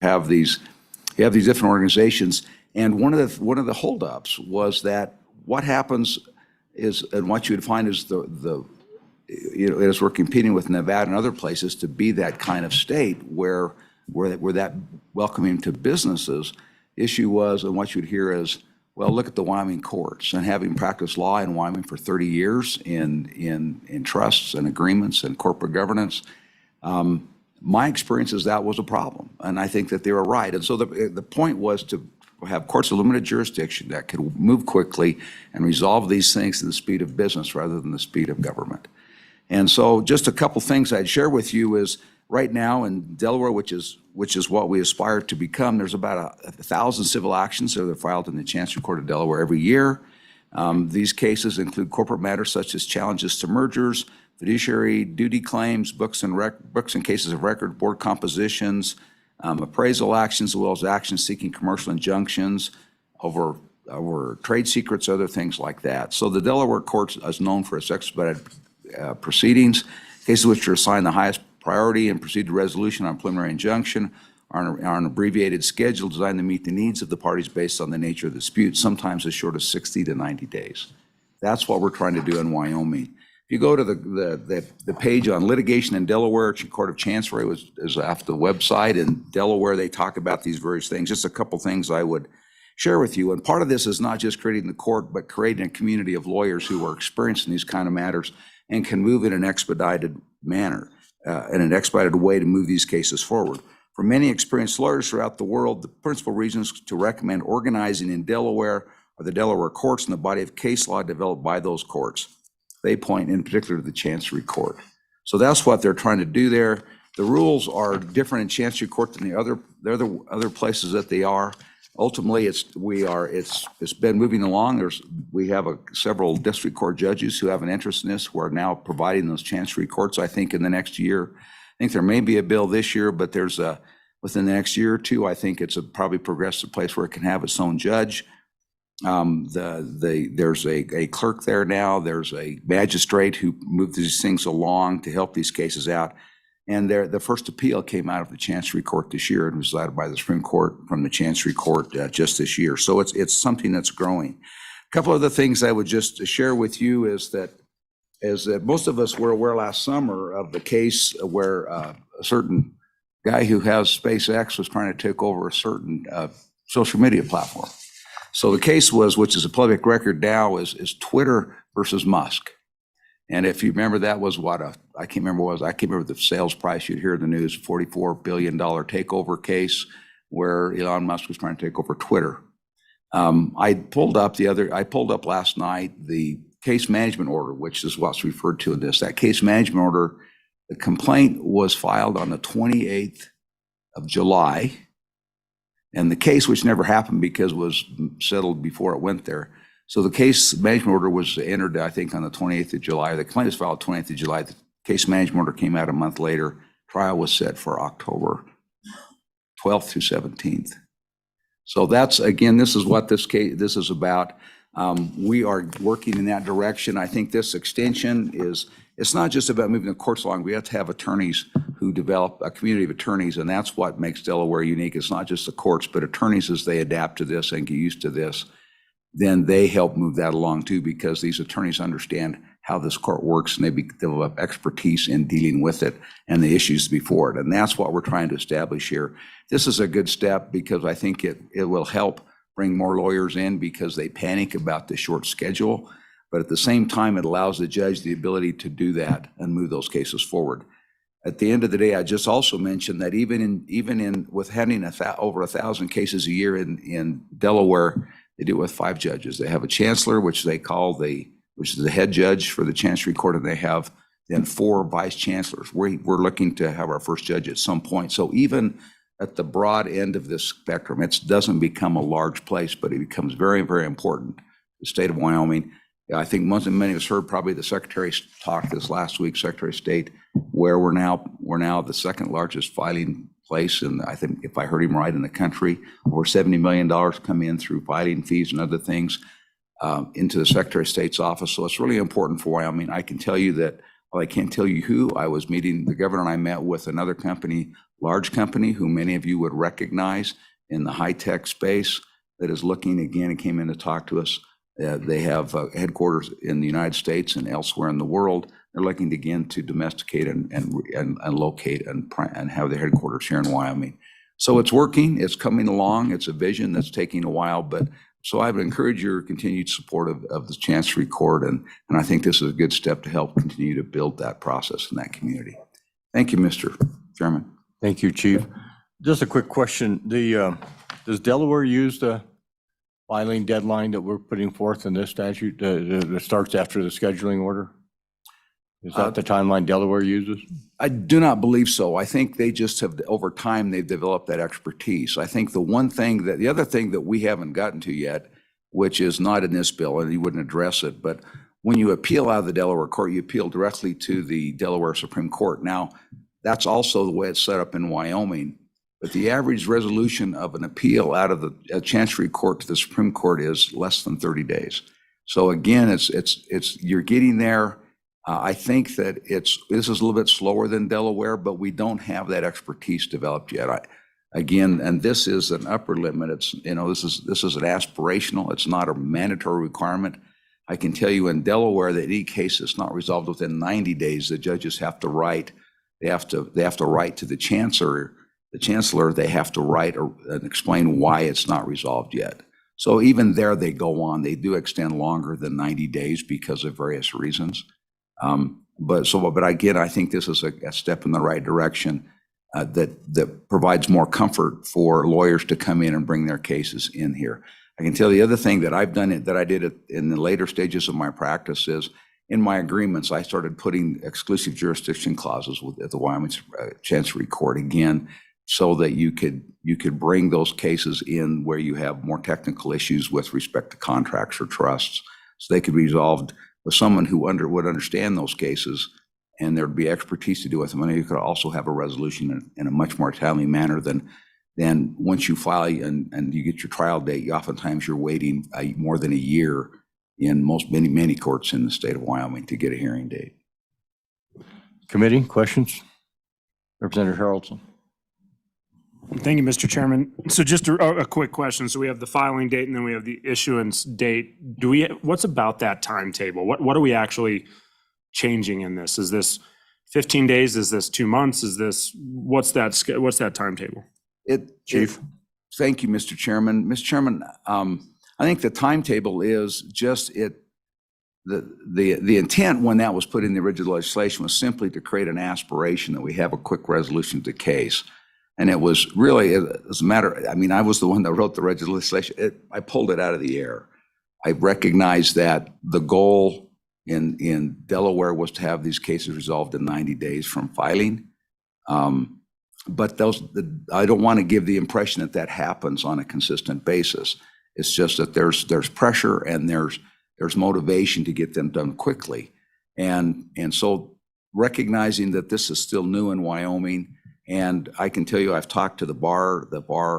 have these different organizations. And one of the holdups was that what happens is, and what you would find is as we're competing with Nevada and other places to be that kind of state where that welcoming to businesses, issue was, and what you'd hear is, well, look at the Wyoming courts. And having practiced law in Wyoming for 30 years in trusts and agreements and corporate governance, my experience is that was a problem. And I think that they were right. And so the point was to have courts of limited jurisdiction that could move quickly and resolve these things at the speed of business rather than the speed of government. And so just a couple things I'd share with you is right now in Delaware, which is what we aspire to become, there's about 1,000 civil actions that are filed in the Chancery Court of Delaware every year. These cases include corporate matters such as challenges to mergers, fiduciary duty claims, books and cases of record, board compositions, appraisal actions, as well as actions seeking commercial injunctions over trade secrets, other things like that. So the Delaware court is known for its expedited proceedings. Cases which are assigned the highest priority and proceed to resolution on preliminary injunction are an abbreviated schedule designed to meet the needs of the parties based on the nature of the dispute, sometimes as short as 60 to 90 days. That's what we're trying to do in Wyoming. If you go to the page on litigation in Delaware, Court of Chancery is off the website. In Delaware, they talk about these various things. Just a couple things I would share with you. And part of this is not just creating the court, but creating a community of lawyers who are experienced in these kind of matters and can move in an expedited manner, in an expedited way to move these cases forward. For many experienced lawyers throughout the world, the principal reasons to recommend organizing in Delaware are the Delaware courts and the body of case law developed by those courts. They point in particular to the Chancery Court. So that's what they're trying to do there. The rules are different in Chancery Court than the other places that they are. Ultimately, it's been moving along. We have several district court judges who have an interest in this, who are now providing those Chancery Courts. I think in the next year, I think there may be a bill this year, but within the next year or two, I think it's probably progressed to a place where it can have its own judge. There's a clerk there now. There's a magistrate who moved these things along to help these cases out. And the first appeal came out of the Chancery Court this year and was decided by the Supreme Court from the Chancery Court just this year. So it's something that's growing. A couple of the things I would just share with you is that most of us were aware last summer of the case where a certain guy who has SpaceX was trying to take over a certain social media platform. So the case which is a public record now, is Twitter versus Musk. And if you remember, that was I can't remember the sales price you'd hear in the news, $44 billion takeover case where Elon Musk was trying to take over Twitter. I pulled up last night the case management order, which is what's referred to in this. That case management order, the complaint was filed on the 28th of July. And the case, which never happened because it was settled before it went there. So the case management order was entered, I think, on the 28th of July. The complaint was filed 28th of July. The case management order came out a month later. Trial was set for October 12th through 17th. So this is what this case is about. We are working in that direction. I think this extension it's not just about moving the courts along. We have to have attorneys who develop a community of attorneys, and that's what makes Delaware unique. It's not just the courts, but attorneys, as they adapt to this and get used to this, then they help move that along too, because these attorneys understand how this court works and they develop expertise in dealing with it and the issues before it. And that's what we're trying to establish here. This is a good step because I think it will help bring more lawyers in because they panic about the short schedule. But at the same time, it allows the judge the ability to do that and move those cases forward. At the end of the day, I just also mentioned that even with having over 1,000 cases a year in Delaware, they do it with 5 judges. They have a chancellor, which is the head judge for the Chancery Court, and they have then 4 vice chancellors. We're looking to have our first judge at some point. So even at the broad end of this spectrum, it doesn't become a large place, but it becomes very, very important. The state of Wyoming. I think many of us heard probably the Secretary's talk this last week, Secretary of State, where we're now the second largest filing place, and I think if I heard him right, in the country. Over $70 million come in through filing fees and other things into the Secretary of State's office. So it's really important for Wyoming. I can tell you that Well, I can't tell you who. I was meeting, the governor and I met with another company, large company, who many of you would recognize in the high-tech space, that is looking again and came in to talk to us. They have headquarters in the United States and elsewhere in the world. They're looking again to domesticate and locate and have their headquarters here in Wyoming. So it's working, it's coming along. It's a vision that's taking a while, but so I would encourage your continued support of the Chancery Court, and I think this is a good step to help continue to build that process in that community. Thank you, Mr. Chairman. Thank you, Chief. Just a quick question. Does Delaware use the filing deadline that we're putting forth in this statute that starts after the scheduling order? Is that the timeline Delaware uses? I do not believe so. I think they just have, over time, they've developed that expertise. I think the other thing that we haven't gotten to yet, which is not in this bill, and you wouldn't address it, but when you appeal out of the Delaware court, you appeal directly to the Delaware Supreme Court. Now, that's also the way it's set up in Wyoming, but the average resolution of an appeal out of the Chancery Court to the Supreme Court is less than 30 days. So again, you're getting there. I think that this is a little bit slower than Delaware, but we don't have that expertise developed yet. And this is an upper limit. This is an aspirational. It's not a mandatory requirement. I can tell you in Delaware that any case that's not resolved within 90 days, the judges have to write. They have to write to the chancellor. The chancellor, they have to write and explain why it's not resolved yet. So even there, they go on. They do extend longer than 90 days because of various reasons. But again, I think this is a step in the right direction that provides more comfort for lawyers to come in and bring their cases in here. I can tell you the other thing that I've done that I did in the later stages of my practice is in my agreements, I started putting exclusive jurisdiction clauses at the Wyoming Chancery Court again, so that you could bring those cases in where you have more technical issues with respect to contracts or trusts, so they could be resolved with someone who would understand those cases, and there'd be expertise to do with them. And you could also have a resolution in a much more timely manner than once you file and you get your trial date. Oftentimes you're waiting more than a year in many courts in the state of Wyoming to get a hearing date. Committee, questions? Representative Harrelson. Thank you, Mr. Chairman. So just a quick question. So we have the filing date and then we have the issuance date. What's about that timetable? What are we actually changing in this? Is this 15 days? Is this 2 months? What's that timetable? Chief. Thank you, Mr. Chairman. Mr. Chairman, I think the timetable is just the intent when that was put in the original legislation was simply to create an aspiration that we have a quick resolution to the case. And it was really, as a matter, I was the one that wrote the legislation. I pulled it out of the air. I recognized that the goal in Delaware was to have these cases resolved in 90 days from filing. But I don't want to give the impression that happens on a consistent basis. It's just that there's pressure and there's motivation to get them done quickly. And so recognizing that this is still new in Wyoming, and I can tell you, I've talked to the bar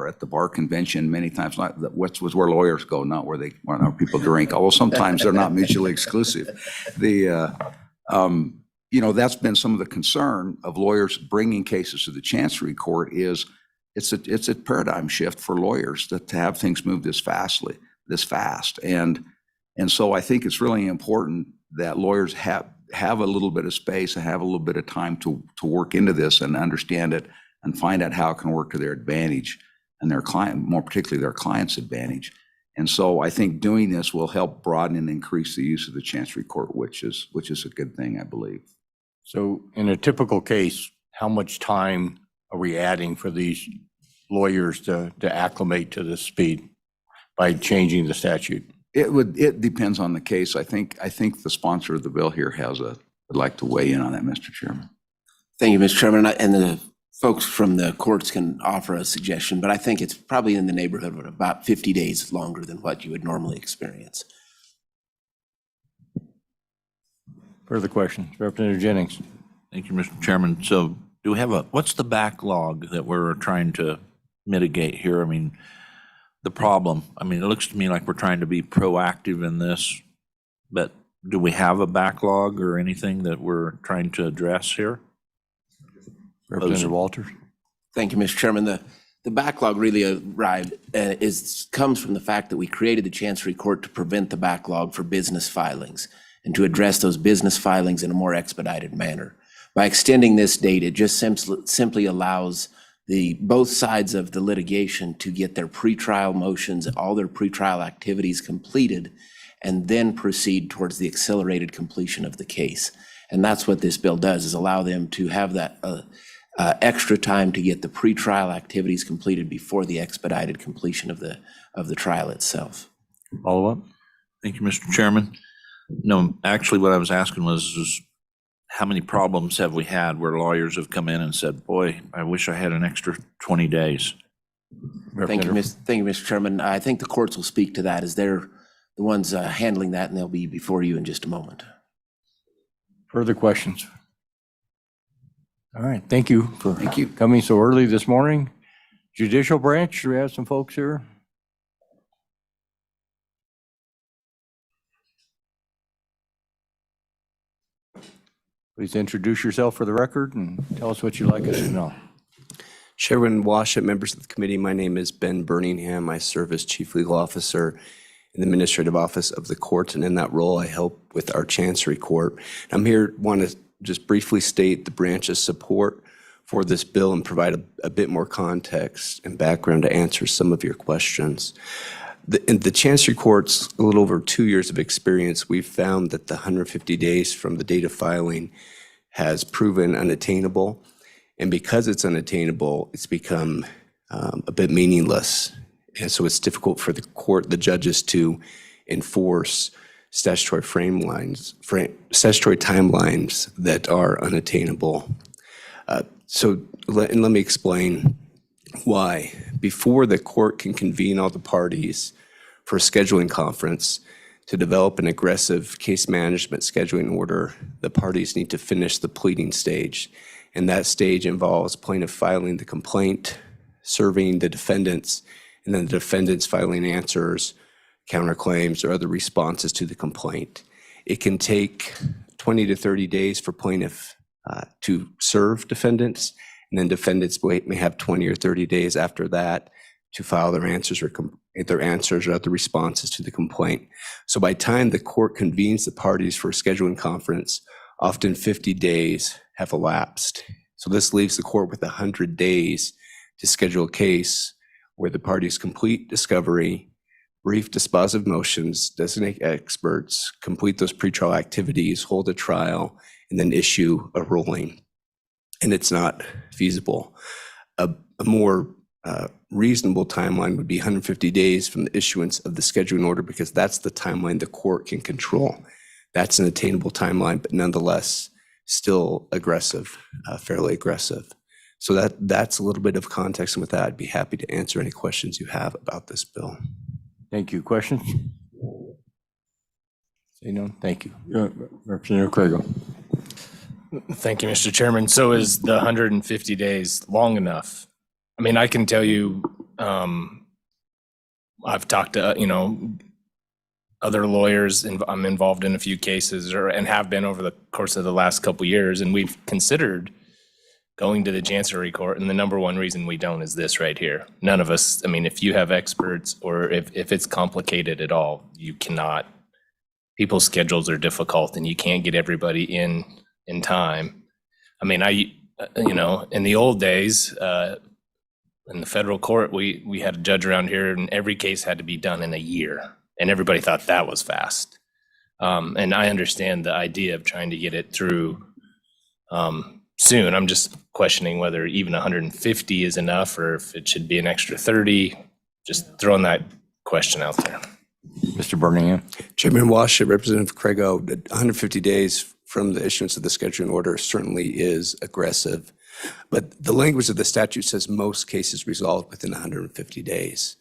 at the bar convention many times, which was where lawyers go, not where people drink, although sometimes they're not mutually exclusive. That's been some of the concern of lawyers bringing cases to the Chancery Court is it's a paradigm shift for lawyers to have things move this fast. And so I think it's really important that lawyers have a little bit of space and have a little bit of time to work into this and understand it and find out how it can work to their advantage and their client, more particularly their client's advantage. And so I think doing this will help broaden and increase the use of the Chancery Court, which is a good thing, I believe. So in a typical case, how much time are we adding for these lawyers to acclimate to the speed by changing the statute? It depends on the case. I think the sponsor of the bill here would like to weigh in on that, Mr. Chairman. Thank you, Mr. Chairman. And the folks from the courts can offer a suggestion, but I think it's probably in the neighborhood of about 50 days longer than what you would normally experience. Further questions? Representative Jennings. Thank you, Mr. Chairman. So do we have what's the backlog that we're trying to mitigate here? The problem, it looks to me like we're trying to be proactive in this, but do we have a backlog or anything that we're trying to address here? Representative Walters? Thank you, Mr. Chairman. The backlog really comes from the fact that we created the Chancery Court to prevent the backlog for business filings and to address those business filings in a more expedited manner. By extending this date, it just simply allows both sides of the litigation to get their pretrial motions, all their pretrial activities completed, and then proceed towards the accelerated completion of the case. And that's what this bill does, is allow them to have that extra time to get the pretrial activities completed before the expedited completion of the trial itself. Follow up? Thank you, Mr. Chairman. No, actually, what I was asking was how many problems have we had where lawyers have come in and said, boy, I wish I had an extra 20 days? Thank you, Mr. Chairman. I think the courts will speak to that, as they're the ones handling that, and they'll be before you in just a moment. Further questions? All right, thank you for Thank you. coming so early this morning. Judicial branch, do we have some folks here? Please introduce yourself for the record and tell us what you'd like us to know. Chairman Washut, members of the committee, my name is Ben Birmingham. I serve as Chief Legal Officer in the Administrative Office of the Court, and in that role, I help with our Chancery Court. I'm here, want to just briefly state the branch's support for this bill and provide a bit more context and background to answer some of your questions. In the Chancery Court's a little over 2 years of experience, we've found that the 150 days from the date of filing has proven unattainable. And because it's unattainable, it's become a bit meaningless. And so it's difficult for the judges to enforce statutory timelines that are unattainable. Let me explain why. Before the court can convene all the parties for a scheduling conference to develop an aggressive case management scheduling order, the parties need to finish the pleading stage. And that stage involves plaintiff filing the complaint, serving the defendants, and then the defendants filing answers, counterclaims, or other responses to the complaint. It can take 20 to 30 days for plaintiff to serve defendants, and then defendants may have 20 or 30 days after that to file their answers or other responses to the complaint. So by the time the court convenes the parties for a scheduling conference, often 50 days have elapsed. So this leaves the court with 100 days to schedule a case where the parties complete discovery, brief dispositive motions, designate experts, complete those pretrial activities, hold a trial, and then issue a ruling. And it's not feasible. A more reasonable timeline would be 150 days from the issuance of the scheduling order, because that's the timeline the court can control. That's an attainable timeline, but nonetheless, still aggressive, fairly aggressive. So that's a little bit of context, and with that, I'd be happy to answer any questions you have about this bill. Thank you. Questions? Say none. Thank you. Representative Crago. Thank you, Mr. Chairman. So is the 150 days long enough? I mean, I can tell you, I've talked to, other lawyers, and I'm involved in a few cases and have been over the course of the last couple of years, and we've considered going to the Chancery Court, and the number one reason we don't is this right here. None of us, I mean, if you have experts or if it's complicated at all, you cannot, people's schedules are difficult and you can't get everybody in time. I mean, in the old days, in the federal court, we had a judge around here and every case had to be done in a year, and everybody thought that was fast. And I understand the idea of trying to get it through soon. I'm just questioning whether even 150 is enough or if it should be an extra 30. Just throwing that question out there. Mr. Birmingham. Chairman Washut, Representative Crago, 150 days from the issuance of the scheduling order certainly is aggressive, but the language of the statute says most cases resolved within 150 days.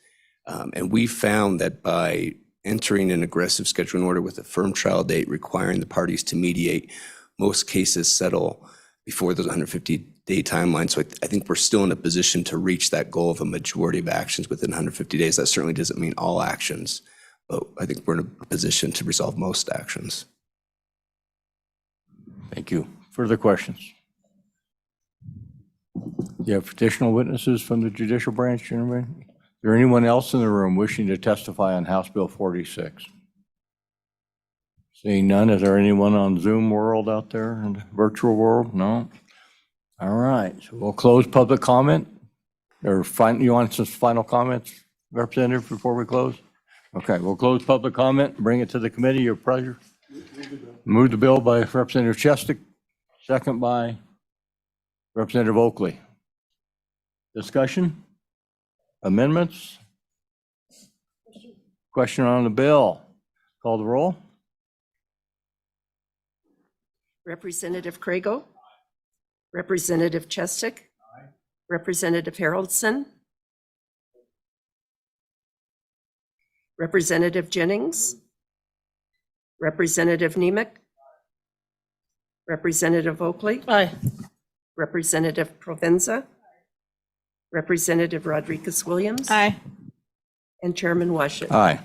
And we found that by entering an aggressive scheduling order with a firm trial date requiring the parties to mediate, most cases settle before those 150-day timelines. So I think we're still in a position to reach that goal of a majority of actions within 150 days. That certainly doesn't mean all actions, but I think we're in a position to resolve most actions. Thank you. Further questions? Do you have additional witnesses from the judicial branch, gentlemen? Is there anyone else in the room wishing to testify on House Bill 46? Seeing none, is there anyone on Zoom world out there in the virtual world? No? All right, so we'll close public comment. Or you want some final comments, Representative, before we close? Okay, we'll close public comment, bring it to the committee, your pleasure. Move the bill by Representative Chestick, second by Representative Oakley. Discussion? Amendments? Question on the bill. Call the roll. Representative Craigo. Representative Chestick. Representative Haroldson. Representative Jennings. Representative Nemec. Representative Oakley. Aye. Representative Provenza. Representative Rodriguez-Williams. Aye. And Chairman Washington. Aye.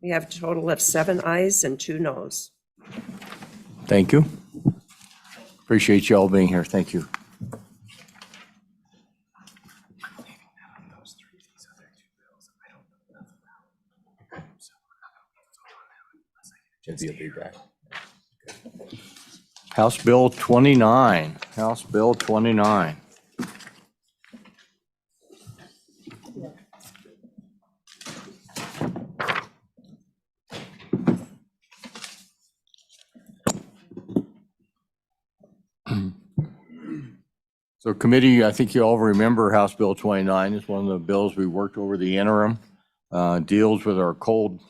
We have a total of 7 ayes and 2 noes. Thank you. Appreciate you all being here. Thank you. House Bill 29. House Bill 29. So committee, I think you all remember House Bill 29 is one of the bills we worked over the interim, deals with our cold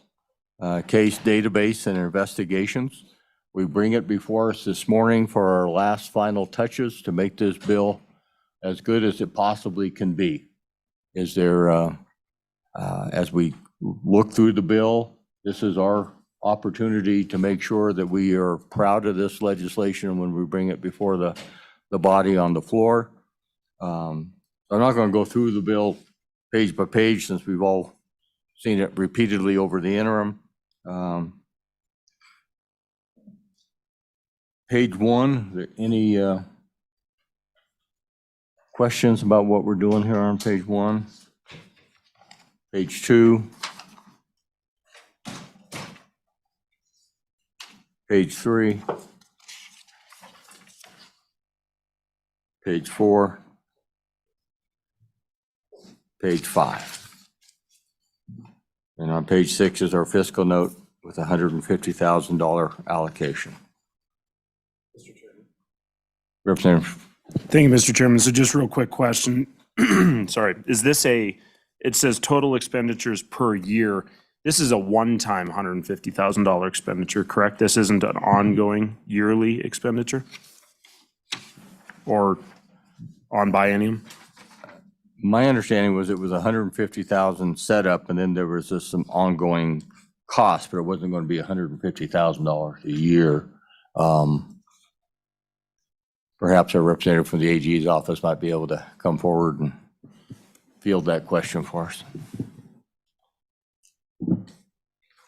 case database and investigations. We bring it before us this morning for our last final touches to make this bill as good as it possibly can be. Is there, as we look through the bill, this is our opportunity to make sure that we are proud of this legislation when we bring it before the body on the floor. I'm not going to go through the bill page by page since we've all seen it repeatedly over the interim. Page 1, any questions about what we're doing here on page 1? Page 2. Page 3. Page 4. Page 5. And on page 6 is our fiscal note with a $150,000 allocation. Representative. Thank you, Mr. Chairman. So just real quick question. Sorry, is this it says total expenditures per year. This is a one-time $150,000 expenditure, correct? This isn't an ongoing yearly expenditure? Or on biennium? My understanding was it was 150,000 setup, and then there was just some ongoing costs, but it wasn't going to be $150,000 a year. Perhaps a representative from the AG's office might be able to come forward and field that question for us.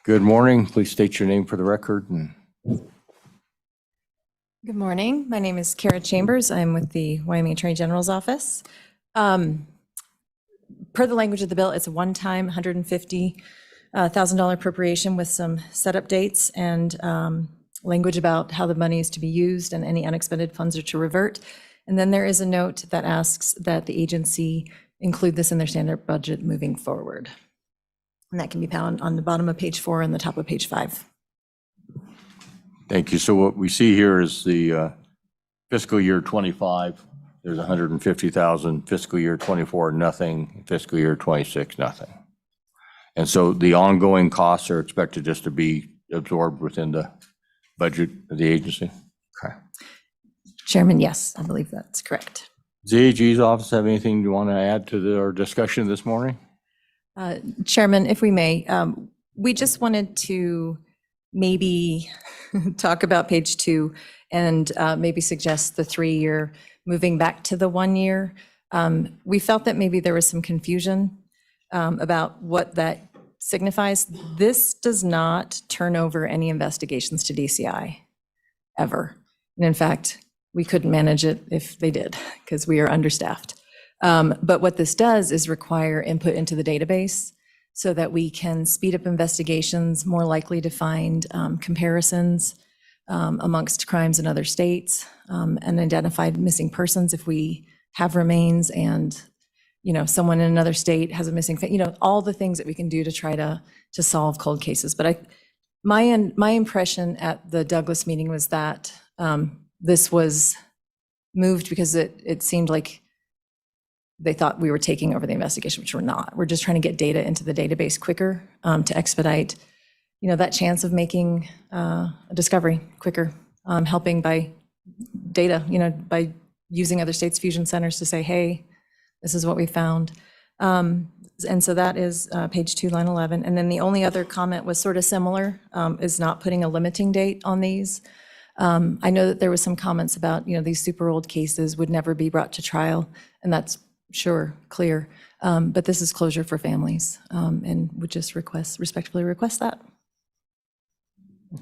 Good morning. Please state your name for the record. Good morning. My name is Kara Chambers. I'm with the Wyoming Attorney General's office. Per the language of the bill, it's a one-time $150,000 appropriation with some setup dates and language about how the money is to be used and any unexpended funds are to revert. And then there is a note that asks that the agency include this in their standard budget moving forward. And that can be found on the bottom of page 4 and the top of page 5. Thank you. So what we see here is the fiscal year 25, there's 150,000, fiscal year 24, nothing, fiscal year 26, nothing. And so the ongoing costs are expected just to be absorbed within the budget of the agency? Okay. Chairman, yes, I believe that's correct. Does the AG's office have anything you want to add to our discussion this morning? Chairman, if we may, we just wanted to maybe talk about page 2 and maybe suggest the 3-year moving back to the 1 year. We felt that maybe there was some confusion about what that signifies. This does not turn over any investigations to DCI ever. And in fact, we couldn't manage it if they did, because we are understaffed. But what this does is require input into the database so that we can speed up investigations, more likely to find comparisons amongst crimes in other states, and identified missing persons if we have remains and, someone in another state has a missing, all the things that we can do to try to solve cold cases. But my impression at the Douglas meeting was that this was moved because it seemed like they thought we were taking over the investigation, which we're not. We're just trying to get data into the database quicker to expedite, that chance of making a discovery quicker, helping by data, by using other states' fusion centers to say, hey, this is what we found. And so that is page 2, line 11. And then the only other comment was sort of similar, is not putting a limiting date on these. I know that there was some comments about, these super old cases would never be brought to trial, and that's clear. But this is closure for families, and would just respectfully request that.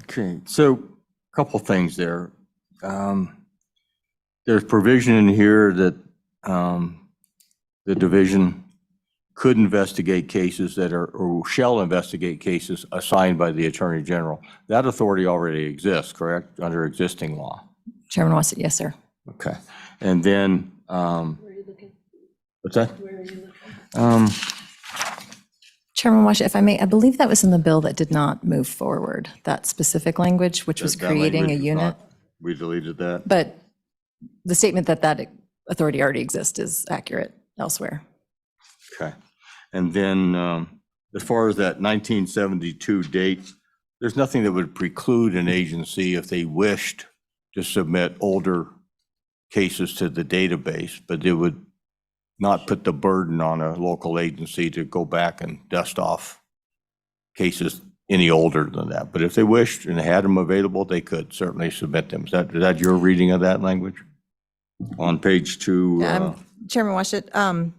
Okay, so a couple things there. There's provision in here that the division could investigate cases that are, or shall investigate cases assigned by the Attorney General. That authority already exists, correct, under existing law? Chairman Wassett, yes, sir. Okay, and then, what's that? Chairman Wassett, if I may, I believe that was in the bill that did not move forward, that specific language, which was That creating a language is unit. not- We deleted that? But the statement that authority already exists is accurate elsewhere. Okay. And then as far as that 1972 date, there's nothing that would preclude an agency if they wished to submit older cases to the database, but it would not put the burden on a local agency to go back and dust off cases any older than that. But if they wished and had them available, they could certainly submit them. Is that your reading of that language? On page 2. Chairman Wassett,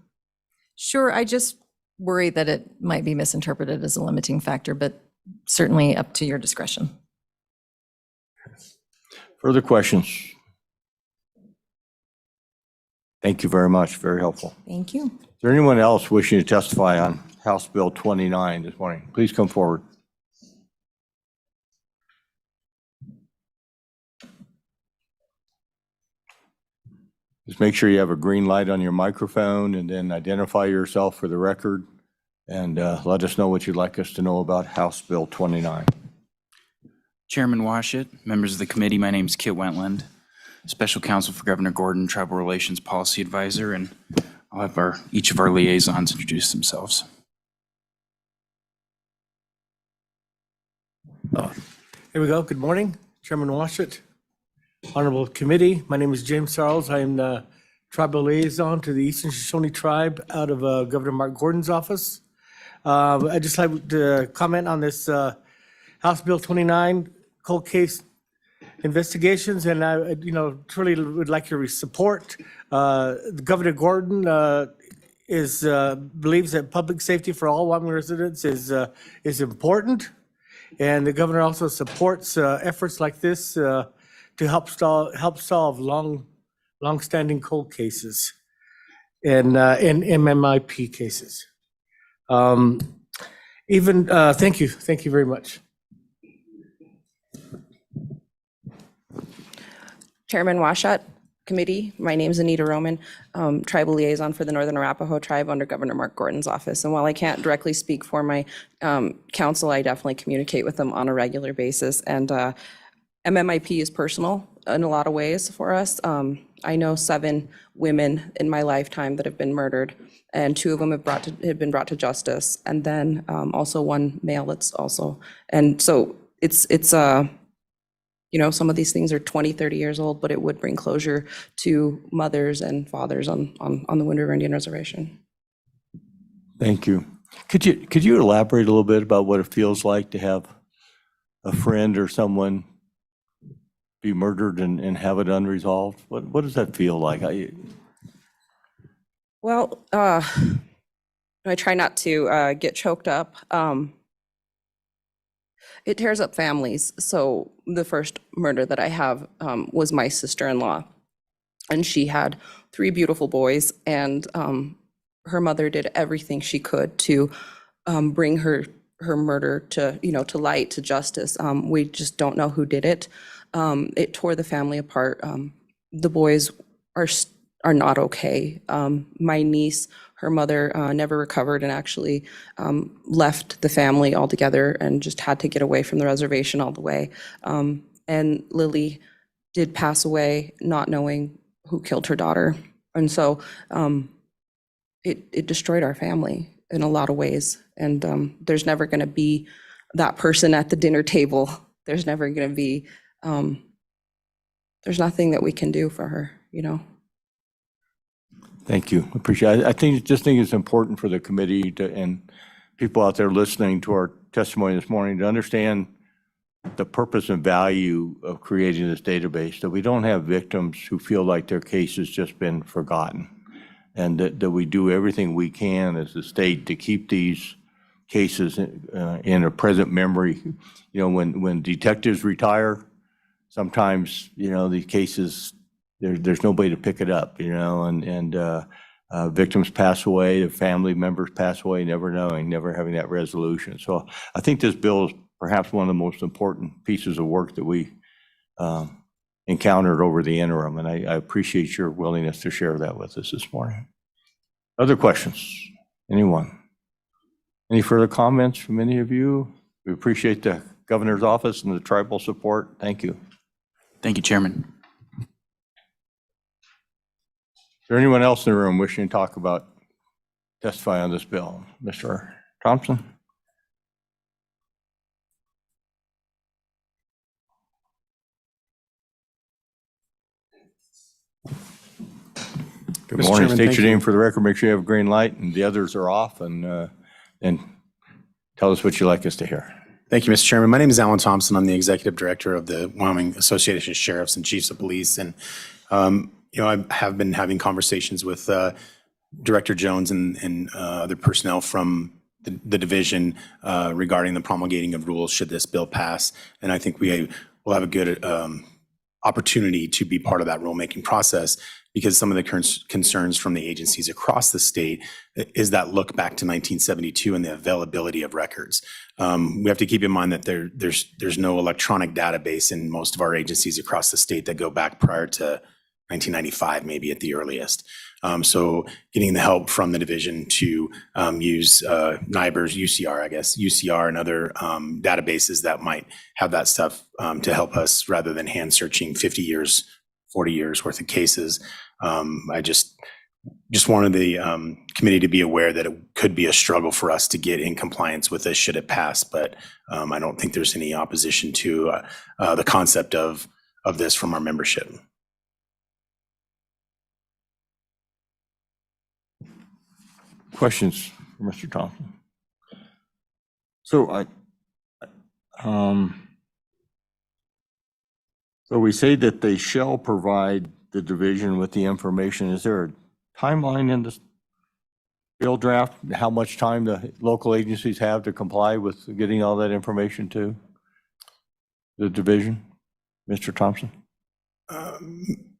sure, I just worry that it might be misinterpreted as a limiting factor, but certainly up to your discretion. Further questions? Thank you very much. Very helpful. Thank you. Is there anyone else wishing to testify on House Bill 29 this morning? Please come forward. Just make sure you have a green light on your microphone and then identify yourself for the record and let us know what you'd like us to know about House Bill 29. Chairman Wassett, members of the committee, my name is Kit Wentland, Special Counsel for Governor Gordon, Tribal Relations Policy Advisor, and I'll have each of our liaisons introduce themselves. Here we go. Good morning, Chairman Wassett, Honorable Committee. My name is James Sarles. I am the Tribal Liaison to the Eastern Shoshone Tribe out of Governor Mark Gordon's office. I'd just like to comment on this House Bill 29 cold case investigations, and I, truly would like your support. Governor Gordon believes that public safety for all Wyoming residents is important, and the governor also supports efforts like this to help solve long-standing cold cases and MMIP cases. Thank you very much. Chairman Wassett, Committee, my name is Anita Roman, Tribal Liaison for the Northern Arapaho Tribe under Governor Mark Gordon's office. And while I can't directly speak for my council, I definitely communicate with them on a regular basis. And MMIP is personal in a lot of ways for us. I know 7 women in my lifetime that have been murdered, and 2 of them have been brought to justice, and then also 1 male that's also. And so it's some of these things are 20, 30 years old, but it would bring closure to mothers and fathers on the Wind River Indian Reservation. Thank you. Could you elaborate a little bit about what it feels like to have a friend or someone be murdered and have it unresolved? What does that feel like? Well, I try not to get choked up. it tears up families. So the first murder that I have was my sister-in-law, and she had 3 beautiful boys, and her mother did everything she could to bring her murder to, to light, to justice. We just don't know who did it. It tore the family apart. The boys are not okay. My niece, her mother never recovered and actually left the family altogether and just had to get away from the reservation all the way. And Lily did pass away not knowing who killed her daughter. And so it destroyed our family in a lot of ways. And there's never going to be that person at the dinner table. There's never going to be, there's nothing that we can do for her, Thank you. Appreciate it. I think it's important for the committee and people out there listening to our testimony this morning to understand the purpose and value of creating this database, that we don't have victims who feel like their case has just been forgotten, and that we do everything we can as a state to keep these cases in a present memory. When detectives retire, sometimes, these cases, there's nobody to pick it up, and victims pass away, their family members pass away, never having that resolution. So I think this bill is perhaps one of the most important pieces of work that we encountered over the interim, and I appreciate your willingness to share that with us this morning. Other questions? Anyone? Any further comments from any of you? We appreciate the governor's office and the tribal support. Thank you. Thank you, Chairman. Is there anyone else in the room wishing to testify on this bill? Mr. Thompson? Good morning. State your name for the record. Make sure you have a green light and the others are off, and tell us what you'd like us to hear. Thank you, Mr. Chairman. My name is Alan Thompson. I'm the Executive Director of the Wyoming Association of Sheriffs and Chiefs of Police. And, I have been having conversations with Director Jones and other personnel from the division regarding the promulgating of rules should this bill pass. And I think we will have a good opportunity to be part of that rulemaking process, because some of the concerns from the agencies across the state is that look back to 1972 and the availability of records. We have to keep in mind that there's no electronic database in most of our agencies across the state that go back prior to 1995, maybe at the earliest. So getting the help from the division to use NIBR's UCR and other databases that might have that stuff to help us rather than hand searching 50 years, 40 years worth of cases. I just wanted the committee to be aware that it could be a struggle for us to get in compliance with this should it pass, but I don't think there's any opposition to the concept of this from our membership. Questions for Mr. Thompson? So so we say that they shall provide the division with the information. Is there a timeline in this bill draft? How much time the local agencies have to comply with getting all that information to the division? Mr. Thompson?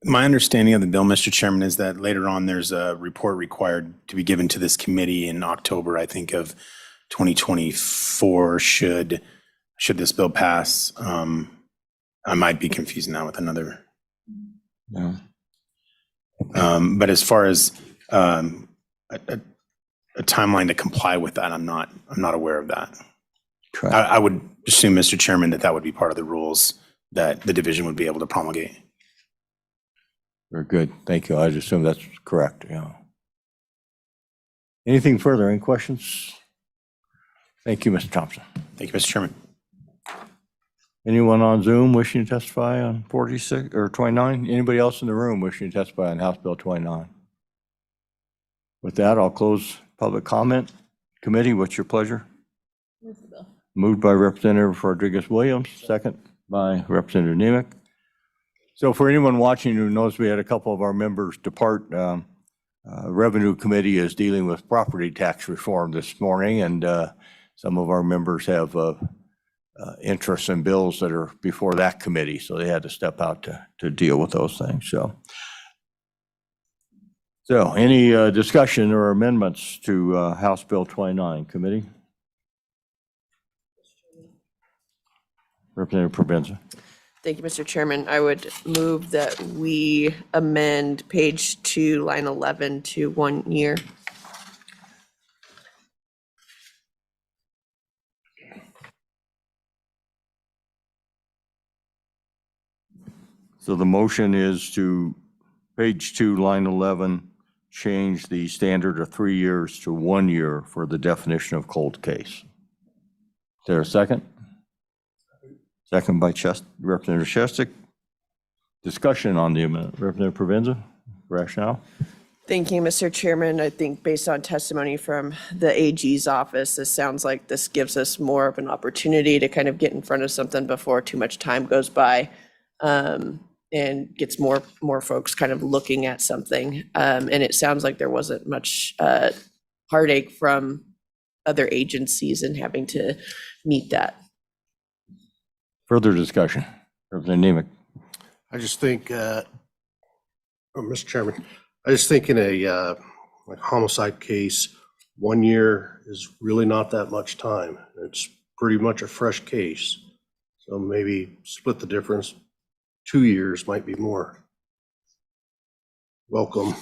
My understanding of the bill, Mr. Chairman, is that later on there's a report required to be given to this committee in October, I think, of 2024 should this bill pass. I might be confusing that with another. No. But as far as a timeline to comply with that, I'm not aware of that. I would assume, Mr. Chairman, that would be part of the rules that the division would be able to promulgate. Very good. Thank you. I just assume that's correct. Yeah. Anything further? Any questions? Thank you, Mr. Thompson. Thank you, Mr. Chairman. Anyone on Zoom wishing to testify on 46 or 29? Anybody else in the room wishing to testify on House Bill 29? With that, I'll close public comment. Committee, what's your pleasure? Moved by Representative Rodriguez-Williams, second by Representative Nemec. So for anyone watching who knows we had a couple of our members depart, Revenue Committee is dealing with property tax reform this morning, and some of our members have interests and bills that are before that committee, so they had to step out to deal with those things, so. So any discussion or amendments to House Bill 29, committee? Representative Provenza. Thank you, Mr. Chairman. I would move that we amend page 2, line 11 to 1 year. So the motion is to, page 2, line 11, change the standard of 3 years to 1 year for the definition of cold case. Is there a second? Second by Representative Shestak. Discussion on the amendment. Representative Provenza, rationale? Thank you, Mr. Chairman. I think based on testimony from the AG's office, this sounds like this gives us more of an opportunity to kind of get in front of something before too much time goes by, and gets more folks kind of looking at something. And it sounds like there wasn't much heartache from other agencies in having to meet that. Further discussion. Representative Nemec. I just think, Mr. Chairman, I just think in a like homicide case, 1 year is really not that much time. It's pretty much a fresh case. So maybe split the difference. 2 years might be more welcome.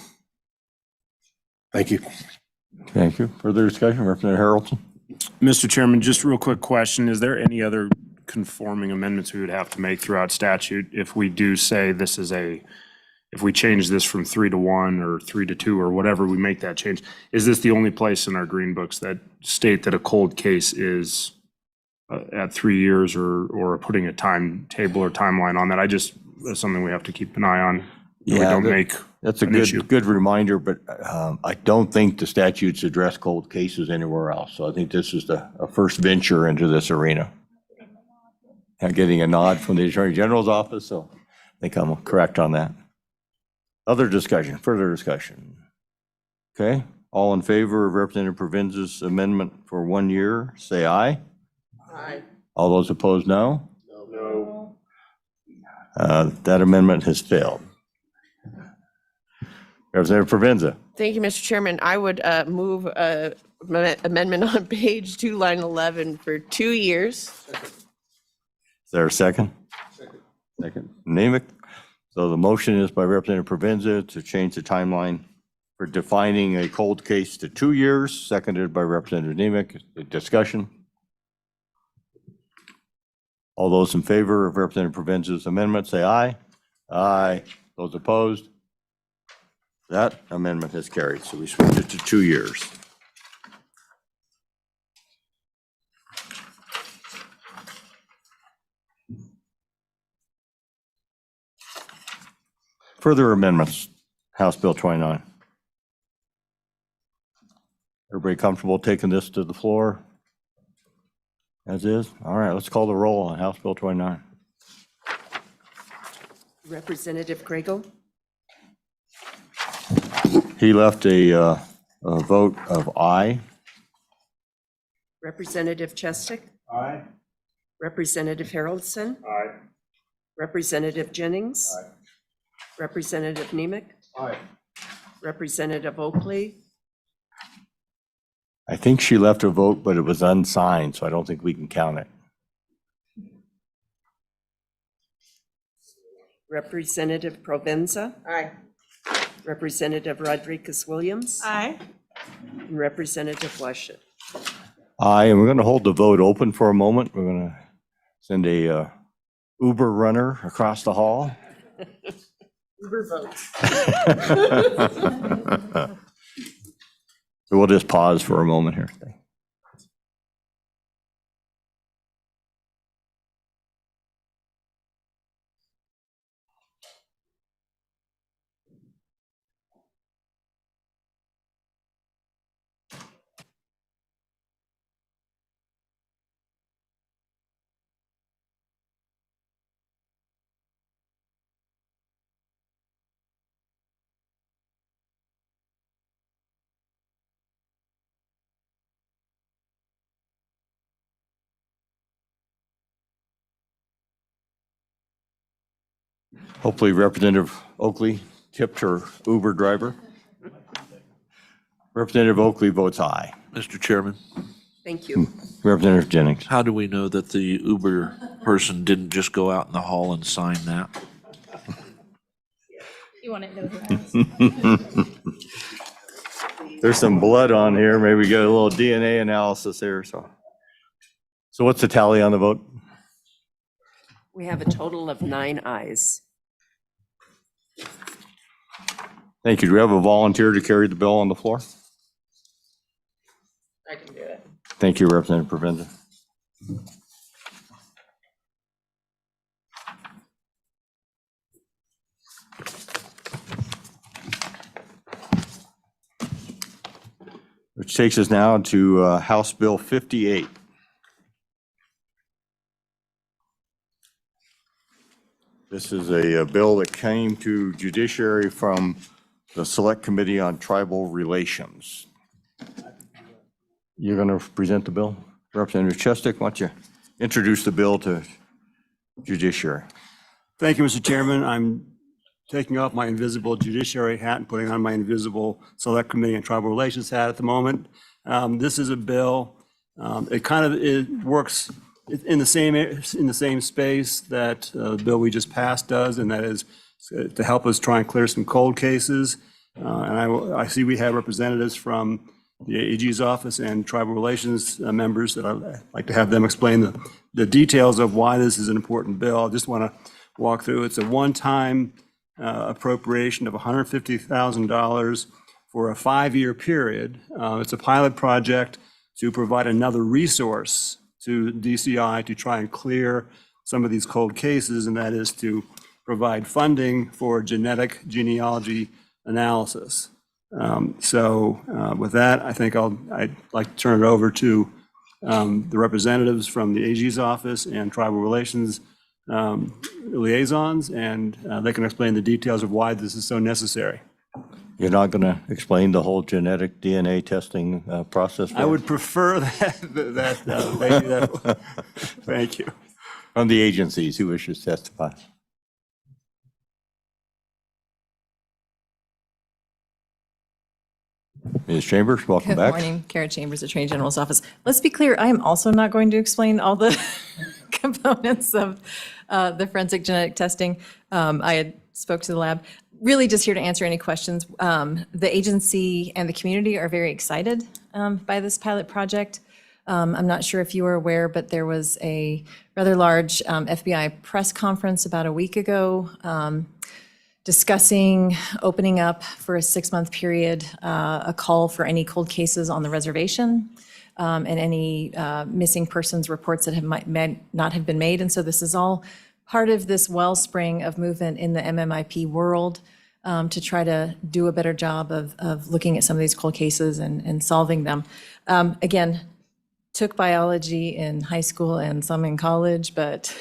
Thank you. Thank you. Further discussion, Representative Harrelson. Mr. Chairman, just a real quick question. Is there any other conforming amendments we would have to make throughout statute if we do say this is if we change this from 3 to 1 or 3 to 2 or whatever, we make that change? Is this the only place in our green books that state that a cold case is at 3 years or putting a timetable or timeline on that? That's something we have to keep an eye on. We don't make That's a an issue. good reminder, but I don't think the statutes address cold cases anywhere else. So I think this is a first venture into this arena. I'm getting a nod from the Attorney General's office, so I think I'm correct on that. Other discussion, further discussion. Okay, all in favor of Representative Provenza's amendment for 1 year, say aye. Aye. All those opposed, no? No. That amendment has failed. Representative Provenza. Thank you, Mr. Chairman. I would move amendment on page 2, line 11 for 2 years. Is there a second? Second. Nemec. So the motion is by Representative Provenza to change the timeline for defining a cold case to 2 years, seconded by Representative Nemec. Discussion. All those in favor of Representative Provenza's amendment, say aye. Aye. Those opposed? That amendment has carried, so we switch it to 2 years. Further amendments, House Bill 29. Everybody comfortable taking this to the floor as is? All right, let's call the roll on House Bill 29. Representative Grego? He left a vote of aye. Representative Chestik? Aye. Representative Haroldson? Aye. Representative Jennings? Aye. Representative Nemec? Aye. Representative Oakley? I think she left a vote, but it was unsigned, so I don't think we can count it. Representative Provenza? Aye. Representative Rodriguez Williams? Aye. And Representative Washut. Aye, and we're going to hold the vote open for a moment. We're going to send a Uber runner across the hall. Uber votes. So we'll just pause for a moment here. Hopefully Representative Oakley tipped her Uber driver. Representative Oakley votes aye. Mr. Chairman, Thank you. Representative Jennings. how do we know that the Uber person didn't just go out in the hall and sign that? You want to know? There's some blood on here. Maybe we get a little DNA analysis here, so. So what's the tally on the vote? We have a total of 9 ayes. Thank you. Do we have a volunteer to carry the bill on the floor? I can do it. Thank you, Representative Provenzia. Which takes us now to House Bill 58. This is a bill that came to Judiciary from the Select Committee on Tribal Relations. You're going to present the bill? Representative Chestik, why don't you introduce the bill to Judiciary? Thank you, Mr. Chairman. I'm taking off my invisible judiciary hat and putting on my invisible Select Committee on Tribal Relations hat at the moment. This is a bill, it works in the same space that the bill we just passed does, and that is to help us try and clear some cold cases. And I see we have representatives from the AG's office and tribal relations members that I'd like to have them explain the details of why this is an important bill. I just want to walk through. It's a one-time appropriation of $150,000 for a 5-year period. It's a pilot project to provide another resource to DCI to try and clear some of these cold cases, and that is to provide funding for genetic genealogy analysis. With that, I think I'd like to turn it over to the representatives from the AG's office and tribal relations liaisons, and they can explain the details of why this is so necessary. You're not going to explain the whole genetic DNA testing process? I would prefer that they do that. Thank you. From the agencies who wishes to testify. Ms. Chambers, welcome back. Good morning, Kara Chambers, Attorney General's Office. Let's be clear, I am also not going to explain all the components of the forensic genetic testing. I had spoke to the lab. Really just here to answer any questions. The agency and the community are very excited by this pilot project. I'm not sure if you were aware, but there was a rather large FBI press conference about a week ago discussing opening up for a 6-month period a call for any cold cases on the reservation and any missing persons reports that might not have been made. And so this is all part of this wellspring of movement in the MMIP world to try to do a better job of looking at some of these cold cases and solving them. Again, took biology in high school and some in college, but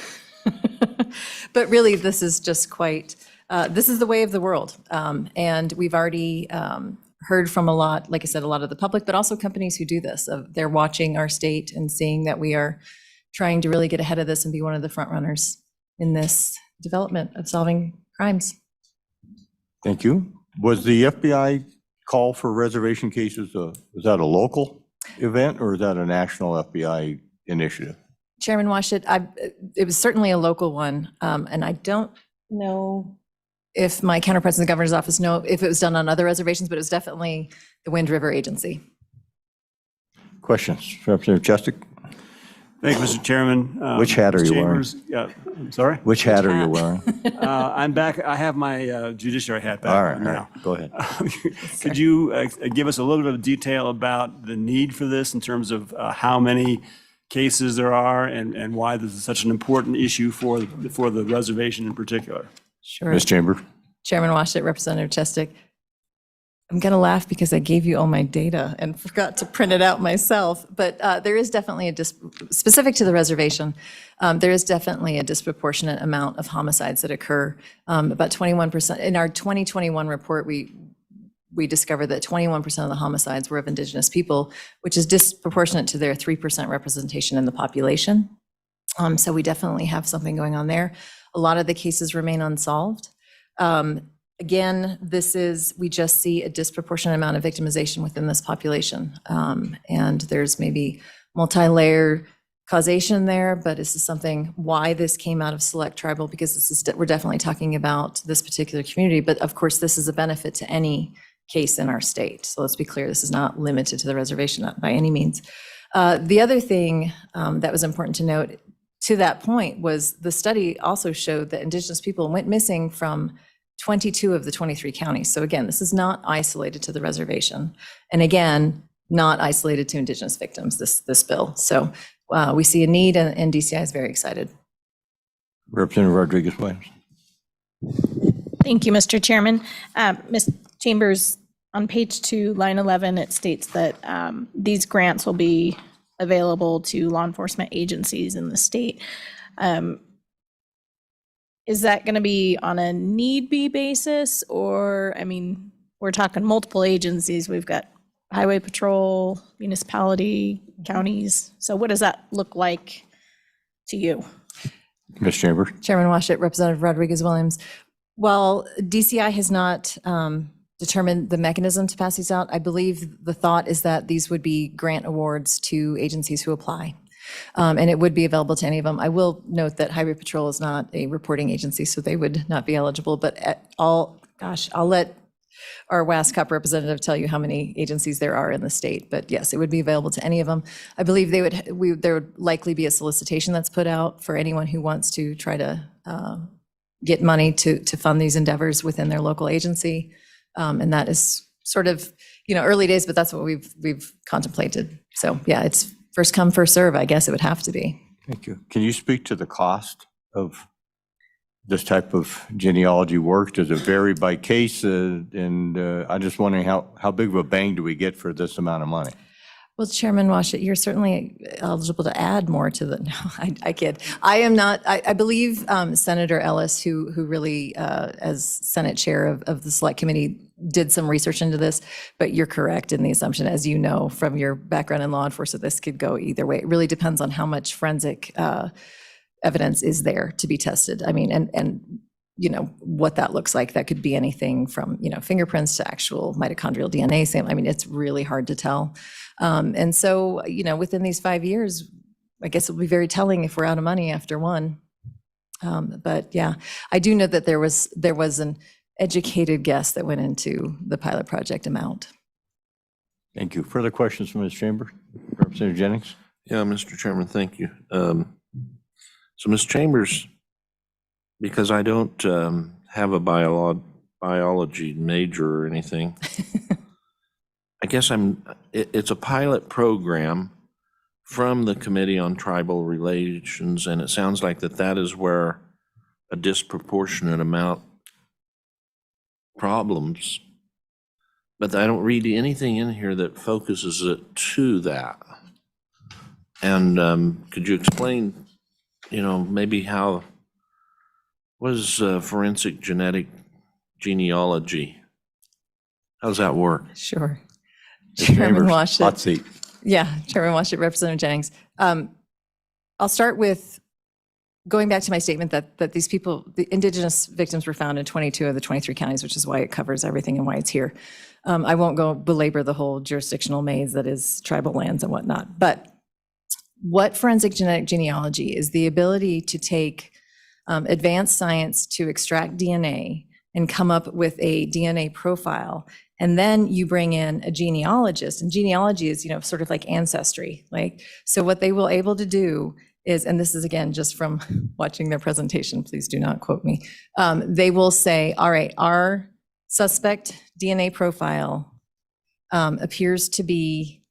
but really this is just quite, this is the way of the world. And we've already heard from a lot, like I said, a lot of the public, but also companies who do this. They're watching our state and seeing that we are trying to really get ahead of this and be one of the front runners in this development of solving crimes. Thank you. Was the FBI call for reservation cases, was that a local event or is that a national FBI initiative? Chairman Washit, it was certainly a local one. And I don't know if my counterparts in the governor's office know if it was done on other reservations, but it was definitely the Wind River Agency. Questions? Representative Chestik? Thank you, Mr. Chairman. Which hat are you wearing? Yeah, I'm sorry? Which hat are you wearing? I'm back. I have my judiciary hat back All right, now. go ahead. Could you give us a little bit of detail about the need for this in terms of how many cases there are and why this is such an important issue for the reservation in particular? Sure. Ms. Chambers? Chairman Washit, Representative Chestik. I'm going to laugh because I gave you all my data and forgot to print it out myself, but there is definitely specific to the reservation, there is definitely a disproportionate amount of homicides that occur. About 21%. In our 2021 report, we discovered that 21% of the homicides were of Indigenous people, which is disproportionate to their 3% representation in the population. So we definitely have something going on there. A lot of the cases remain unsolved. Again, we just see a disproportionate amount of victimization within this population. And there's maybe multi-layer causation there, but this is something, why this came out of select tribal, because we're definitely talking about this particular community. But of course, this is a benefit to any case in our state. So let's be clear, this is not limited to the reservation, not by any means. The other thing that was important to note to that point was the study also showed that Indigenous people went missing from 22 of the 23 counties. So again, this is not isolated to the reservation. And again, not isolated to Indigenous victims, this bill. So we see a need, and DCI is very excited. Representative Rodriguez-Williams. Thank you, Mr. Chairman. Ms. Chambers, on page 2, line 11, it states that these grants will be available to law enforcement agencies in the state. Is that going to be on a need-be basis? Or, I mean, we're talking multiple agencies. We've got highway patrol, municipality, counties. So what does that look like to you? Ms. Chambers. Chairman Washit, Representative Rodriguez-Williams. While DCI has not determined the mechanism to pass these out, I believe the thought is that these would be grant awards to agencies who apply. And it would be available to any of them. I will note that Highway Patrol is not a reporting agency, so they would not be eligible, but I'll let our WASCOP representative tell you how many agencies there are in the state. But yes, it would be available to any of them. I believe there would likely be a solicitation that's put out for anyone who wants to try to get money to fund these endeavors within their local agency. And that is sort of, early days, but that's what we've contemplated. So yeah, it's first come, first serve, I guess it would have to be. Thank you. Can you speak to the cost of this type of genealogy work? Does it vary by case? And I'm just wondering how big of a bang do we get for this amount of money? Well, Chairman Washit, you're certainly eligible to add more to the, no, I kid. I am not, I believe Senator Ellis, who really, as Senate Chair of the Select Committee, did some research into this, but you're correct in the assumption, as you know from your background in law enforcement, this could go either way. It really depends on how much forensic evidence is there to be tested. I mean, and what that looks like. That could be anything from, fingerprints to actual mitochondrial DNA sample. I mean, it's really hard to tell. And so, within these 5 years, I guess it'll be very telling if we're out of money after one. But yeah, I do know that there was an educated guess that went into the pilot project amount. Thank you. Further questions from Ms. Chambers? Representative Jennings? Yeah, Mr. Chairman, thank you. So Ms. Chambers, because I don't have a biology major or anything, I guess it's a pilot program from the Committee on Tribal Relations, and it sounds like that is where a disproportionate amount problems, but I don't read anything in here that focuses it to that. And could you explain, maybe what is forensic genetic genealogy? How does that work? Sure. Ms. Chairman Chambers, Washit. hot seat. Yeah, Chairman Washit, Representative Jennings. I'll start with going back to my statement that these people, the Indigenous victims, were found in 22 of the 23 counties, which is why it covers everything and why it's here. I won't go belabor the whole jurisdictional maze that is tribal lands and whatnot, but what forensic genetic genealogy is the ability to take advanced science to extract DNA and come up with a DNA profile. And then you bring in a genealogist, and genealogy is, sort of like ancestry. So what they will able to do is, and this is again, just from watching their presentation, please do not quote me. They will say, all right, our suspect DNA profile appears to be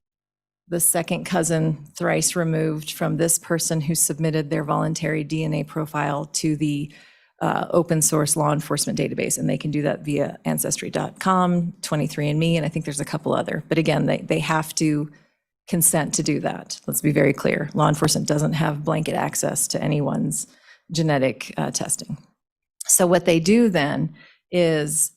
the second cousin thrice removed from this person who submitted their voluntary DNA profile to the open source law enforcement database. And they can do that via ancestry.com, 23andMe, and I think there's a couple other. But again, they have to consent to do that. Let's be very clear. Law enforcement doesn't have blanket access to anyone's genetic testing. So what they do then is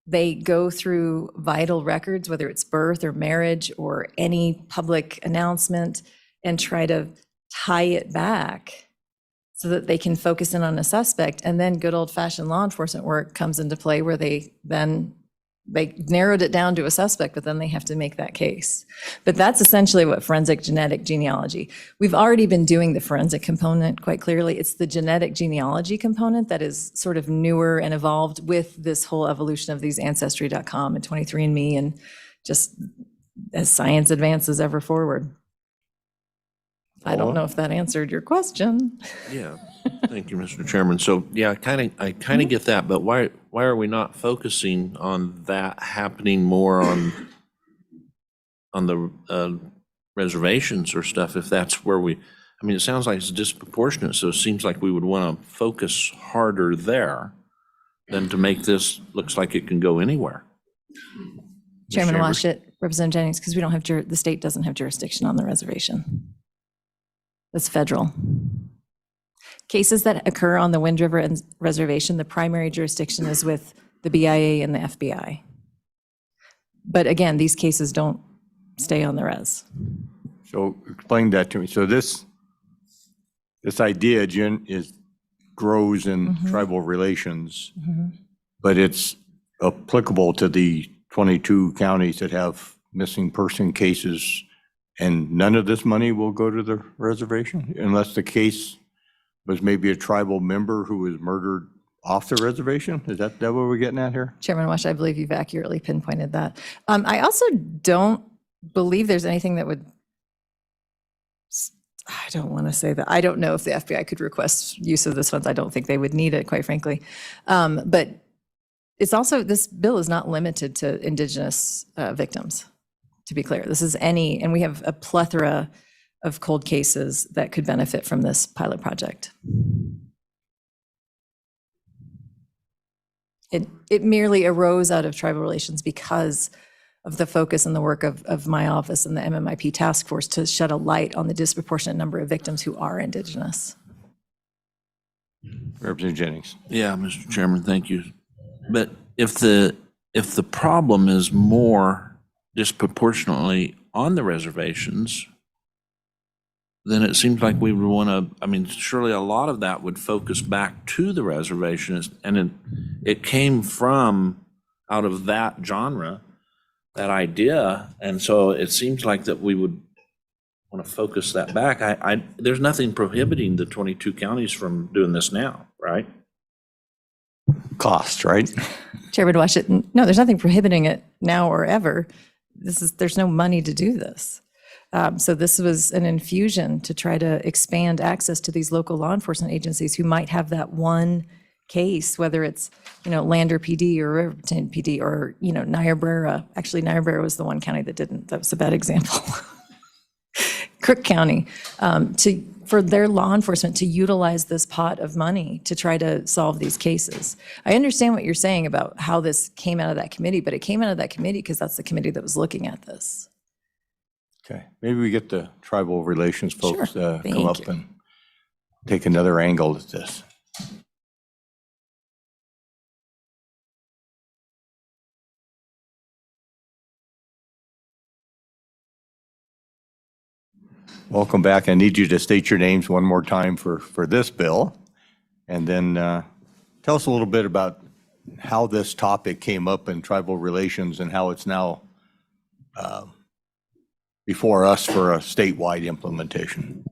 they go through vital records, whether it's birth or marriage or any public announcement, and try to tie it back so that they can focus in on a suspect. And then good old fashioned law enforcement work comes into play where they narrowed it down to a suspect, but then they have to make that case. But that's essentially what forensic genetic genealogy. We've already been doing the forensic component quite clearly. It's the genetic genealogy component that is sort of newer and evolved with this whole evolution of these Ancestry.com and 23andMe, and just as science advances ever forward. I don't know if that answered your question. Yeah, thank you, Mr. Chairman. So, yeah, I kind of get that, but why are we not focusing on that happening more on the reservations or stuff, if that's where I mean, it sounds like it's disproportionate, so it seems like we would want to focus harder there than to make this looks like it can go anywhere. Chairman Chambers. Washit, Representative Jennings, because we don't have, the state doesn't have jurisdiction on the reservation. That's federal. Cases that occur on the Wind River Reservation, the primary jurisdiction is with the BIA and the FBI. But again, these cases don't stay on the res. So explain that to me. So this idea, Jen, grows in tribal relations, but it's applicable to the 22 counties that have missing person cases, and none of this money will go to the reservation unless the case was maybe a tribal member who was murdered off the reservation? Is that what we're getting at here? Chairman Wash, I believe you've accurately pinpointed that. I also don't believe there's anything that would, I don't want to say that. I don't know if the FBI could request use of this funds. I don't think they would need it, quite frankly. But it's also, this bill is not limited to Indigenous victims, to be clear. This is any, and we have a plethora of cold cases that could benefit from this pilot project. It merely arose out of tribal relations because of the focus and the work of my office and the MMIP task force to shed a light on the disproportionate number of victims who are Indigenous. Representative Jennings. Yeah, Mr. Chairman, thank you. But if the problem is more disproportionately on the reservations, then it seems like we would want to, I mean, surely a lot of that would focus back to the reservations, and it came from out of that genre, that idea, and so it seems like that we would want to focus that back. There's nothing prohibiting the 22 counties from doing this now, right? Cost, right? Chairman Washington, no, there's nothing prohibiting it now or ever. There's no money to do this. So this was an infusion to try to expand access to these local law enforcement agencies who might have that one case, whether it's, Lander PD or Riverton PD or, Niobrara. Actually, Niobrara was the one county that didn't. That was a bad example. Crook County, for their law enforcement to utilize this pot of money to try to solve these cases. I understand what you're saying about how this came out of that committee, but it came out of that committee because that's the committee that was looking at this. Okay, maybe we get the tribal relations folks Sure. come Thank up you. and take another angle at this. Welcome back. I need you to state your names one more time for this bill. And then tell us a little bit about how this topic came up in tribal relations and how it's now before us for a statewide implementation.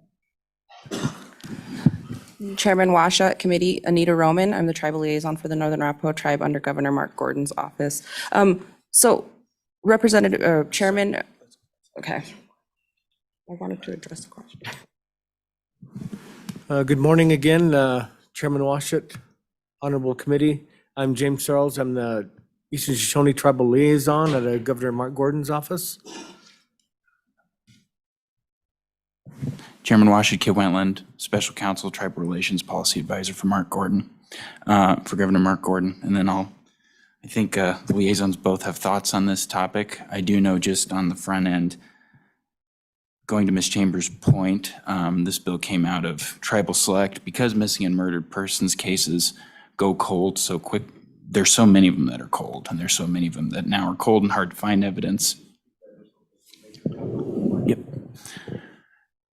Chairman Washat Committee, Anita Roman. I'm the tribal liaison for the Northern Arapaho Tribe under Governor Mark Gordon's office. So Representative, Chairman, okay. I wanted to address the question. Good morning again, Chairman Washut, Honorable Committee. I'm James Searles. I'm the Eastern Shoshone Tribal Liaison at Governor Mark Gordon's office. Chairman Washington, Kit Wentland, Special Counsel, Tribal Relations Policy Advisor for Mark Gordon, for Governor Mark Gordon. And then I think the liaisons both have thoughts on this topic. I do know just on the front end, going to Ms. Chambers' point, this bill came out of Tribal Select because missing and murdered persons cases go cold so quick. There's so many of them that are cold, and there's so many of them that now are cold and hard to find evidence. Yep.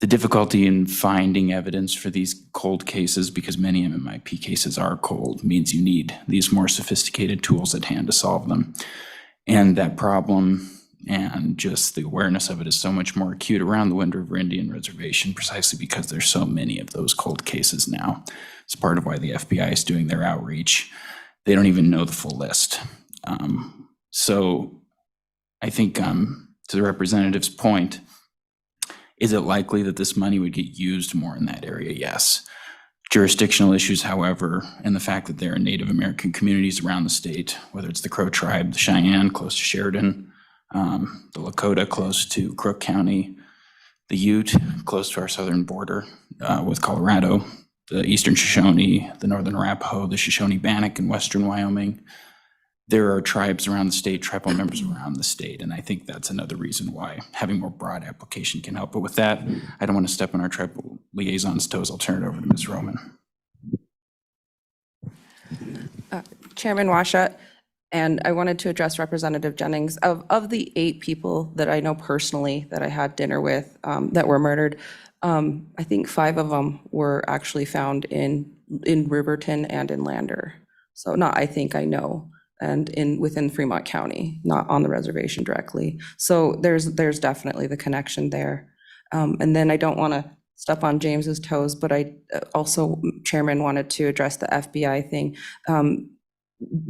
the difficulty in finding evidence for these cold cases, because many MMIP cases are cold, means you need these more sophisticated tools at hand to solve them. And that problem and just the awareness of it is so much more acute around the Wind River Indian Reservation, precisely because there's so many of those cold cases now. It's part of why the FBI is doing their outreach. They don't even know the full list. So I think to the representative's point, is it likely that this money would get used more in that area? Yes. Jurisdictional issues, however, and the fact that there are Native American communities around the state, whether it's the Crow tribe, the Cheyenne close to Sheridan, the Lakota close to Crook County, the Ute close to our southern border with Colorado, the Eastern Shoshone, the Northern Arapaho, the Shoshone Bannock in Western Wyoming. There are tribes around the state, tribal members around the state, and I think that's another reason why having more broad application can help. But with that, I don't want to step on our tribal liaison's toes. I'll turn it over to Ms. Roman. Chairman Washat, and I wanted to address Representative Jennings. Of the 8 people that I know personally that I had dinner with that were murdered, I think 5 of them were actually found in Riverton and in Lander. So not I think, I know. And within Fremont County, not on the reservation directly. So there's definitely the connection there. And then I don't want to step on James's toes, but I also, Chairman, wanted to address the FBI thing.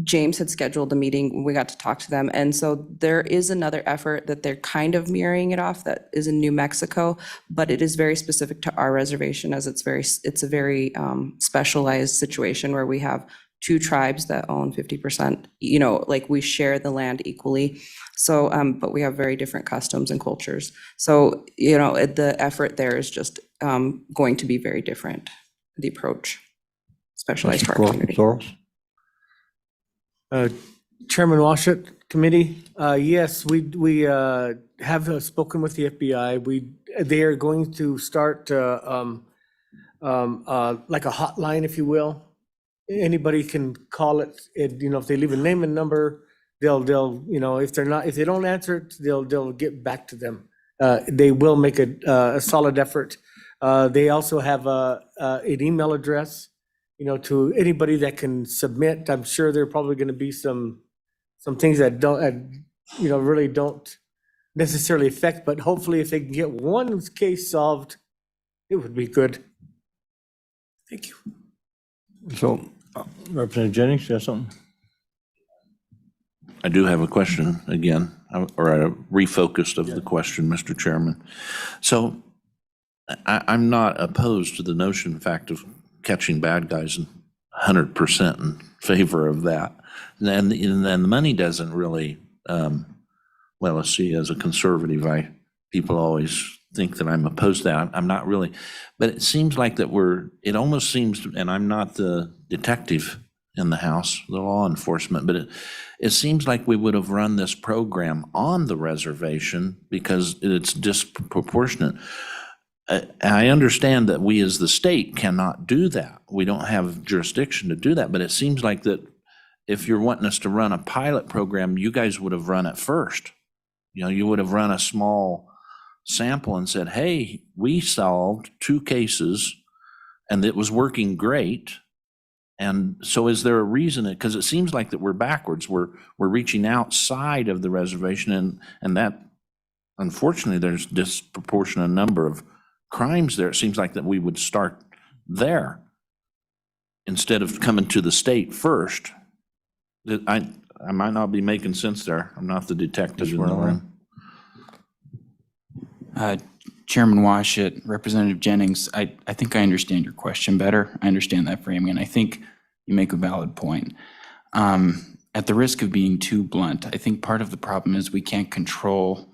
James had scheduled a meeting, we got to talk to them. And so there is another effort that they're kind of mirroring it off that is in New Mexico, but it is very specific to our reservation as it's a very specialized situation where we have 2 tribes that own 50%, like we share the land equally. So, but we have very different customs and cultures. So, the effort there is just going to be very different, the approach, specialized to our community. Chairman Washat, committee, yes, we have spoken with the FBI. They are going to start like a hotline, if you will. Anybody can call it, if they leave a name and number, they'll if they don't answer it, they'll get back to them. They will make a solid effort. They also have an email address, to anybody that can submit. I'm sure there are probably going to be some things that don't, really don't necessarily affect, but hopefully if they can get one case solved, it would be good. Thank you. So, Representative Jennings, you have something? I do have a question again, or a refocused of the question, Mr. Chairman. So I'm not opposed to the notion, in fact, of catching bad guys and 100% in favor of that. And the money doesn't really, well, let's see, as a conservative, people always think that I'm opposed to that. I'm not really, but it seems like that it almost seems, and I'm not the detective in the House, the law enforcement, but it seems like we would have run this program on the reservation because it's disproportionate. I understand that we as the state cannot do that. We don't have jurisdiction to do that, but it seems like that if you're wanting us to run a pilot program, you guys would have run it first. You would have run a small sample and said, hey, we solved 2 cases and it was working great. And so is there a reason, because it seems like that we're backwards, we're reaching outside of the reservation and that, unfortunately, there's disproportionate number of crimes there. It seems like that we would start there instead of coming to the state first. I might not be making sense there. I'm not the detective in the room. Chairman Washat, Representative Jennings, I think I understand your question better. I understand that framing, and I think you make a valid point. At the risk of being too blunt, I think part of the problem is we can't control.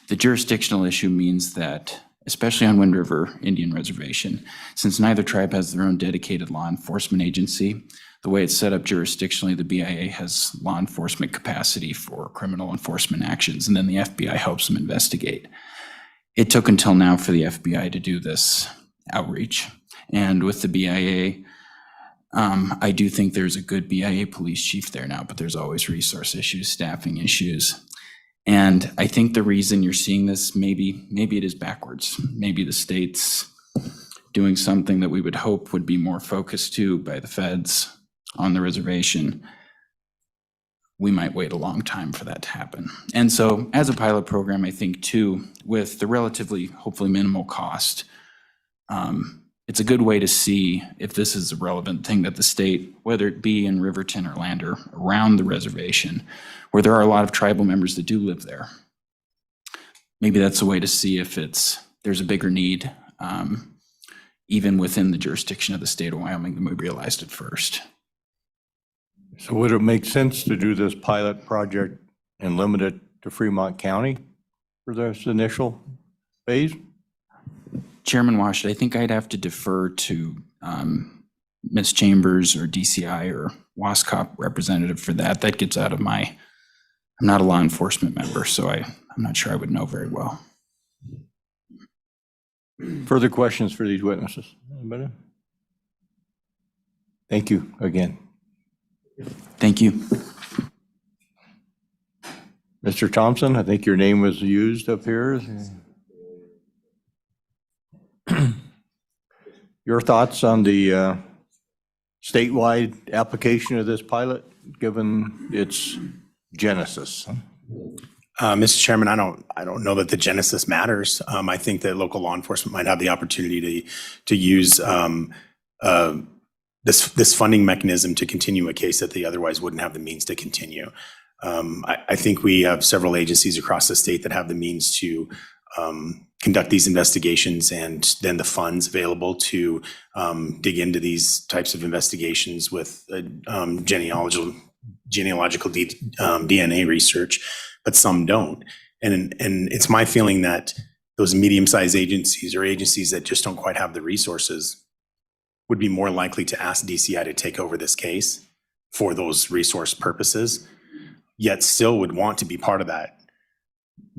The jurisdictional issue means that, especially on Wind River Indian Reservation, since neither tribe has their own dedicated law enforcement agency, the way it's set up jurisdictionally, the BIA has law enforcement capacity for criminal enforcement actions, and then the FBI helps them investigate. It took until now for the FBI to do this outreach. And with the BIA, I do think there's a good BIA police chief there now, but there's always resource issues, staffing issues. And I think the reason you're seeing this, maybe it is backwards. Maybe the state's doing something that we would hope would be more focused to by the feds on the reservation. We might wait a long time for that to happen. And so as a pilot program, I think too, with the relatively, hopefully minimal cost, it's a good way to see if this is a relevant thing that the state, whether it be in Riverton or Lander, around the reservation, where there are a lot of tribal members that do live there. Maybe that's a way to see if there's a bigger need, even within the jurisdiction of the state of Wyoming than we realized at first. So would it make sense to do this pilot project and limit it to Fremont County for this initial phase? Chairman Washit, I think I'd have to defer to Ms. Chambers or DCI or WASCOP representative for that. That gets out of I'm not a law enforcement member, so I'm not sure I would know very well. Further questions for these witnesses? Anybody? Thank you again. Thank you. Mr. Thompson, I think your name was used up here. Your thoughts on the statewide application of this pilot, given its genesis? Mr. Chairman, I don't know that the genesis matters. I think that local law enforcement might have the opportunity to use this funding mechanism to continue a case that they otherwise wouldn't have the means to continue. I think we have several agencies across the state that have the means to conduct these investigations, and then the funds available to dig into these types of investigations with genealogical DNA research, but some don't. And it's my feeling that those medium-sized agencies or agencies that just don't quite have the resources would be more likely to ask DCI to take over this case for those resource purposes, yet still would want to be part of that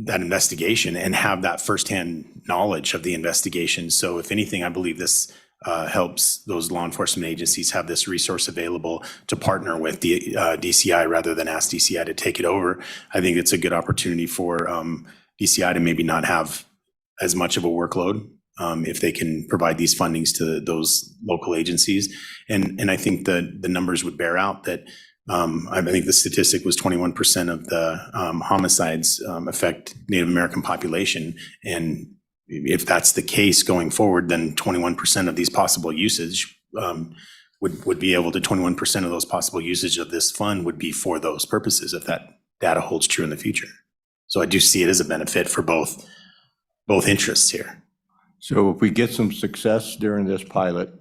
investigation and have that firsthand knowledge of the investigation. So if anything, I believe this helps those law enforcement agencies have this resource available to partner with the DCI rather than ask DCI to take it over. I think it's a good opportunity for DCI to maybe not have as much of a workload if they can provide these fundings to those local agencies. And I think the numbers would bear out that I think the statistic was 21% of the homicides affect Native American population. And if that's the case going forward, then 21% of these possible usage would be able to, 21% of those possible usage of this fund would be for those purposes if that data holds true in the future. So I do see it as a benefit for both interests here. So if we get some success during this pilot,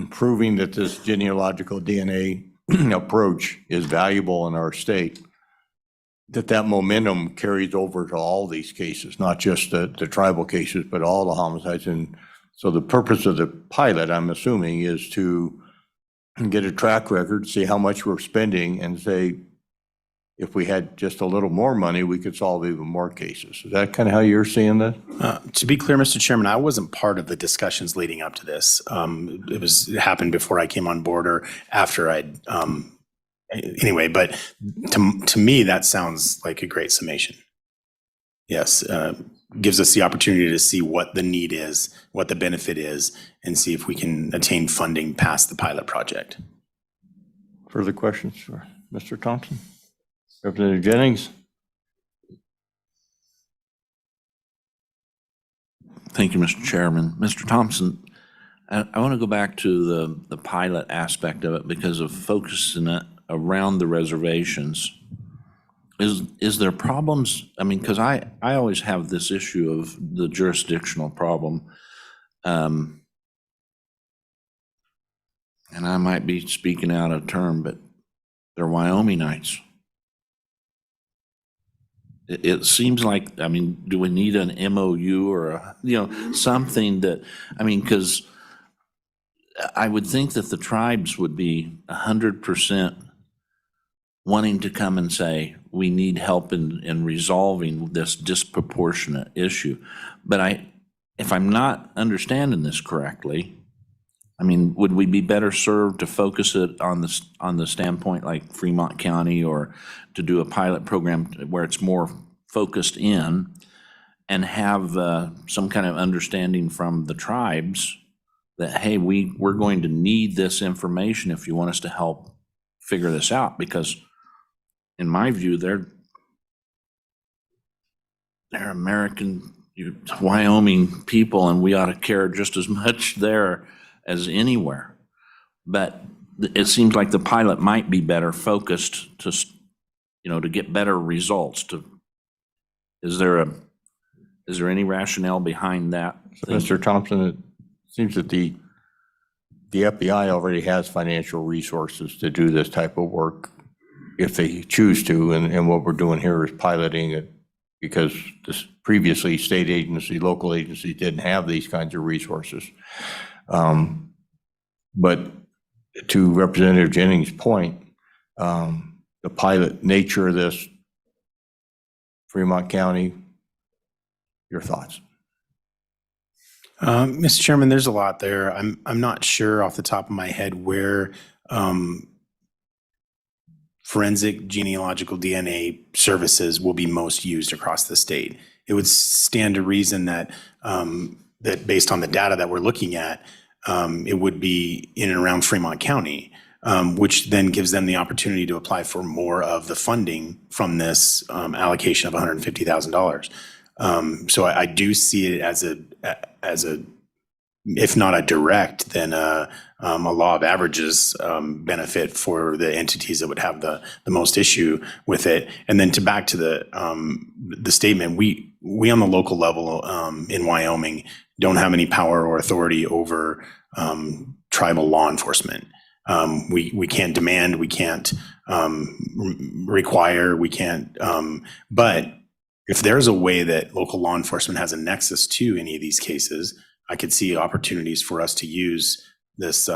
proving that this genealogical DNA approach is valuable in our state, that momentum carries over to all these cases, not just the tribal cases, but all the homicides. And so the purpose of the pilot, I'm assuming, is to get a track record, see how much we're spending, and say, if we had just a little more money, we could solve even more cases. Is that kind of how you're seeing that? To be clear, Mr. Chairman, I wasn't part of the discussions leading up to this. It happened before I came on board or after I'd, anyway, but to me, that sounds like a great summation. Yes, gives us the opportunity to see what the need is, what the benefit is, and see if we can attain funding past the pilot project. Further questions for Mr. Thompson? Representative Jennings? Thank you, Mr. Chairman. Mr. Thompson, I want to go back to the pilot aspect of it because of focusing it around the reservations. Is there problems? I mean, because I always have this issue of the jurisdictional problem. And I might be speaking out of turn, but they're Wyomingites. It seems like, I mean, do we need an MOU or something that, I mean, because I would think that the tribes would be 100% wanting to come and say, we need help in resolving this disproportionate issue. But if I'm not understanding this correctly, I mean, would we be better served to focus it on the standpoint like Fremont County, or to do a pilot program where it's more focused in and have some kind of understanding from the tribes that, hey, we're going to need this information if you want us to help figure this out, because in my view, they're American, Wyoming people, and we ought to care just as much there as anywhere. But it seems like the pilot might be better focused to, to get better results. Is there any rationale behind that? Mr. Thompson, it seems that the FBI already has financial resources to do this type of work if they choose to, and what we're doing here is piloting it because this previously state agency, local agency didn't have these kinds of resources. But to Representative Jennings' point, the pilot nature of this, Fremont County, your thoughts? Mr. Chairman, there's a lot there. I'm not sure off the top of my head where forensic genealogical DNA services will be most used across the state. It would stand to reason that that based on the data that we're looking at, it would be in and around Fremont County, which then gives them the opportunity to apply for more of the funding from this allocation of $150,000. So I do see it as a, if not a direct, then a law of averages benefit for the entities that would have the most issue with it. And then back to the statement, we on the local level in Wyoming don't have any power or authority over tribal law enforcement. We can't demand, we can't require, we can't, but if there's a way that local law enforcement has a nexus to any of these cases, I could see opportunities for us to use this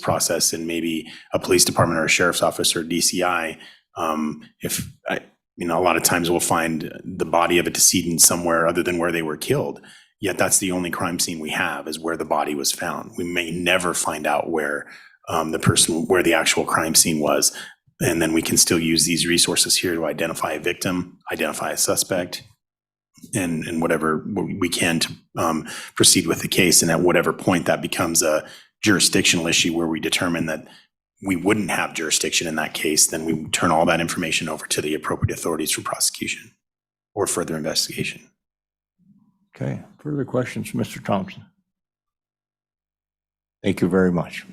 process in maybe a police department or a sheriff's office or DCI. A lot of times we'll find the body of a decedent somewhere other than where they were killed. Yet that's the only crime scene we have, is where the body was found. We may never find out where where the actual crime scene was. And then we can still use these resources here to identify a victim, identify a suspect, and whatever we can to proceed with the case. And at whatever point that becomes a jurisdictional issue where we determine that we wouldn't have jurisdiction in that case, then we turn all that information over to the appropriate authorities for prosecution or further investigation. Okay, further questions, Mr. Thompson? Thank you very much.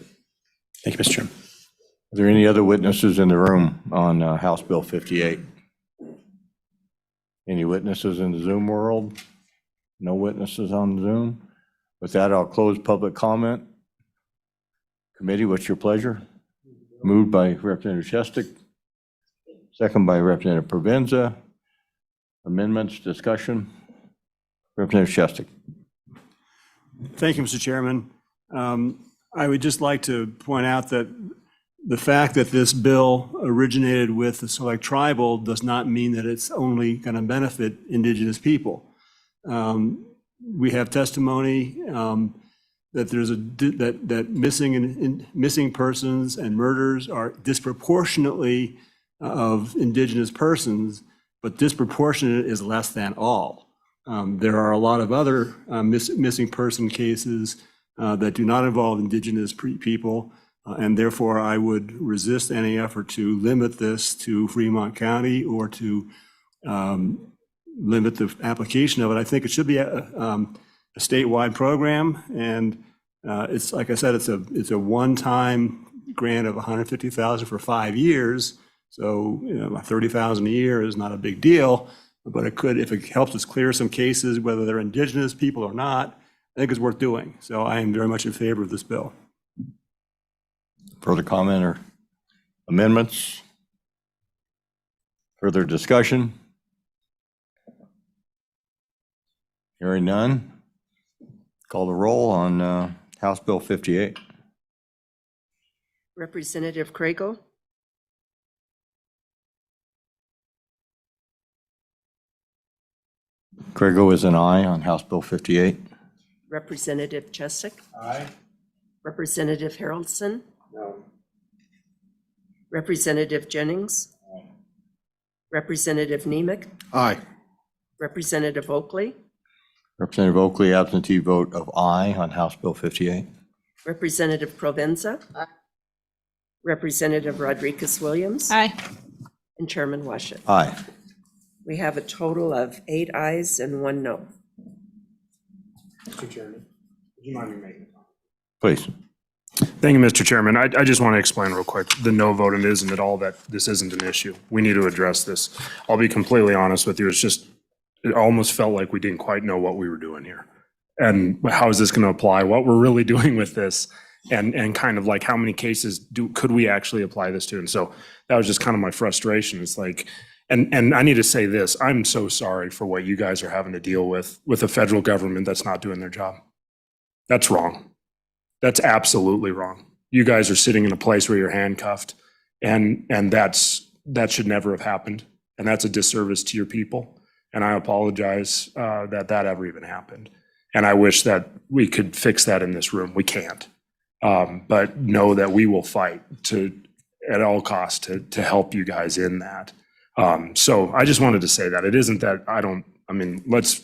Thank you, Mr. Chairman. Are there any other witnesses in the room on House Bill 58? Any witnesses in the Zoom world? No witnesses on Zoom? With that, I'll close public comment. Committee, what's your pleasure? Moved by Representative Shestak, second by Representative Provenza. Amendments, discussion. Representative Shestak. Thank you, Mr. Chairman. I would just like to point out that the fact that this bill originated with the Select Tribal does not mean that it's only going to benefit Indigenous people. We have testimony that there's that missing persons and murders are disproportionately of Indigenous persons, but disproportionate is less than all. There are a lot of other missing person cases that do not involve Indigenous people. And therefore, I would resist any effort to limit this to Fremont County or to limit the application of it. I think it should be a statewide program, and it's, like I said, it's a one-time grant of $150,000 for 5 years. So $30,000 a year is not a big deal, but it could, if it helps us clear some cases, whether they're Indigenous people or not, I think it's worth doing. So I am very much in favor of this bill. Further comment or amendments? Further discussion? Hearing none. Call the roll on House Bill 58. Representative Cragel. Craigo is an aye on House Bill 58. Representative Chestak. Aye. Representative Harrelson. No. Representative Jennings. Representative Nemec, Aye. Representative Oakley, Representative Oakley, absentee vote of aye on House Bill 58. Representative Provenza, Representative Rodriguez Williams, Aye. and Chairman Washit. Aye. We have a total of 8 ayes and 1 no. Mr. Chairman, would you mind me making a comment? Please. Thank you, Mr. Chairman. I just want to explain real quick, the no vote, and isn't at all that this isn't an issue. We need to address this. I'll be completely honest with you, it's just, it almost felt like we didn't quite know what we were doing here. And how is this going to apply, what we're really doing with this, and kind of like how many cases could we actually apply this to? And so that was just kind of my frustration. It's like, and I need to say this, I'm so sorry for what you guys are having to deal with a federal government that's not doing their job. That's wrong. That's absolutely wrong. You guys are sitting in a place where you're handcuffed, and that should never have happened. And that's a disservice to your people. And I apologize that ever even happened. And I wish that we could fix that in this room. We can't. But know that we will fight at all costs to help you guys in that. So I just wanted to say that. It isn't that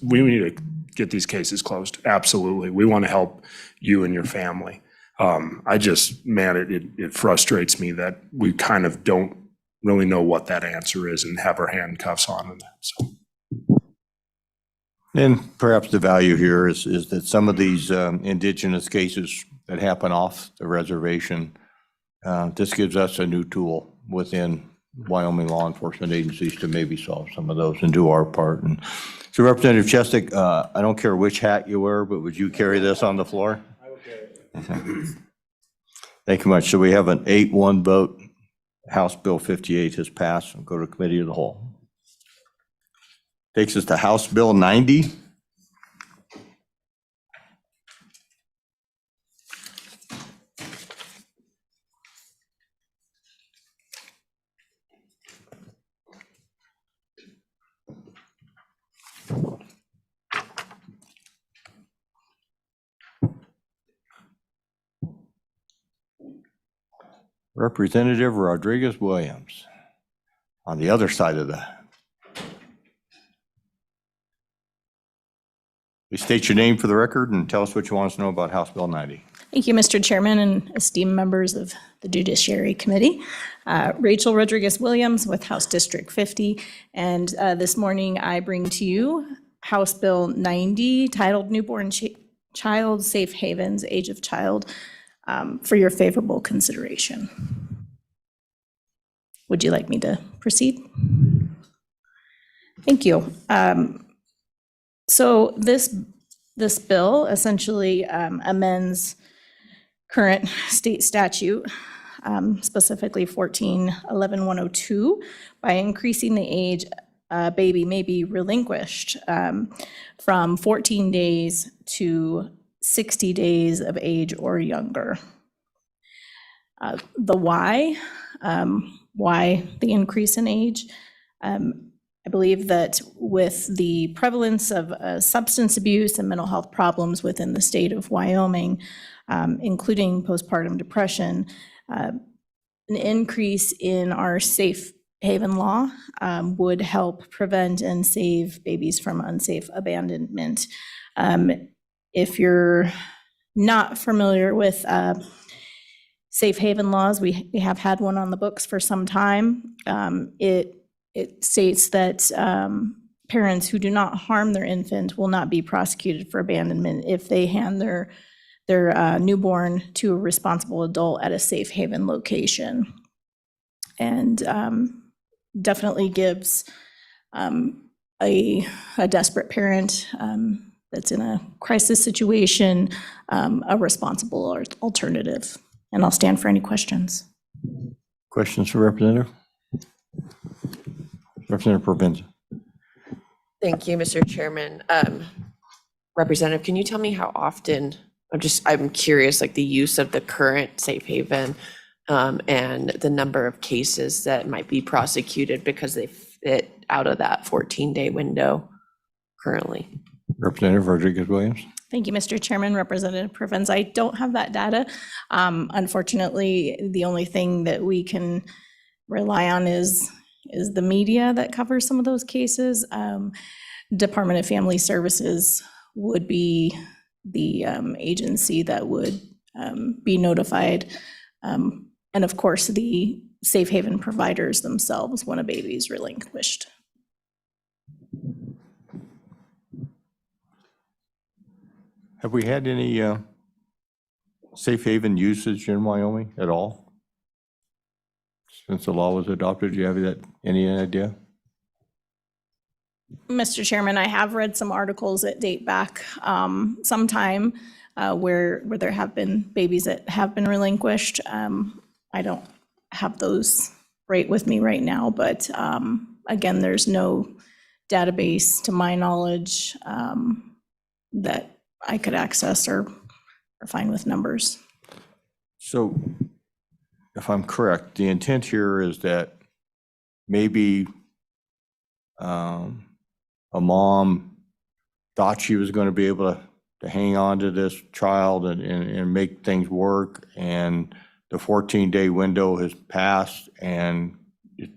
we need to get these cases closed. Absolutely. We want to help you and your family. It frustrates me that we kind of don't really know what that answer is and have our handcuffs on in that. So. And perhaps the value here is that some of these indigenous cases that happen off the reservation, this gives us a new tool within Wyoming law enforcement agencies to maybe solve some of those and do our part. And so Representative Chestik, I don't care which hat you wear, but would you carry this on the floor? I will carry it. Thank you much. So we have an 8-1 vote. House Bill 58 has passed and go to committee of the whole. Takes us to House Bill 90. Representative Rodriguez Williams on the other side of the. Please state your name for the record and tell us what you want us to know about House Bill 90. Thank you, Mr. Chairman and esteemed members of the Judiciary Committee. Rachel Rodriguez Williams with House District 50. And this morning I bring to you House Bill 90 titled Newborn Child Safe Havens, Age of Child, for your favorable consideration. Would you like me to proceed? Thank you. So this bill essentially amends current state statute, specifically 14-11-102, by increasing the age a baby may be relinquished from 14 days to 60 days of age or younger. The why the increase in age? I believe that with the prevalence of substance abuse and mental health problems within the state of Wyoming, including postpartum depression, an increase in our safe haven law would help prevent and save babies from unsafe abandonment. If you're not familiar with safe haven laws, we have had one on the books for some time. It states that parents who do not harm their infant will not be prosecuted for abandonment if they hand their newborn to a responsible adult at a safe haven location. And definitely gives a desperate parent that's in a crisis situation a responsible alternative. And I'll stand for any questions. Questions for Representative? Representative Provenza. Thank you, Mr. Chairman. Representative, can you tell me how often, I'm curious, like the use of the current safe haven and the number of cases that might be prosecuted because they fit out of that 14-day window currently? Representative Rodriguez Williams. Thank you, Mr. Chairman. Representative Provenza, I don't have that data. Unfortunately, the only thing that we can rely on is is the media that covers some of those cases. Department of Family Services would be the agency that would be notified. And of course, the safe haven providers themselves when a baby is relinquished. Have we had any safe haven usage in Wyoming at all? Since the law was adopted, do you have any idea? Mr. Chairman, I have read some articles that date back some time where there have been babies that have been relinquished. I don't have those right with me right now, but again, there's no database to my knowledge that I could access or find with numbers. So if I'm correct, the intent here is that maybe a mom thought she was going to be able to hang on to this child and make things work, and the 14-day window has passed and it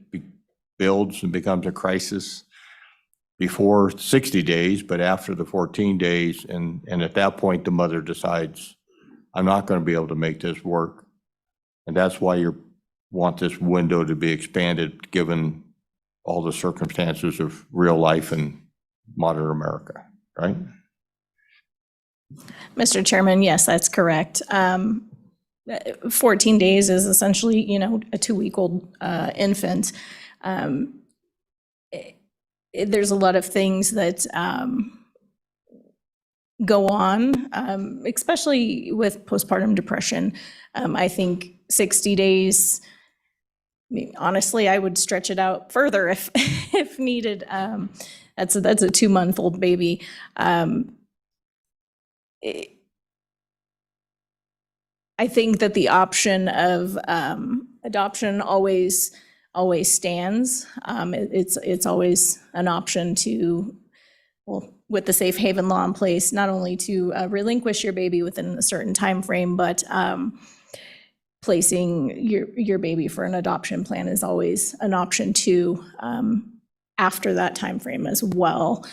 builds and becomes a crisis before 60 days, but after the 14 days, and at that point, the mother decides, I'm not going to be able to make this work. And that's why you want this window to be expanded, given all the circumstances of real life in modern America, right? Mr. Chairman, yes, that's correct. 14 days is essentially, a 2-week-old infant. There's a lot of things that go on, especially with postpartum depression. I think 60 days, honestly, I would stretch it out further if needed. That's a 2-month-old baby. I think that the option of adoption always stands. It's always an option to, well, with the safe haven law in place, not only to relinquish your baby within a certain time frame, but placing your baby for an adoption plan is always an option too, after that time frame as well.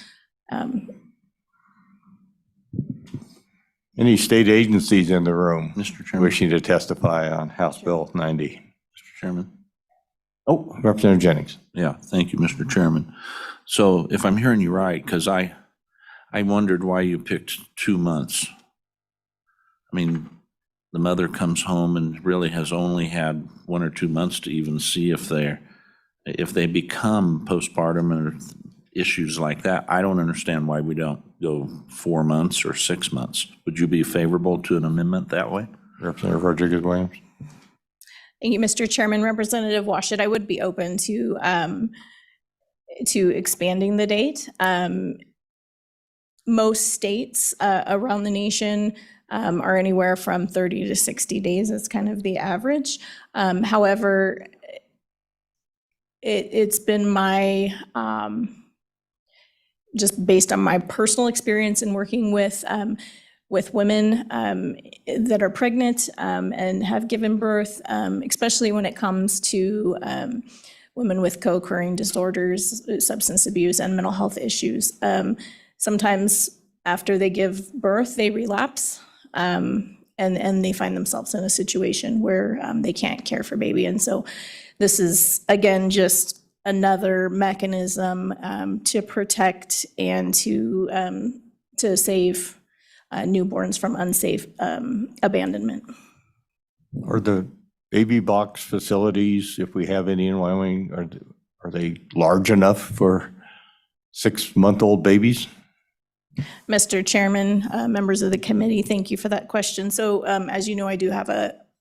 Any state agencies in the room Mr. Chairman. wishing to testify on House Bill 90? Mr. Chairman. Oh, Representative Jennings. Yeah, thank you, Mr. Chairman. So if I'm hearing you right, because I wondered why you picked 2 months. I mean, the mother comes home and really has only had 1 or 2 months to even see if they become postpartum or issues like that. I don't understand why we don't go 4 months or 6 months. Would you be favorable to an amendment that way? Representative Rodriguez-Williams. Thank you, Mr. Chairman. Representative Washut, I would be open to expanding the date. Most states around the nation are anywhere from 30 to 60 days. That's kind of the average. However, it's been my, just based on my personal experience in working with women that are pregnant and have given birth, especially when it comes to women with co-occurring disorders, substance abuse, and mental health issues. Sometimes after they give birth, they relapse and they find themselves in a situation where they can't care for baby. And so this is, again, just another mechanism to protect and to save newborns from unsafe abandonment. Are the baby box facilities, if we have any in Wyoming, are they large enough for 6-month-old babies? Mr. Chairman, members of the committee, thank you for that question. So as you know, I do have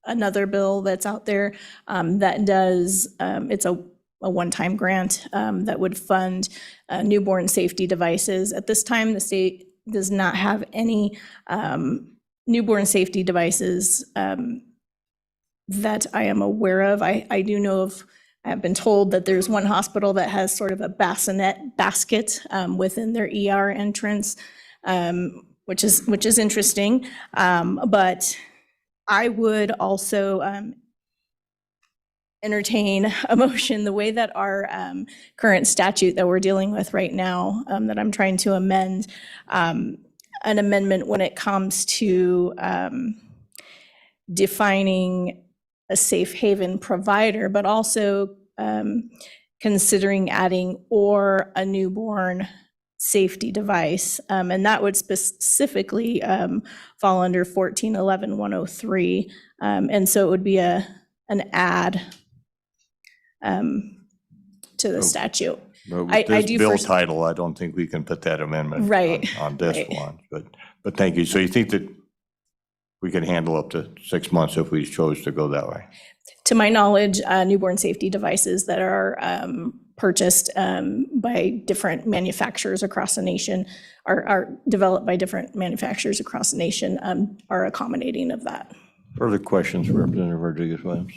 another bill that's out there that does, it's a one-time grant that would fund newborn safety devices. At this time, the state does not have any newborn safety devices that I am aware of. I do know of, I've been told that there's one hospital that has sort of a bassinet basket within their ER entrance, which is interesting. But I would also entertain a motion, the way that our current statute that we're dealing with right now, that I'm trying to amend, an amendment when it comes to defining a safe haven provider, but also considering adding or a newborn safety device. And that would specifically fall under 1411-103. And so it would be an add to the statute. But I with this do bill first- title, I don't think we can put that amendment Right, on this right. one. But thank you. So you think that we could handle up to 6 months if we chose to go that way? To my knowledge, newborn safety devices that are purchased by different manufacturers across the nation, are developed by different manufacturers across the nation, are accommodating of that. Further questions, Representative Rodriguez-Williams?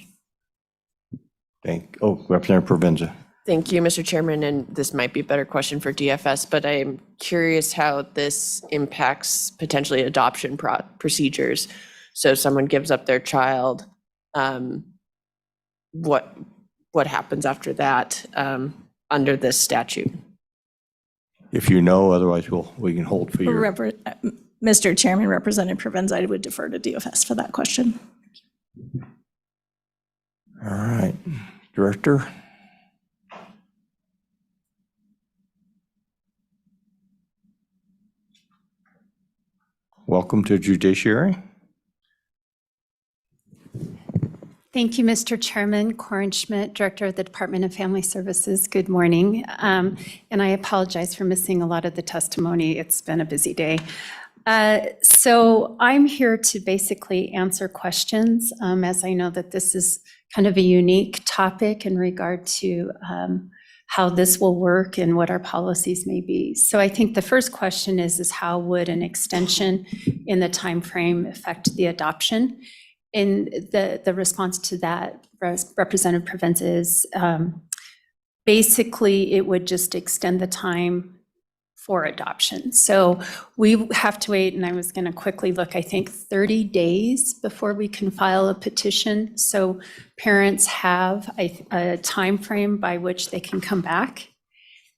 Representative Provenza. Thank you, Mr. Chairman, and this might be a better question for DFS, but I'm curious how this impacts potentially adoption procedures. So someone gives up their child, what happens after that under this statute? If you know, otherwise we can hold for your. Mr. Chairman, Representative Provenza, I would defer to DFS for that question. All right, Director. Welcome to Judiciary. Thank you, Mr. Chairman. Corin Schmidt, Director of the Department of Family Services. Good morning. And I apologize for missing a lot of the testimony. It's been a busy day. So I'm here to basically answer questions, as I know that this is kind of a unique topic in regard to how this will work and what our policies may be. So I think the first question is how would an extension in the timeframe affect the adoption? And the response to that, Representative Provenza, is basically it would just extend the time for adoption. So we have to wait, and I was going to quickly look, I think 30 days before we can file a petition. So parents have a time frame by which they can come back.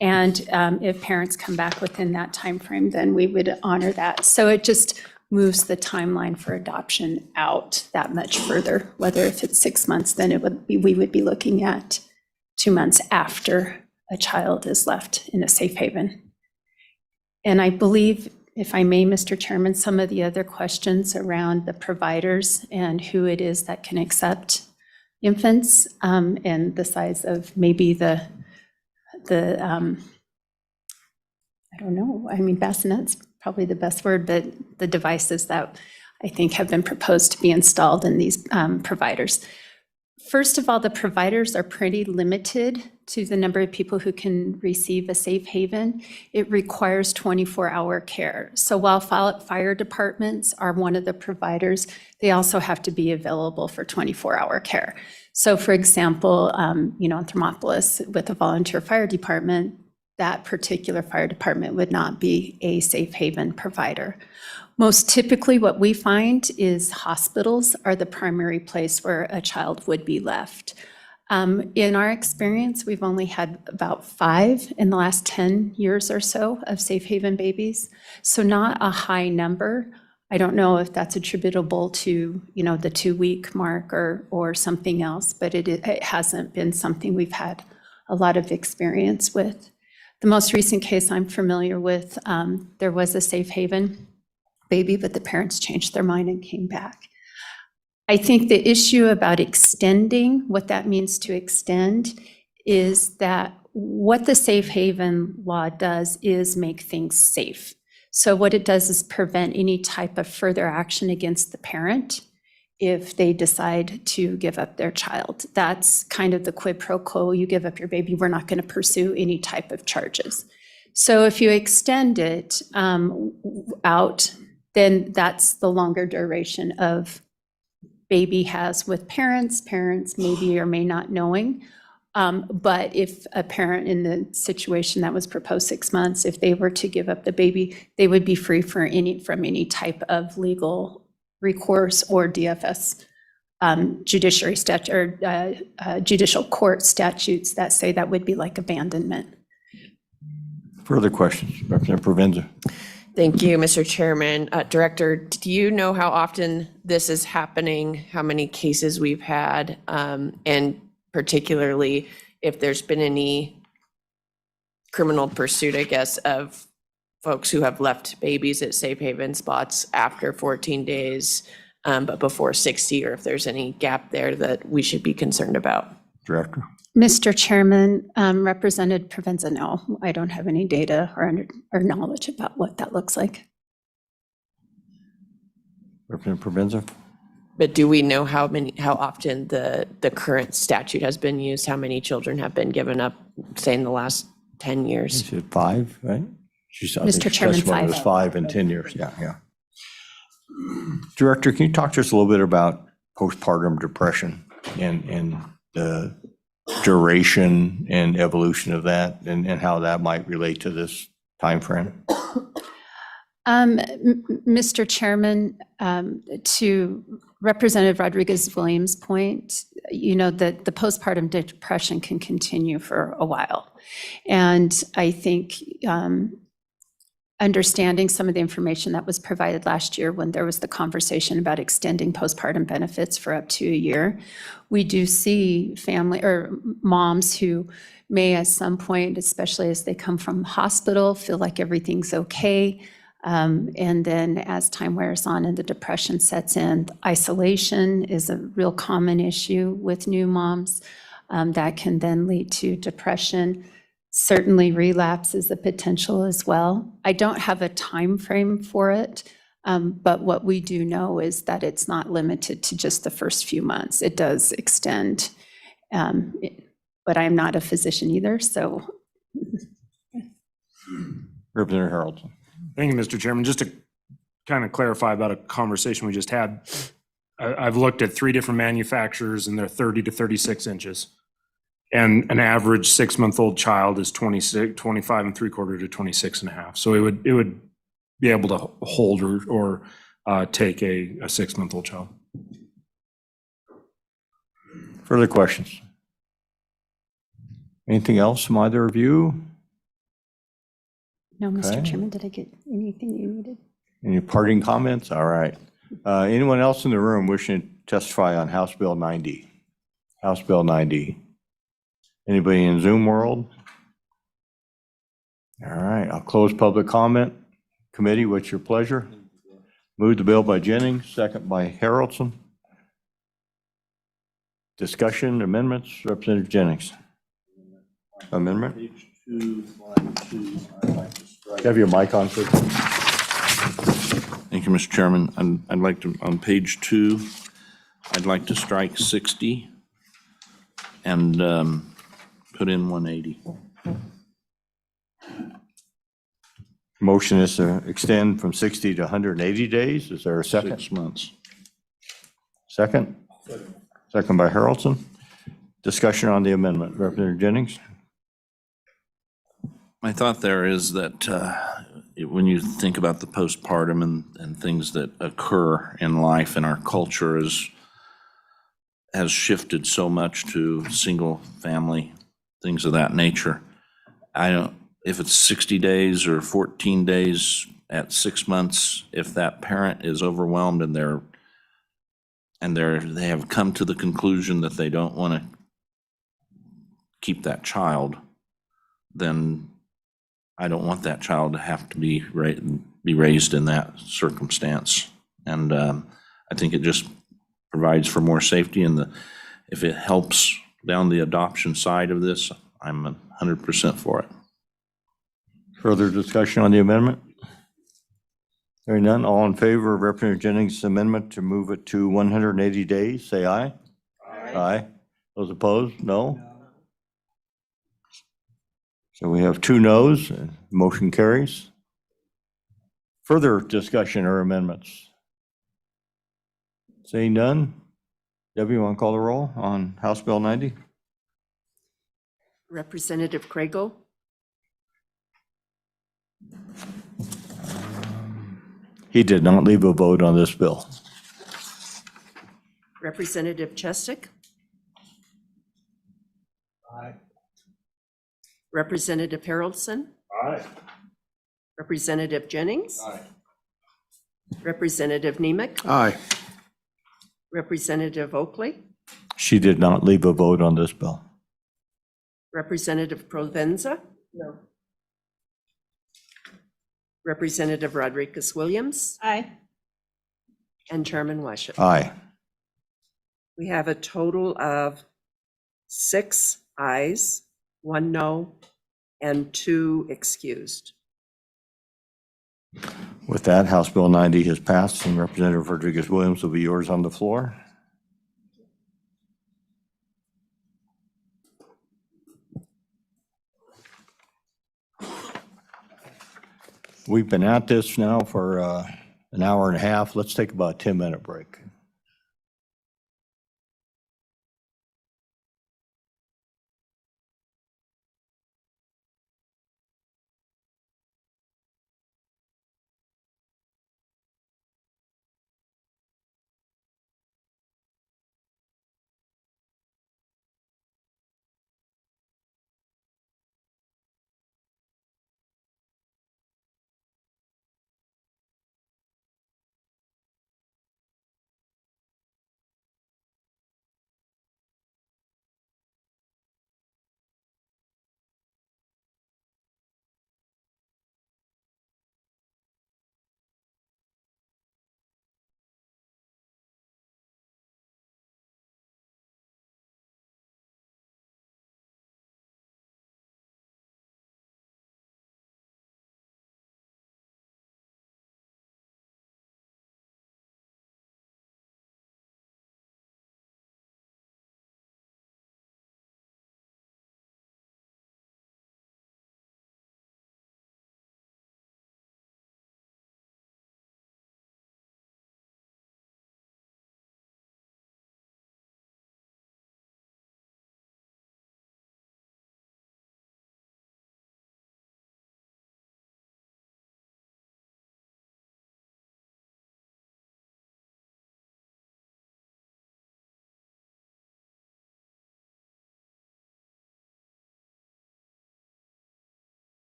And if parents come back within that time frame, then we would honor that. So it just moves the timeline for adoption out that much further. Whether if it's 6 months, then we would be looking at 2 months after a child is left in a safe haven. And I believe, if I may, Mr. Chairman, some of the other questions around the providers and who it is that can accept infants, and the size of maybe the I don't know, I mean, bassinet's probably the best word, but the devices that I think have been proposed to be installed in these providers. First of all, the providers are pretty limited to the number of people who can receive a safe haven. It requires 24-hour care. So while fire departments are one of the providers, they also have to be available for 24-hour care. So for example, in Thermopolis with a volunteer fire department, that particular fire department would not be a safe haven provider. Most typically, what we find is hospitals are the primary place where a child would be left. In our experience, we've only had about 5 in the last 10 years or so of safe haven babies, so not a high number. I don't know if that's attributable to, the 2-week mark or something else, but it hasn't been something we've had a lot of experience with. The most recent case I'm familiar with, there was a safe haven baby, but the parents changed their mind and came back. I think the issue about extending, what that means to extend, is that what the safe haven law does is make things safe. So what it does is prevent any type of further action against the parent if they decide to give up their child. That's kind of the quid pro quo. You give up your baby, we're not going to pursue any type of charges. So if you extend it out, then that's the longer duration of baby has with parents maybe or may not knowing. But if a parent in the situation that was proposed 6 months, if they were to give up the baby, they would be free from any type of legal recourse or DFS judiciary statute, or judicial court statutes that say that would be like abandonment. Further questions? Representative Provenza. Thank you, Mr. Chairman. Director, do you know how often this is happening, how many cases we've had, and particularly if there's been any criminal pursuit, I guess, of folks who have left babies at safe haven spots after 14 days, but before 60, or if there's any gap there that we should be concerned about? Director. Mr. Chairman, Representative Provenza, no, I don't have any data or knowledge about what that looks like. Representative Provenza. But do we know how often the current statute has been used? How many children have been given up, say, in the last 10 years? She said 5, right? Mr. Chairman, 5. It was 5 in 10 years, yeah. Director, can you talk to us a little bit about postpartum depression and the duration and evolution of that, and how that might relate to this timeframe? Mr. Chairman, to Representative Rodriguez-Williams' point, you know, that the postpartum depression can continue for a while. And I think understanding some of the information that was provided last year when there was the conversation about extending postpartum benefits for up to a year, we do see family or moms who may at some point, especially as they come from hospital, feel like everything's okay. And then as time wears on and the depression sets in, isolation is a real common issue with new moms that can then lead to depression. Certainly relapse is a potential as well. I don't have a time frame for it, but what we do know is that it's not limited to just the first few months. It does extend, but I'm not a physician either, so. Representative Harrelson. Thank you, Mr. Chairman. Just to kind of clarify about a conversation we just had, I've looked at 3 different manufacturers and they're 30 to 36 inches. And an average 6-month-old child is 25 3/4 to 26 and a half. So it would be able to hold or take a 6-month-old child. Further questions? Anything else from either of you? No, Mr. Okay. Chairman, did I get anything you needed? Any parting comments? All right. Anyone else in the room wishing to testify on House Bill 90? House Bill 90. Anybody in Zoom world? All right, I'll close public comment. Committee, what's your pleasure? Move the bill by Jennings, second by Harrelson. Discussion, amendments, Representative Jennings. Amendment? You have your mic on, please. Thank you, Mr. Chairman. I'd like to, on page 2, I'd like to strike 60 and put in 180. Motion is to extend from 60 to 180 days. Is there a second? 6 months. Second? Second by Harrelson. Discussion on the amendment. Representative Jennings? My thought there is that when you think about the postpartum and things that occur in life and our culture has shifted so much to single family, things of that nature. If it's 60 days or 14 days at 6 months, if that parent is overwhelmed and they have come to the conclusion that they don't want to keep that child, then I don't want that child to have to be raised in that circumstance. And I think it just provides for more safety, and if it helps down the adoption side of this, I'm 100% for it. Further discussion on the amendment? Hearing none, all in favor of Representative Jennings' amendment to move it to 180 days, say aye. Aye. Those opposed, no? So we have 2 noes, motion carries. Further discussion or amendments? Seeing none, Debbie, you want to call the roll on House Bill 90? Representative Cragel, He did not leave a vote on this bill. Representative Chestick? Representative Haroldson? Aye. Representative Jennings? Representative Nemec? Aye. Representative Oakley? She did not leave a vote on this bill. Representative Provenza? No. Representative Rodriguez Williams? Aye. And Chairman Washut. Aye. We have a total of 6 ayes, 1 no, and 2 excused. With that, House Bill 90 has passed, and Representative Rodriguez Williams will be yours on the floor. We've been at this now for an hour and a half. Let's take about a 10-minute break.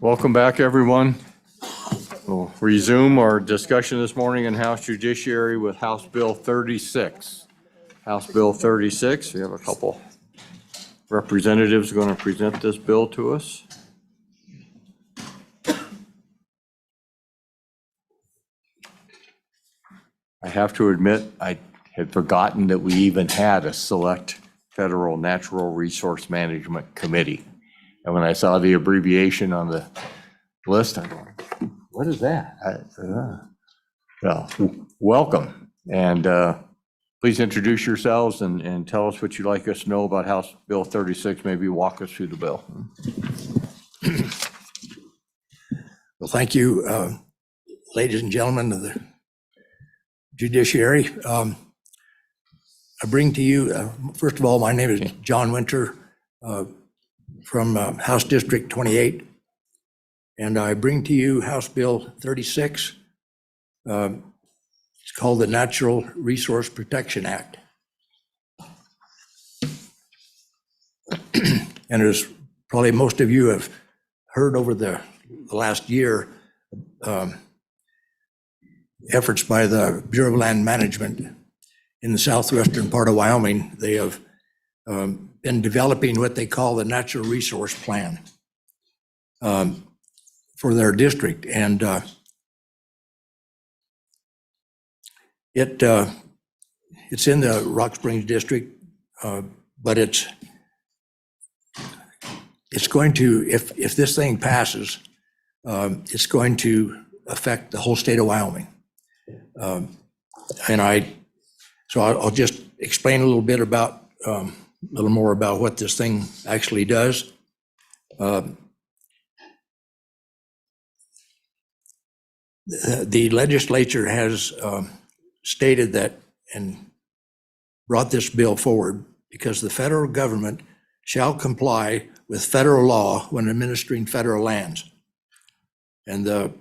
Welcome back, everyone. We'll resume our discussion this morning in House Judiciary with House Bill 36. House Bill 36, we have a couple representatives going to present this bill to us. I have to admit, I had forgotten that we even had a select federal natural resource management committee. And when I saw the abbreviation on the list, I'm going, what is that? Well, welcome. And please introduce yourselves and tell us what you'd like us to know about House Bill 36. Maybe walk us through the bill. Well, thank you, ladies and gentlemen of the Judiciary. I bring to you, first of all, my name is John Winter from House District 28, and I bring to you House Bill 36. It's called the Natural Resource Protection Act. And as probably most of you have heard over the last year, efforts by the Bureau of Land Management in the southwestern part of Wyoming, they have been developing what they call the Natural Resource Plan for their district. And it's in the Rock Springs district, but it's going to, if this thing passes, it's going to affect the whole state of Wyoming. So I'll just explain a little bit about, a little more about what this thing actually does. The legislature has stated that and brought this bill forward because the federal government shall comply with federal law when administering federal lands. And the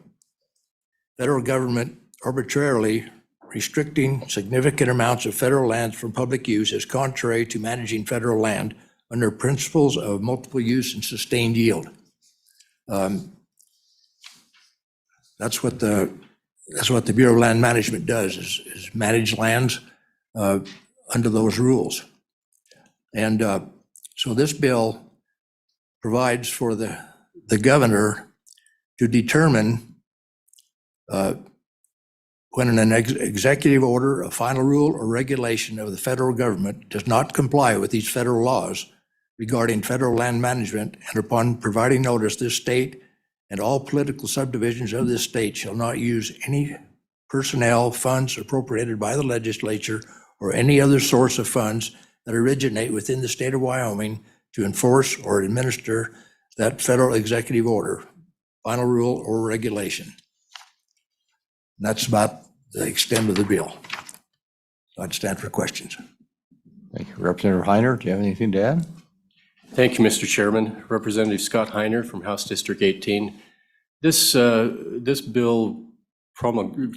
federal government arbitrarily restricting significant amounts of federal lands from public use is contrary to managing federal land under principles of multiple use and sustained yield. That's what the Bureau of Land Management does, is manage lands under those rules. And so this bill provides for the governor to determine when an executive order, a final rule, or regulation of the federal government does not comply with these federal laws regarding federal land management, and upon providing notice, this state and all political subdivisions of this state shall not use any personnel, funds appropriated by the legislature or any other source of funds that originate within the state of Wyoming to enforce or administer that federal executive order, final rule, or regulation. And that's about the extent of the bill. I'd stand for questions. Thank you. Representative Heiner, do you have anything to add? Thank you, Mr. Chairman. Representative Scott Heiner from House District 18. This bill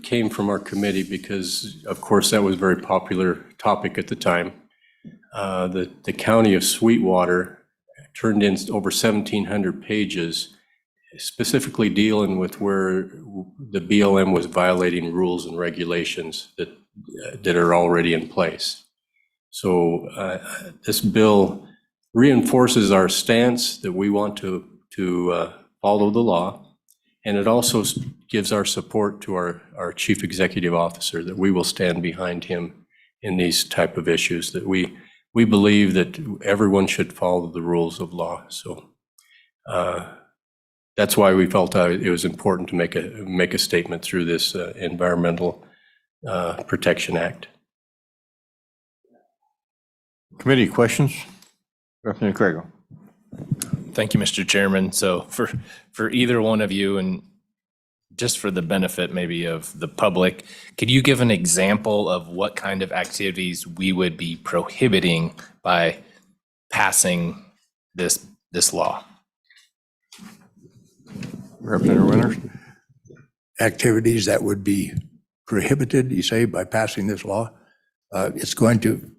came from our committee because, of course, that was a very popular topic at the time. The county of Sweetwater turned in over 1,700 pages specifically dealing with where the BLM was violating rules and regulations that are already in place. So this bill reinforces our stance that we want to follow the law, and it also gives our support to our chief executive officer, that we will stand behind him in these type of issues, that we believe that everyone should follow the rules of law. So that's why we felt it was important to make a statement through this Environmental Protection Act. Committee questions? Representative Craigo. Thank you, Mr. Chairman. So for either one of you, and just for the benefit maybe of the public, could you give an example of what kind of activities we would be prohibiting by passing this law? Representative Winters. Activities that would be prohibited, you say, by passing this law? It's going to,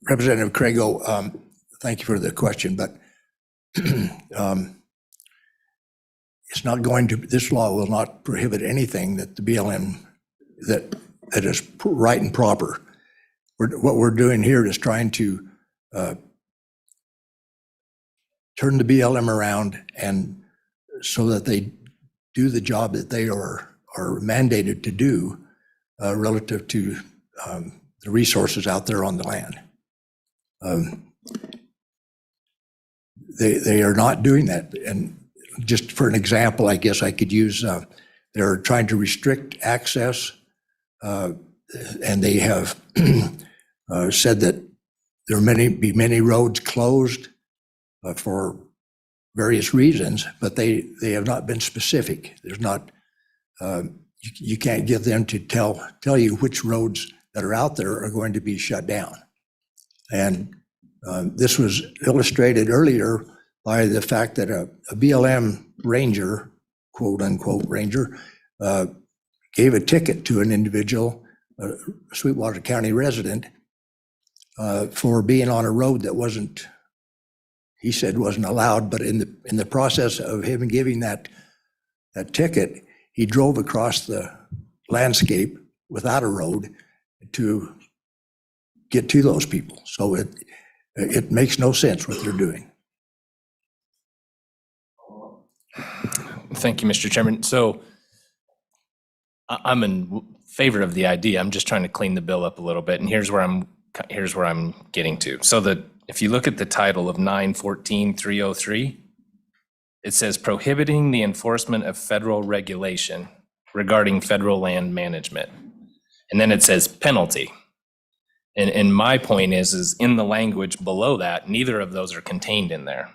Representative Craigo, thank you for the question, but It's not going to, this law will not prohibit anything that the BLM, that is right and proper. What we're doing here is trying to turn the BLM around, and so that they do the job that they are mandated to do relative to the resources out there on the land. They are not doing that. And just for an example, I guess I could use, they're trying to restrict access, and they have said that there be many roads closed for various reasons, but they have not been specific. There's not, you can't get them to tell you which roads that are out there are going to be shut down. And this was illustrated earlier by the fact that a BLM ranger, quote unquote ranger, gave a ticket to an individual, a Sweetwater County resident, for being on a road that wasn't, he said wasn't allowed, but in the process of him giving that ticket, he drove across the landscape without a road to get to those people. So it makes no sense what they're doing. Thank you, Mr. Chairman. So I'm in favor of the idea. I'm just trying to clean the bill up a little bit, and here's where I'm getting to. So if you look at the title of 914-303, it says prohibiting the enforcement of federal regulation regarding federal land management. And then it says penalty. And my point is in the language below that, neither of those are contained in there.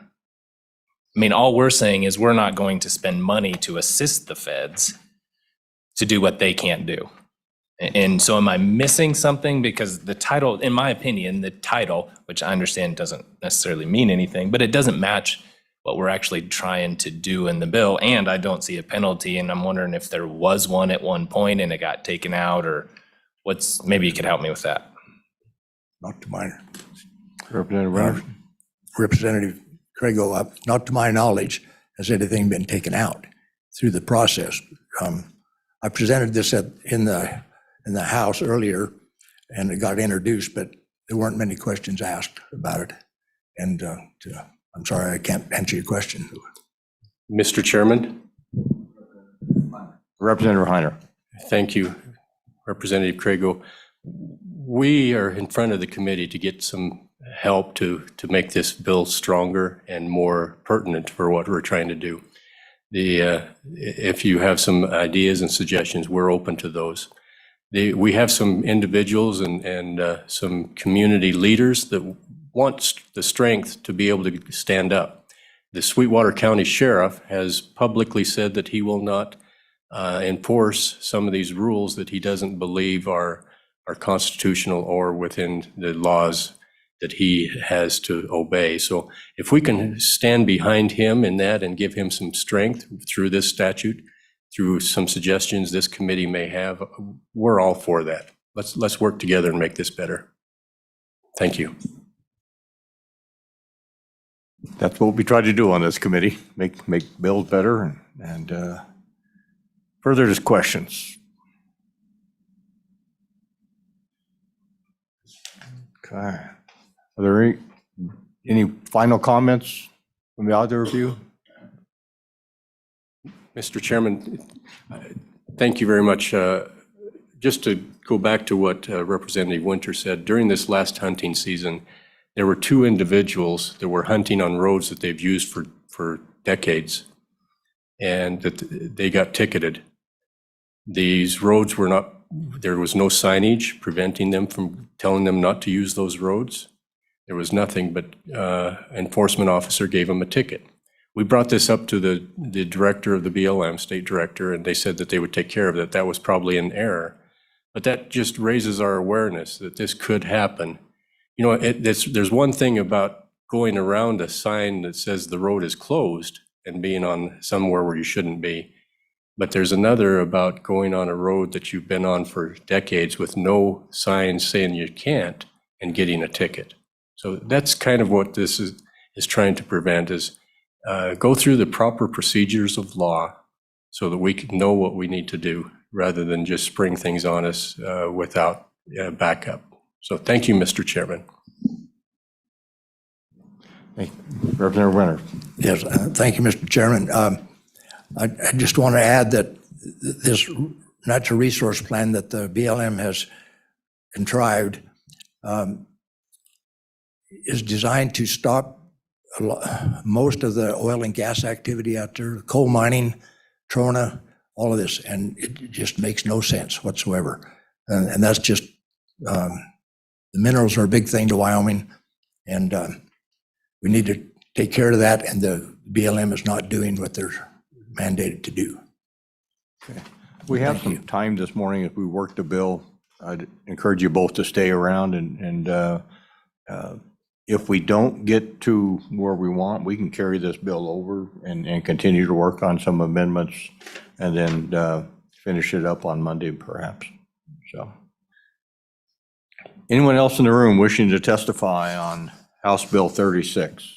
I mean, all we're saying is we're not going to spend money to assist the feds to do what they can't do. And so am I missing something? Because the title, in my opinion, the title, which I understand doesn't necessarily mean anything, but it doesn't match what we're actually trying to do in the bill. And I don't see a penalty. And I'm wondering if there was one at one point and it got taken out, or maybe you could help me with that. Not to my, Representative Renner. Representative Craigo, not to my knowledge has anything been taken out through the process. I presented this in the House earlier, and it got introduced, but there weren't many questions asked about it. And I'm sorry, I can't answer your question. Mr. Chairman? Representative Heiner. Thank you, Representative Craigo. We are in front of the committee to get some help to make this bill stronger and more pertinent for what we're trying to do. If you have some ideas and suggestions, we're open to those. We have some individuals and some community leaders that want the strength to be able to stand up. The Sweetwater County Sheriff has publicly said that he will not enforce some of these rules that he doesn't believe are constitutional or within the laws that he has to obey. So if we can stand behind him in that and give him some strength through this statute, through some suggestions this committee may have, we're all for that. Let's work together and make this better. Thank you. That's what we try to do on this committee, make bills better and further questions. Okay. Are there any final comments from the other of you? Mr. Chairman, thank you very much. Just to go back to what Representative Winter said, during this last hunting season, there were 2 individuals that were hunting on roads that they've used for decades, and that they got ticketed. These roads were not, there was no signage preventing them from telling them not to use those roads. There was nothing, but enforcement officer gave them a ticket. We brought this up to the director of the BLM, state director, and they said that they would take care of it. That was probably an error. But that just raises our awareness that this could happen. You know, there's one thing about going around a sign that says the road is closed and being on somewhere where you shouldn't be. But there's another about going on a road that you've been on for decades with no signs saying you can't and getting a ticket. So that's kind of what this is trying to prevent, is go through the proper procedures of law so that we can know what we need to do rather than just spring things on us without backup. So thank you, Mr. Chairman. Representative Winter. Yes, thank you, Mr. Chairman. I just want to add that this natural resource plan that the BLM has contrived is designed to stop most of the oil and gas activity out there, coal mining, trona, all of this, and it just makes no sense whatsoever. And that's just, the minerals are a big thing to Wyoming, and we need to take care of that, and the BLM is not doing what they're mandated to do. We have some time this morning as we work the bill. I'd encourage you both to stay around, and if we don't get to where we want, we can carry this bill over and continue to work on some amendments and then finish it up on Monday perhaps. So, anyone else in the room wishing to testify on House Bill 36?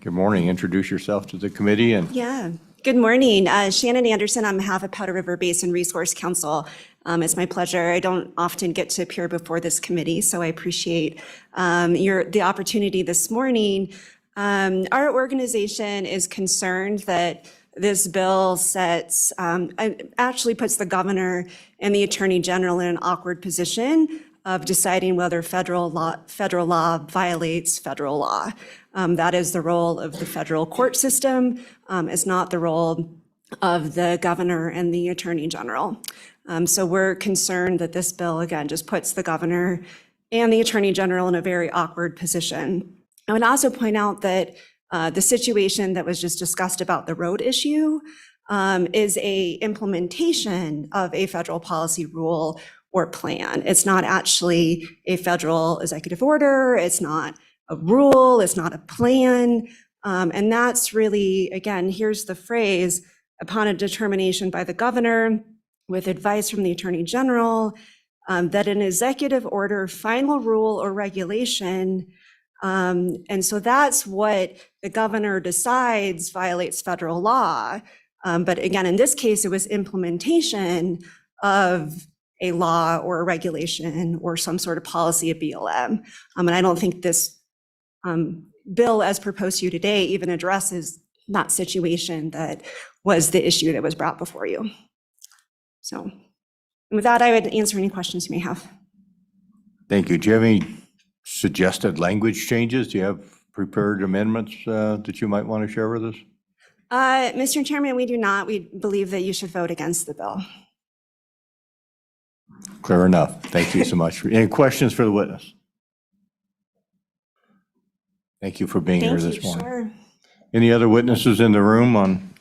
Good morning. Introduce yourself to the committee. And Yeah. Good morning. Shannon Anderson on behalf of Powder River Basin Resource Council. It's my pleasure. I don't often get to appear before this committee, so I appreciate the opportunity this morning. Our organization is concerned that this bill actually puts the governor and the attorney general in an awkward position of deciding whether federal law violates federal law. That is the role of the federal court system. It's not the role of the governor and the attorney general. So we're concerned that this bill, again, just puts the governor and the attorney general in a very awkward position. I would also point out that the situation that was just discussed about the road issue is a implementation of a federal policy rule or plan. It's not actually a federal executive order. It's not a rule. It's not a plan. And that's really, again, here's the phrase, upon a determination by the governor with advice from the attorney general that an executive order, final rule, or regulation, and so that's what the governor decides violates federal law. But again, in this case, it was implementation of a law or a regulation or some sort of policy of BLM. And I don't think this bill as proposed to you today even addresses that situation that was the issue that was brought before you. So with that, I would answer any questions you may have. thank you. Do you have any suggested language changes? Do you have prepared amendments that you might want to share with us? Mr. Chairman, we do not. We believe that you should vote against the bill. Clear enough. Thank you so much. Any questions for the witness? Thank you for being here this morning. Sure. Any other witnesses in the room on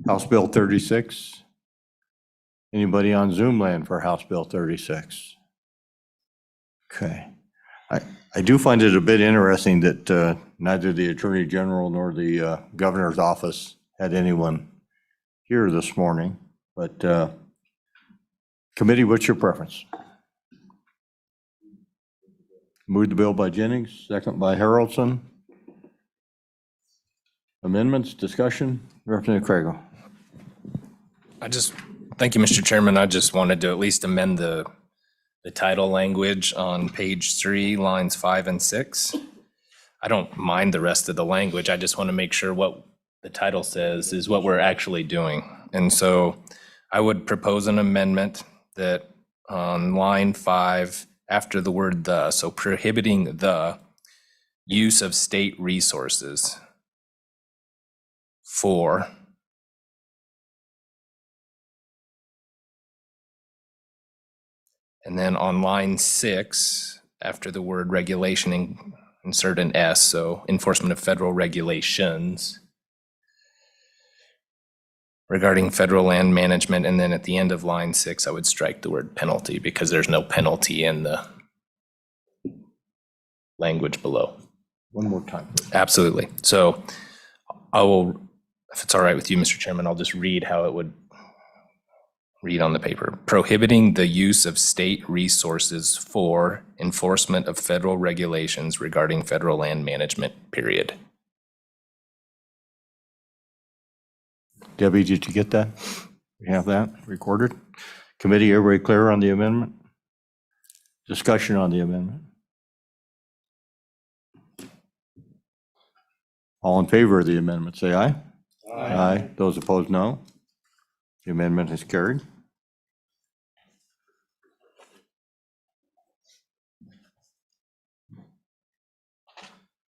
House Bill 36? Anybody on Zoom land for House Bill 36? Okay. I do find it a bit interesting that neither the Attorney General nor the Governor's office had anyone here this morning, but committee, what's your preference? Move the bill by Jennings, second by Harrelson. Amendments, discussion, Representative Craigle. Thank you, Mr. Chairman. I just wanted to at least amend the title language on page 3, lines 5 and 6. I don't mind the rest of the language. I just want to make sure what the title says is what we're actually doing. And so I would propose an amendment that on line 5, after the word "the," so prohibiting the use of state resources for and then on line 6, after the word regulation, insert an S, so enforcement of federal regulations regarding federal land management. And then at the end of line 6, I would strike the word penalty because there's no penalty in the language below. One more time, please. Absolutely. So I will, if it's all right with you, Mr. Chairman, I'll just read how it would read on the paper, prohibiting the use of state resources for enforcement of federal regulations regarding federal land management, period. Debbie, did you get that? We have that recorded? Committee, everybody clear on the amendment? Discussion on the amendment? All in favor of the amendment, say aye. Aye. Those opposed, no. The amendment is carried.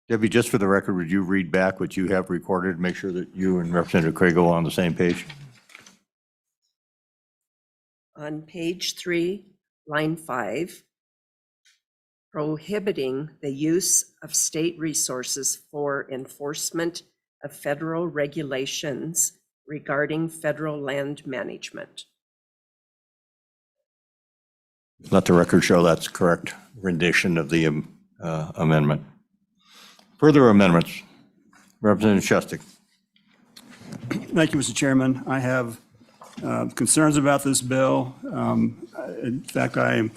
Debbie, just for the record, would you read back what you have recorded? Make sure that you and Representative Craig are on the same page. On page 3, line 5, prohibiting the use of state resources for enforcement of federal regulations regarding federal land management. Let the record show that's correct rendition of the amendment. Further amendments. Representative Shustak. Thank you, Mr. Chairman. I have concerns about this bill. In fact, I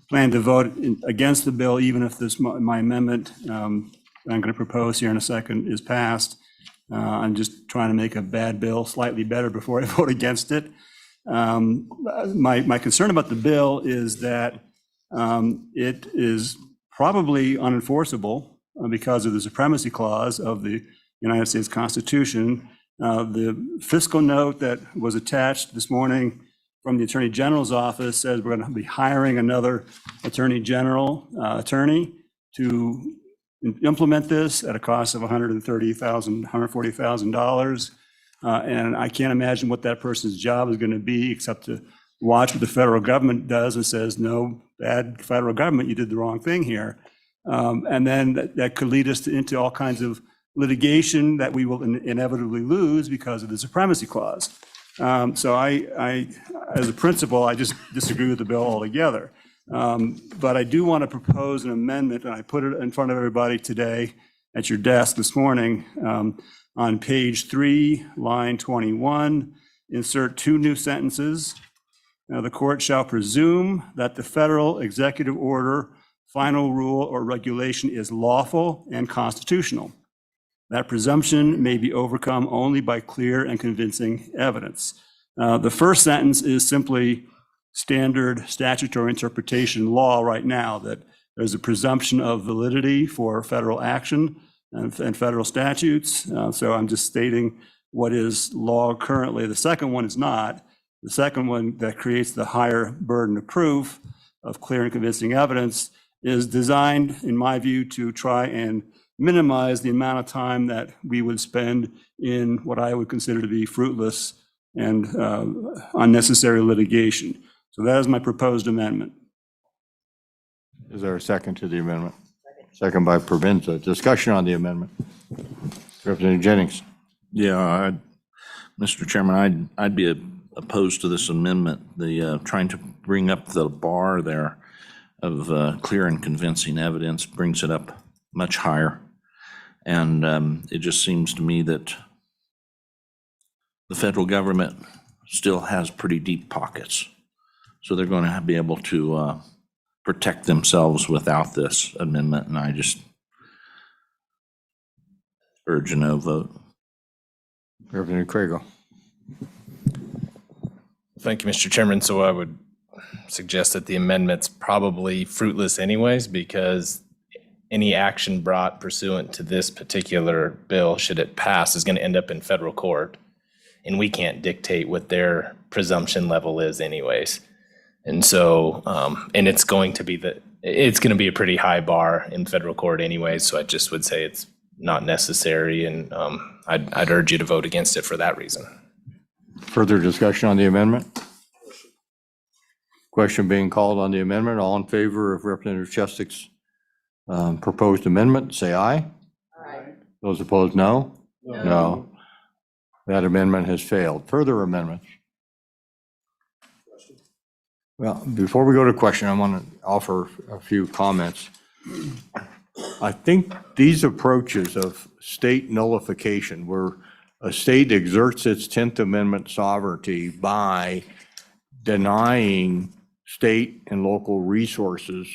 plan to vote against the bill, even if my amendment I'm going to propose here in a second is passed. I'm just trying to make a bad bill slightly better before I vote against it. My concern about the bill is that it is probably unenforceable because of the supremacy clause of the United States Constitution. The fiscal note that was attached this morning from the Attorney General's office says we're going to be hiring another Attorney General attorney to implement this at a cost of $140,000. And I can't imagine what that person's job is going to be except to watch what the federal government does and says, no, bad federal government, you did the wrong thing here. And then that could lead us into all kinds of litigation that we will inevitably lose because of the supremacy clause. So I, as a principle, I just disagree with the bill altogether. But I do want to propose an amendment, and I put it in front of everybody today at your desk this morning. On page 3, line 21, insert 2 new sentences. Now, the court shall presume that the federal executive order, final rule, or regulation is lawful and constitutional. That presumption may be overcome only by clear and convincing evidence. The first sentence is simply standard statutory interpretation law right now, that there's a presumption of validity for federal action and federal statutes. So I'm just stating what is law currently. The second one is not. The second one that creates the higher burden of proof of clear and convincing evidence is designed, in my view, to try and minimize the amount of time that we would spend in what I would consider to be fruitless and unnecessary litigation. So that is my proposed amendment. Is there a second to the amendment? Second by Provenza. Discussion on the amendment. Representative Jennings. Yeah, Mr. Chairman, I'd be opposed to this amendment. The trying to bring up the bar there of clear and convincing evidence brings it up much higher. And it just seems to me that the federal government still has pretty deep pockets. So they're going to be able to protect themselves without this amendment. And I just urge a no vote. Representative Crago. Thank you, Mr. Chairman. So I would suggest that the amendment's probably fruitless anyways, because any action brought pursuant to this particular bill, should it pass, is going to end up in federal court. And we can't dictate what their presumption level is anyways. And so, and it's going to be a pretty high bar in federal court anyways. So I just would say it's not necessary. And I'd urge you to vote against it for that reason. Further discussion on the amendment? Question being called on the amendment. All in favor of Representative Shustak's proposed amendment, say aye. Aye. Those opposed, no? No. That amendment has failed. Further amendments? Well, before we go to question, I want to offer a few comments. I think these approaches of state nullification, where a state exerts its 10th Amendment sovereignty by denying state and local resources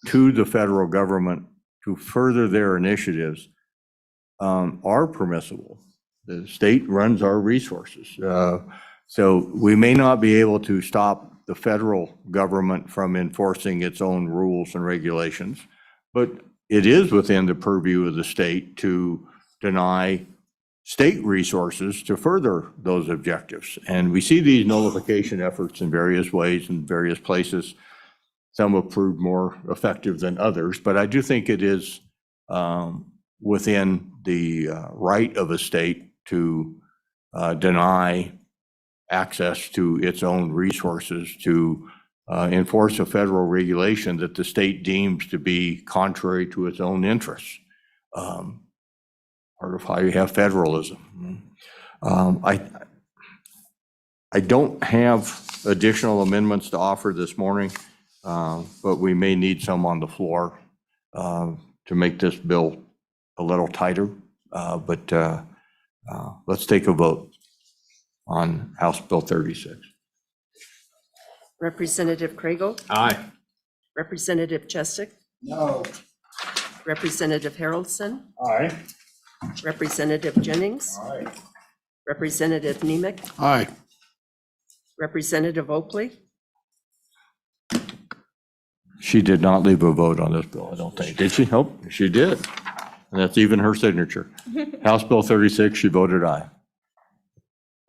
to the federal government to further their initiatives are permissible. The state runs our resources. So we may not be able to stop the federal government from enforcing its own rules and regulations, but it is within the purview of the state to deny state resources to further those objectives. And we see these nullification efforts in various ways in various places. Some have proved more effective than others, but I do think it is within the right of a state to deny access to its own resources to enforce a federal regulation that the state deems to be contrary to its own interests. Part of how you have federalism. I don't have additional amendments to offer this morning, but we may need some on the floor to make this bill a little tighter. But let's take a vote on House Bill 36. Representative Kriegel? Aye. Representative Chestick? No. Representative Haroldson? Aye. Representative Jennings? Aye. Representative Nemec? Aye. Representative Oakley? She did not leave a vote on this bill, I don't think. Did she? Oh, she did. And that's even her signature. House Bill 36, she voted aye.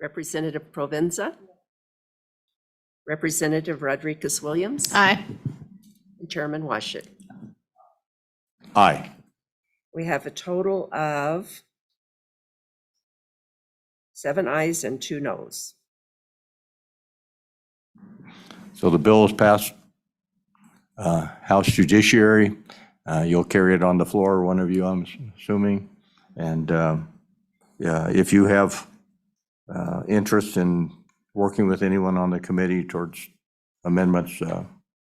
Representative Provenza? Representative Rodriguez Williams? Aye. And Chairman Washit. Aye. We have a total of 7 ayes and 2 noes. So the bill is passed House Judiciary. You'll carry it on the floor, one of you, I'm assuming. And yeah, if you have interest in working with anyone on the committee towards amendments,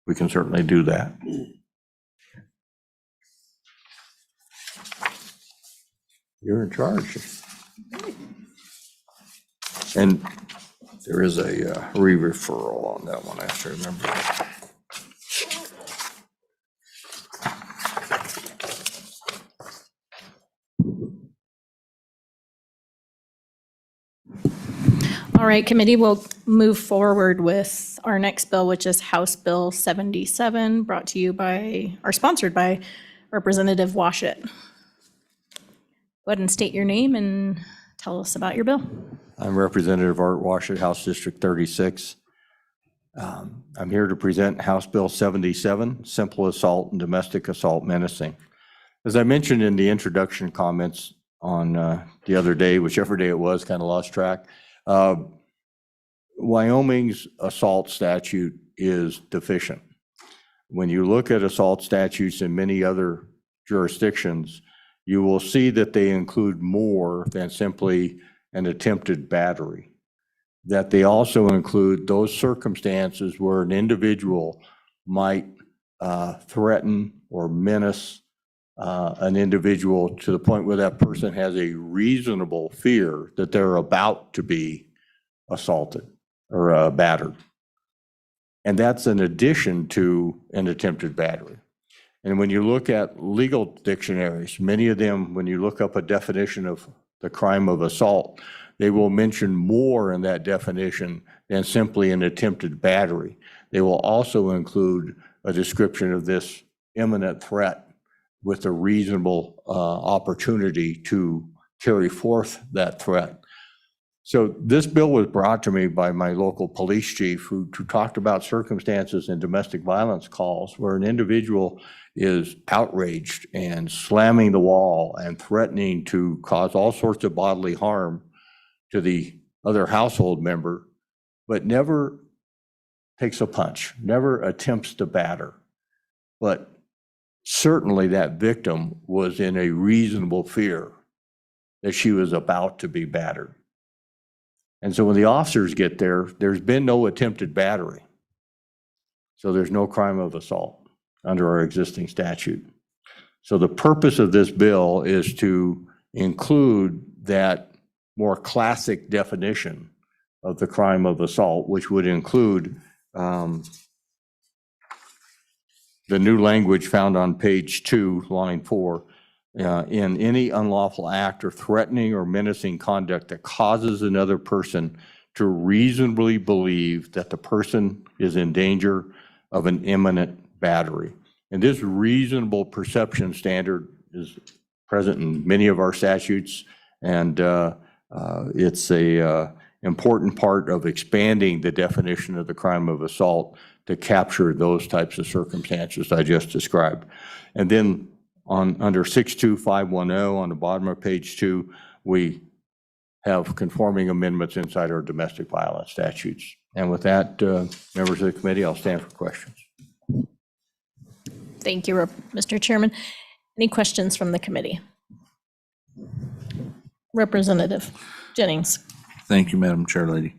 we can certainly do that. You're in charge. And there is a re-referral on that one, I have to remember. All right, committee, we'll move forward with our next bill, which is House Bill 77, brought to you by, or sponsored by Representative Washit. Go ahead and state your name and tell us about your bill. I'm Representative Art Washit, House District 36. I'm here to present House Bill 77, Simple Assault and Domestic Assault Menacing. As I mentioned in the introduction comments on the other day, whichever day it was, kind of lost track, Wyoming's assault statute is deficient. When you look at assault statutes in many other jurisdictions, you will see that they include more than simply an attempted battery, that they also include those circumstances where an individual might threaten or menace an individual to the point where that person has a reasonable fear that they're about to be assaulted or battered. And that's in addition to an attempted battery. And when you look at legal dictionaries, many of them, when you look up a definition of the crime of assault, they will mention more in that definition than simply an attempted battery. They will also include a description of this imminent threat with a reasonable opportunity to carry forth that threat. So this bill was brought to me by my local police chief who talked about circumstances in domestic violence calls where an individual is outraged and slamming the wall and threatening to cause all sorts of bodily harm to the other household member, but never takes a punch, never attempts to batter. But certainly that victim was in a reasonable fear that she was about to be battered. And so when the officers get there, there's been no attempted battery. So there's no crime of assault under our existing statute. So the purpose of this bill is to include that more classic definition of the crime of assault, which would include the new language found on page 2, line 4, in any unlawful act or threatening or menacing conduct that causes another person to reasonably believe that the person is in danger of an imminent battery. And this reasonable perception standard is present in many of our statutes, and it's a important part of expanding the definition of the crime of assault to capture those types of circumstances I just described. And then under 62510 on the bottom of page 2, we have conforming amendments inside our domestic violence statutes. And with that, members of the committee, I'll stand for questions. Thank you, Mr. Chairman. Any questions from the committee? Representative Jennings. Thank you, Madam Chair Lady.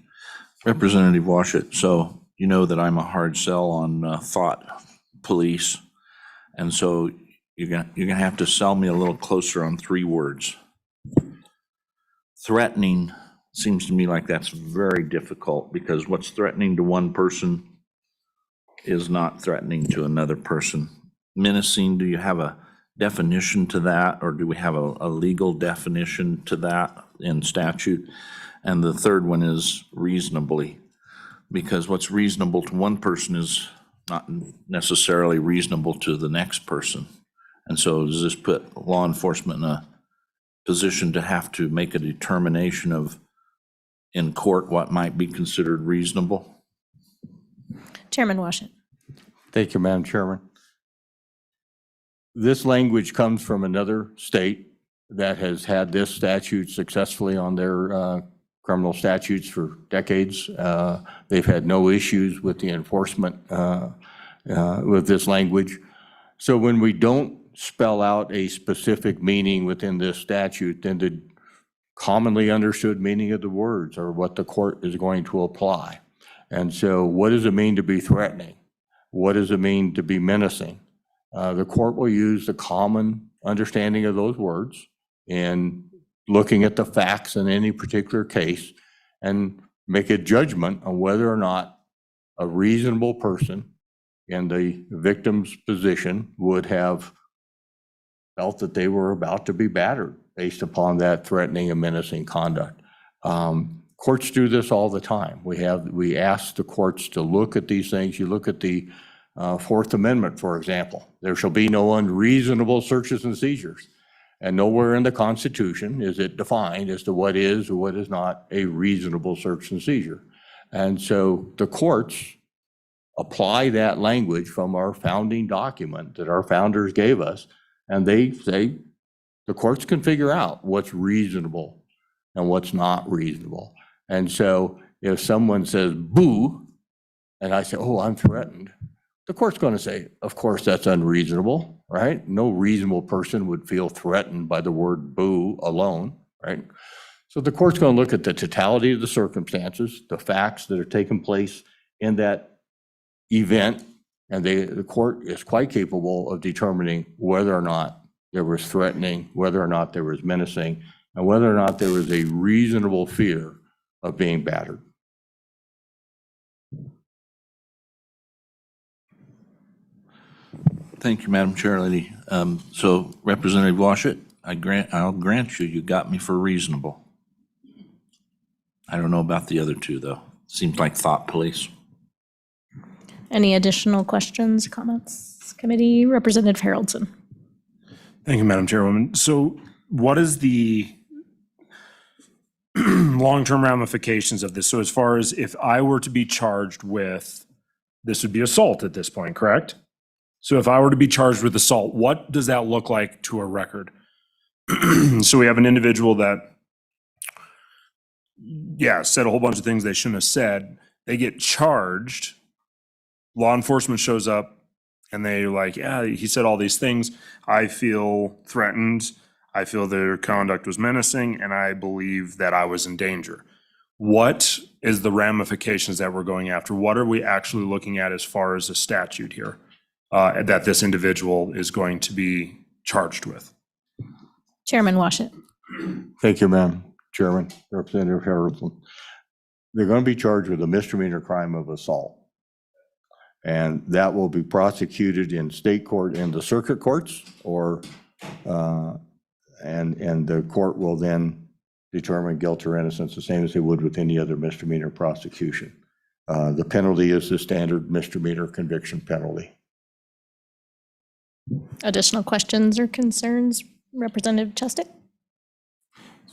Representative Washit, so you know that I'm a hard sell on thought police. And so you're gonna have to sell me a little closer on 3 words. Threatening seems to me like that's very difficult, because what's threatening to one person is not threatening to another person. Menacing, do you have a definition to that, or do we have a legal definition to that in statute? And the third one is reasonably, because what's reasonable to one person is not necessarily reasonable to the next person. And so does this put law enforcement in a position to have to make a determination of, in court, what might be considered reasonable? Chairman Washit. Thank you, Madam Chairman. This language comes from another state that has had this statute successfully on their criminal statutes for decades. They've had no issues with the enforcement with this language. So when we don't spell out a specific meaning within this statute, then the commonly understood meaning of the words are what the court is going to apply. And so what does it mean to be threatening? What does it mean to be menacing? The court will use the common understanding of those words in looking at the facts in any particular case and make a judgment on whether or not a reasonable person in the victim's position would have felt that they were about to be battered based upon that threatening and menacing conduct. Courts do this all the time. We ask the courts to look at these things. You look at the Fourth Amendment, for example. There shall be no unreasonable searches and seizures. And nowhere in the Constitution is it defined as to what is or what is not a reasonable search and seizure. And so the courts apply that language from our founding document that our founders gave us, and they say the courts can figure out what's reasonable and what's not reasonable. And so if someone says boo, and I say, oh, I'm threatened, the court's going to say, of course, that's unreasonable, right? No reasonable person would feel threatened by the word boo alone, right? So the court's going to look at the totality of the circumstances, the facts that are taking place in that event, and the court is quite capable of determining whether or not there was threatening, whether or not there was menacing, and whether or not there was a reasonable fear of being battered. Thank you, Madam Chair Lady. So Representative Washit, I'll grant you, you got me for reasonable. I don't know about the other two, though. Seems like thought police. Any additional questions, comments? Committee Representative Haroldson. Thank you, Madam Chairwoman. So what is the long-term ramifications of this? So as far as if I were to be charged with, this would be assault at this point, correct? So if I were to be charged with assault, what does that look like to a record? So we have an individual that, said a whole bunch of things they shouldn't have said. They get charged. Law enforcement shows up and they're like, yeah, he said all these things. I feel threatened. I feel their conduct was menacing, and I believe that I was in danger. What is the ramifications that we're going after? What are we actually looking at as far as a statute here that this individual is going to be charged with? Chairman Washit. Thank you, Madam Chairman, Representative Haroldson. they're going to be charged with a misdemeanor crime of assault. And that will be prosecuted in state court in the circuit courts, or, and the court will then determine guilt or innocence the same as they would with any other misdemeanor prosecution. The penalty is the standard misdemeanor conviction penalty. Additional questions or concerns, Representative Chustic?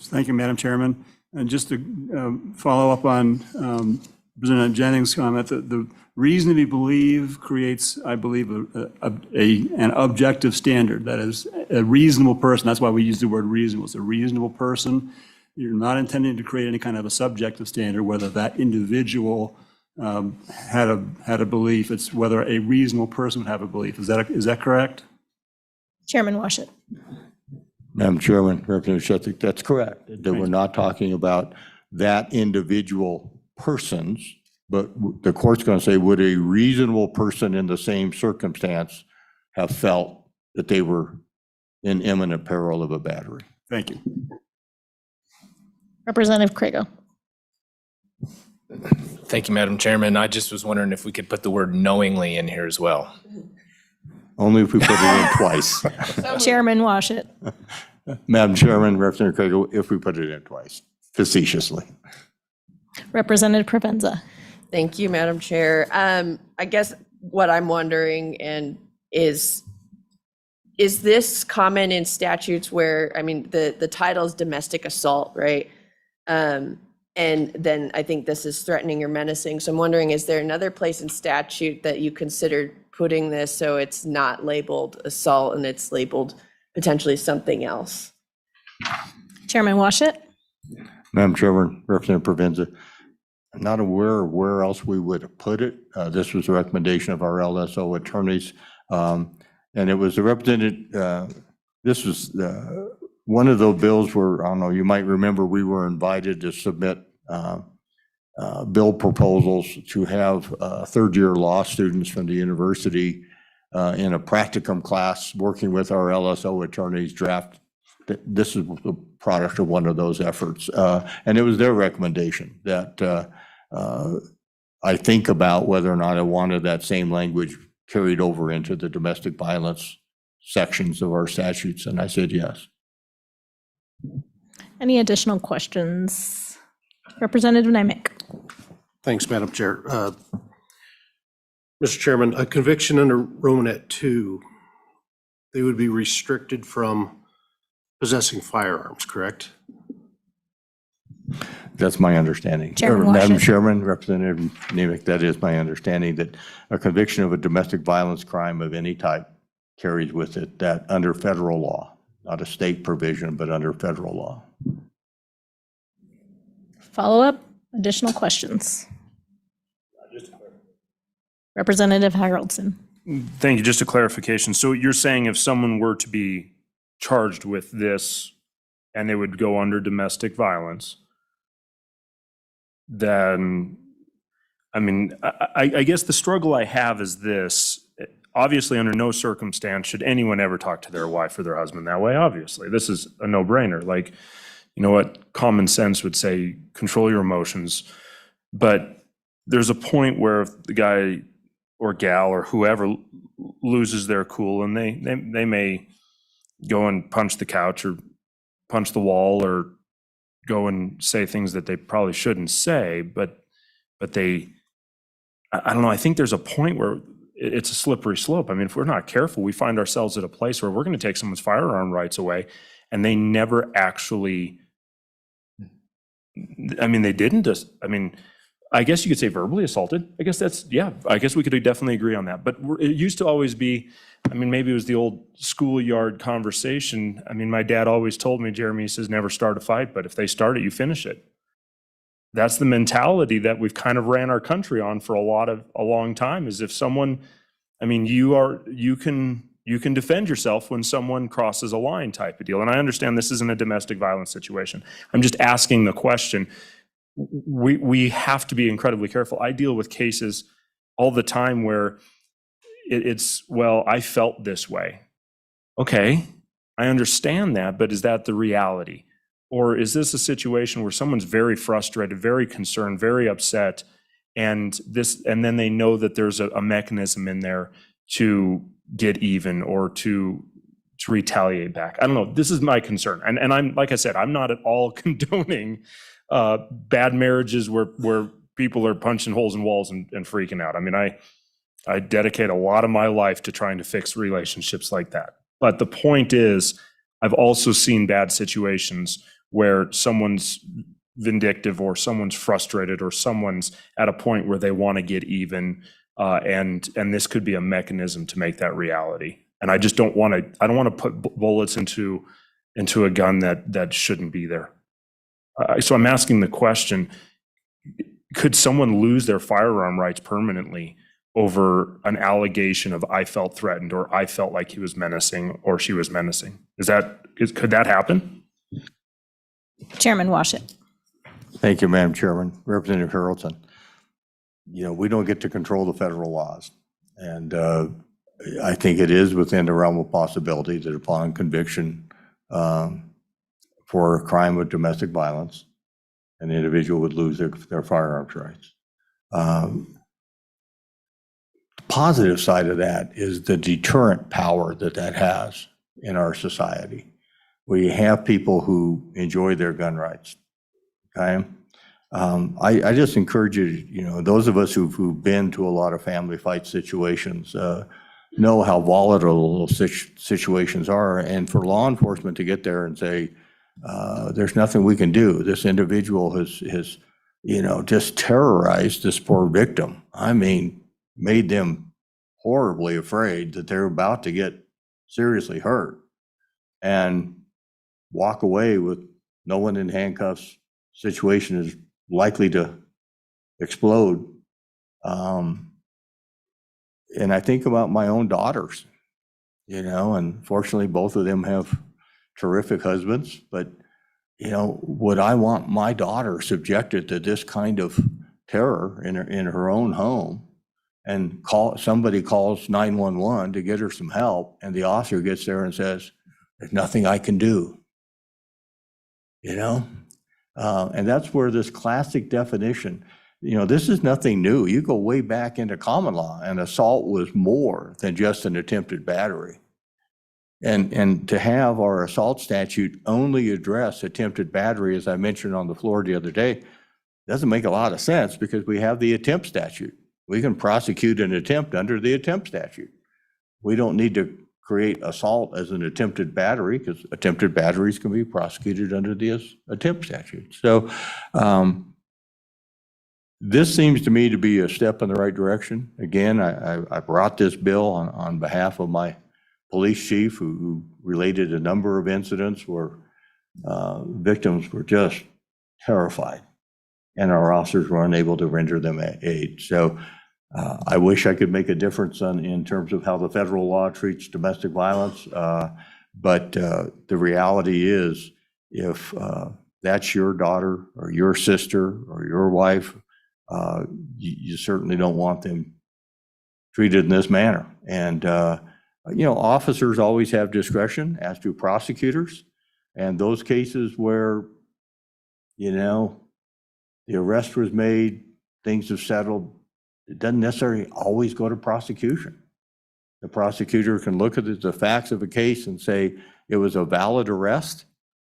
Thank you, Madam Chairman. And just to follow up on Representative Jennings' comment, the reason to be believed creates, I believe, an objective standard. That is, a reasonable person. That's why we use the word reasonable. It's a reasonable person. You're not intending to create any kind of a subjective standard, whether that individual had a belief. It's whether a reasonable person would have a belief. Is that correct? Chairman Washit. Madam Chairman, Representative Shustic, that's correct. That we're not talking about that individual persons, but the court's going to say, would a reasonable person in the same circumstance have felt that they were in imminent peril of a battery? Thank you. Representative Crago. Thank you, Madam Chairman. I just was wondering if we could put the word knowingly in here as well. Only if we put it in twice. Chairman Washit. Madam Chairman, Representative Craig, if we put it in twice, facetiously. Representative Provenza. Thank you, Madam Chair. I guess what I'm wondering is this common in statutes where, I mean, the title is domestic assault, right? And then I think this is threatening or menacing. So I'm wondering, is there another place in statute that you considered putting this so it's not labeled assault and it's labeled potentially something else? Chairman Washit. Madam Chairman, Representative Provenza, I'm not aware of where else we would have put it. This was a recommendation of our LSO attorneys. And it was a representative, this was one of those bills where, I don't know, you might remember we were invited to submit bill proposals to have third-year law students from the university in a practicum class working with our LSO attorneys draft. This is the product of one of those efforts. And it was their recommendation that I think about whether or not I wanted that same language carried over into the domestic violence sections of our statutes, and I said yes. Any additional questions? Representative Nimick. Thanks, Madam Chair. Mr. Chairman, a conviction under Romanet 2, they would be restricted from possessing firearms, correct? That's my understanding. Chairman Madam Washington. Chairman, Representative Nimick, that is my understanding, that a conviction of a domestic violence crime of any type carries with it that under federal law, not a state provision, but under federal law. Follow-up, additional questions? Representative Haroldson. Thank you. Just a clarification. So you're saying if someone were to be charged with this and they would go under domestic violence, then, I mean, I guess the struggle I have is this. Obviously, under no circumstance should anyone ever talk to their wife or their husband that way, obviously. This is a no-brainer. Like, you know what, common sense would say, control your emotions. But there's a point where if the guy or gal or whoever loses their cool and they may go and punch the couch or punch the wall or go and say things that they probably shouldn't say, but they, I don't know, I think there's a point where it's a slippery slope. I mean, if we're not careful, we find ourselves at a place where we're going to take someone's firearm rights away and they never actually, I mean, they didn't just, I mean, I guess you could say verbally assaulted. I guess that's, yeah, I guess we could definitely agree on that. But it used to always be, I mean, maybe it was the old schoolyard conversation. I mean, my dad always told me, Jeremy, he says, never start a fight, but if they start it, you finish it. That's the mentality that we've kind of ran our country on for a long time, is if someone, I mean, you can defend yourself when someone crosses a line type of deal. And I understand this isn't a domestic violence situation. I'm just asking the question. We have to be incredibly careful. I deal with cases all the time where it's, well, I felt this way. Okay, I understand that, but is that the reality? Or is this a situation where someone's very frustrated, very concerned, very upset, and then they know that there's a mechanism in there to get even or to retaliate back? I don't know. This is my concern. And I'm, like I said, I'm not at all condoning bad marriages where people are punching holes in walls and freaking out. I mean, I dedicate a lot of my life to trying to fix relationships like that. But the point is, I've also seen bad situations where someone's vindictive or someone's frustrated or someone's at a point where they want to get even, and this could be a mechanism to make that reality. And I just don't want to put bullets into a gun that shouldn't be there. So I'm asking the question, could someone lose their firearm rights permanently over an allegation of I felt threatened or I felt like he was menacing or she was menacing? Could that happen? Chairman Washit. Thank you, Madam Chairman. Representative Harrelson. We don't get to control the federal laws. And I think it is within the realm of possibility that upon conviction for a crime of domestic violence, an individual would lose their firearms rights. The positive side of that is the deterrent power that has in our society. We have people who enjoy their gun rights. Okay, I just encourage you. Those of us who've been to a lot of family fight situations know how volatile those situations are, and for law enforcement to get there and say, "There's nothing we can do. This individual has just terrorized this poor victim." I mean, made them horribly afraid that they're about to get seriously hurt, and walk away with no one in handcuffs. Situation is likely to explode. And I think about my own daughters, and fortunately both of them have terrific husbands, but would I want my daughter subjected to this kind of terror in her own home, and somebody calls 911 to get her some help, and the officer gets there and says, "There's nothing I can do." And that's where this classic definition, this is nothing new. You go way back into common law, and assault was more than just an attempted battery. And to have our assault statute only address attempted battery, as I mentioned on the floor the other day, doesn't make a lot of sense, because we have the attempt statute. We can prosecute an attempt under the attempt statute. We don't need to create assault as an attempted battery, because attempted batteries can be prosecuted under the attempt statute. So this seems to me to be a step in the right direction. Again, I brought this bill on behalf of my police chief, who related a number of incidents where victims were just terrified and our officers were unable to render them aid. So I wish I could make a difference in terms of how the federal law treats domestic violence, but the reality is, if that's your daughter or your sister or your wife, you certainly don't want them treated in this manner. And officers always have discretion, as do prosecutors, and those cases where the arrest was made, things have settled, it doesn't necessarily always go to prosecution. The prosecutor can look at the facts of a case and say it was a valid arrest.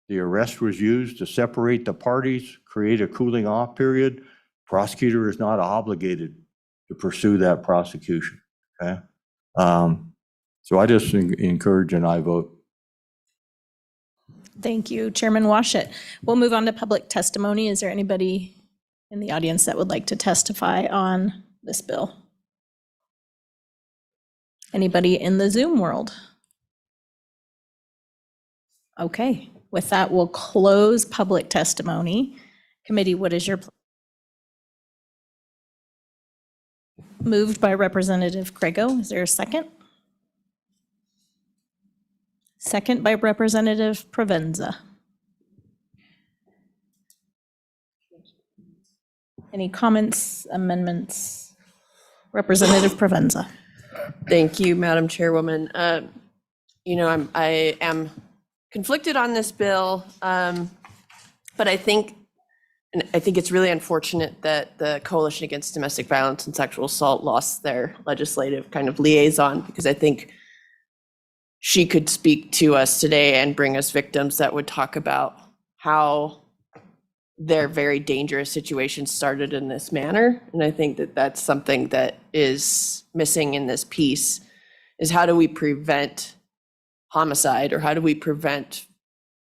The arrest was used to separate the parties, create a cooling off period. Prosecutor is not obligated to pursue that prosecution. Okay, so I just encourage an aye vote. Thank you, Chairman Washit. We'll move on to public testimony. Is there anybody in the audience that would like to testify on this bill? Anybody in the Zoom world? Okay, with that, we'll close public testimony. Committee, what is your moved by Representative Craigo? Is there a second? Second by Representative Provenza. Any comments, amendments? Representative Provenza. Thank you, Madam Chairwoman. I am conflicted on this bill. But I think it's really unfortunate that the Coalition Against Domestic Violence and Sexual Assault lost their legislative kind of liaison, because I think she could speak to us today and bring us victims that would talk about how their very dangerous situation started in this manner. And I think that that's something that is missing in this piece, is how do we prevent homicide, or how do we prevent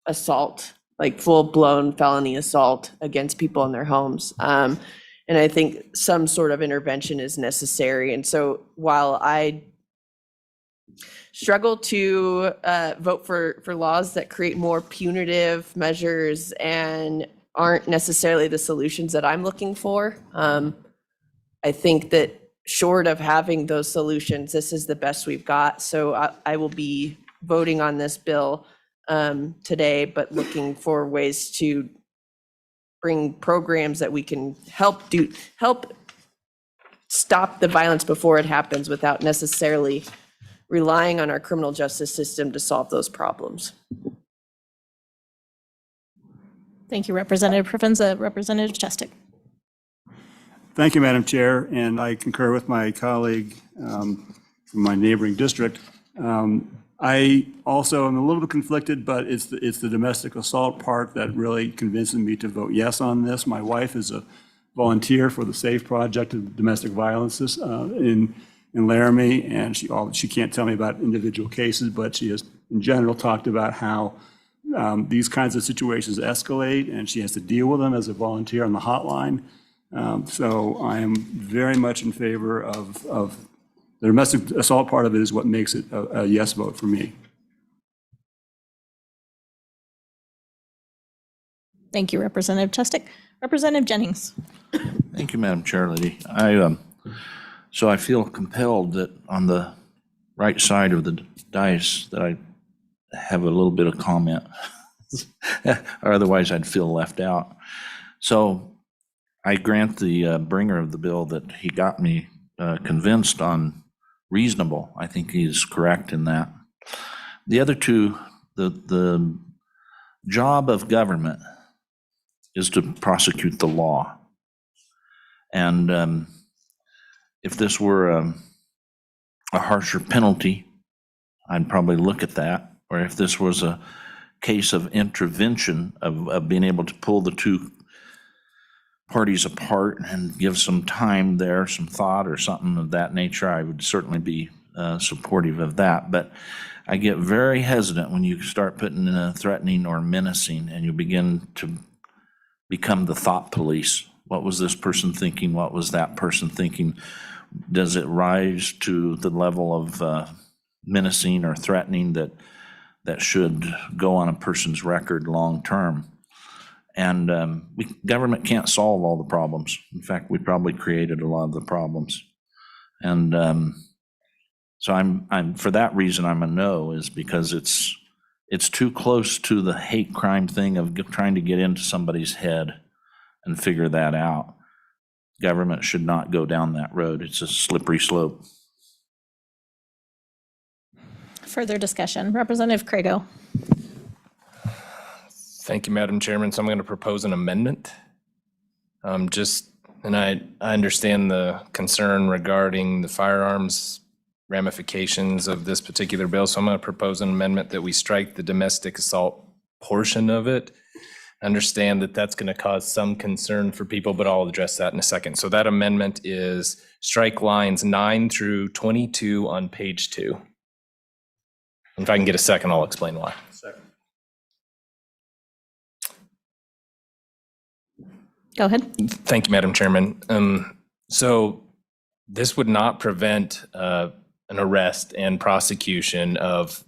assault, like full-blown felony assault against people in their homes. And I think some sort of intervention is necessary. And so while I struggle to vote for laws that create more punitive measures and aren't necessarily the solutions that I'm looking for, I think that short of having those solutions, this is the best we've got. So I will be voting on this bill today, but looking for ways to bring programs that we can help stop the violence before it happens without necessarily relying on our criminal justice system to solve those problems. Thank you, Representative Provenza. Representative Chestick. Thank you, Madam Chair, and I concur with my colleague from my neighboring district. I also am a little bit conflicted, but it's the domestic assault part that really convinces me to vote yes on this. My wife is a volunteer for the SAFE project of domestic violence in Laramie, and she can't tell me about individual cases, but she has in general talked about how these kinds of situations escalate, and she has to deal with them as a volunteer on the hotline. So I am very much in favor of the domestic assault part of it is what makes it a yes vote for me. Thank you, Representative Chestick. Representative Jennings. Thank you, Madam Chair Lady. So I feel compelled that on the right side of the dais that I have a little bit of comment, or otherwise I'd feel left out. So I grant the bringer of the bill that he got me convinced on reasonable. I think he's correct in that. The other two, the job of government is to prosecute the law. And if this were a harsher penalty, I'd probably look at that. Or if this was a case of intervention, of being able to pull the two parties apart and give some time there, some thought or something of that nature, I would certainly be supportive of that. But I get very hesitant when you start putting in a threatening or menacing and you begin to become the thought police. What was this person thinking? What was that person thinking? Does it rise to the level of menacing or threatening that should go on a person's record long term? And government can't solve all the problems. In fact, we probably created a lot of the problems. And so I'm for that reason I'm a no, is because it's too close to the hate crime thing of trying to get into somebody's head and figure that out. Government should not go down that road. It's a slippery slope. Further discussion. Representative Crago. Thank you, Madam Chairman. So I'm going to propose an amendment. And I understand the concern regarding the firearms ramifications of this particular bill. So I'm going to propose an amendment that we strike the domestic assault portion of it. Understand that that's going to cause some concern for people, but I'll address that in a second. So that amendment is strike lines 9 through 22 on page 2. If I can get a second, I'll explain why. Second. Go ahead. Thank you, Madam Chairman. So this would not prevent an arrest and prosecution of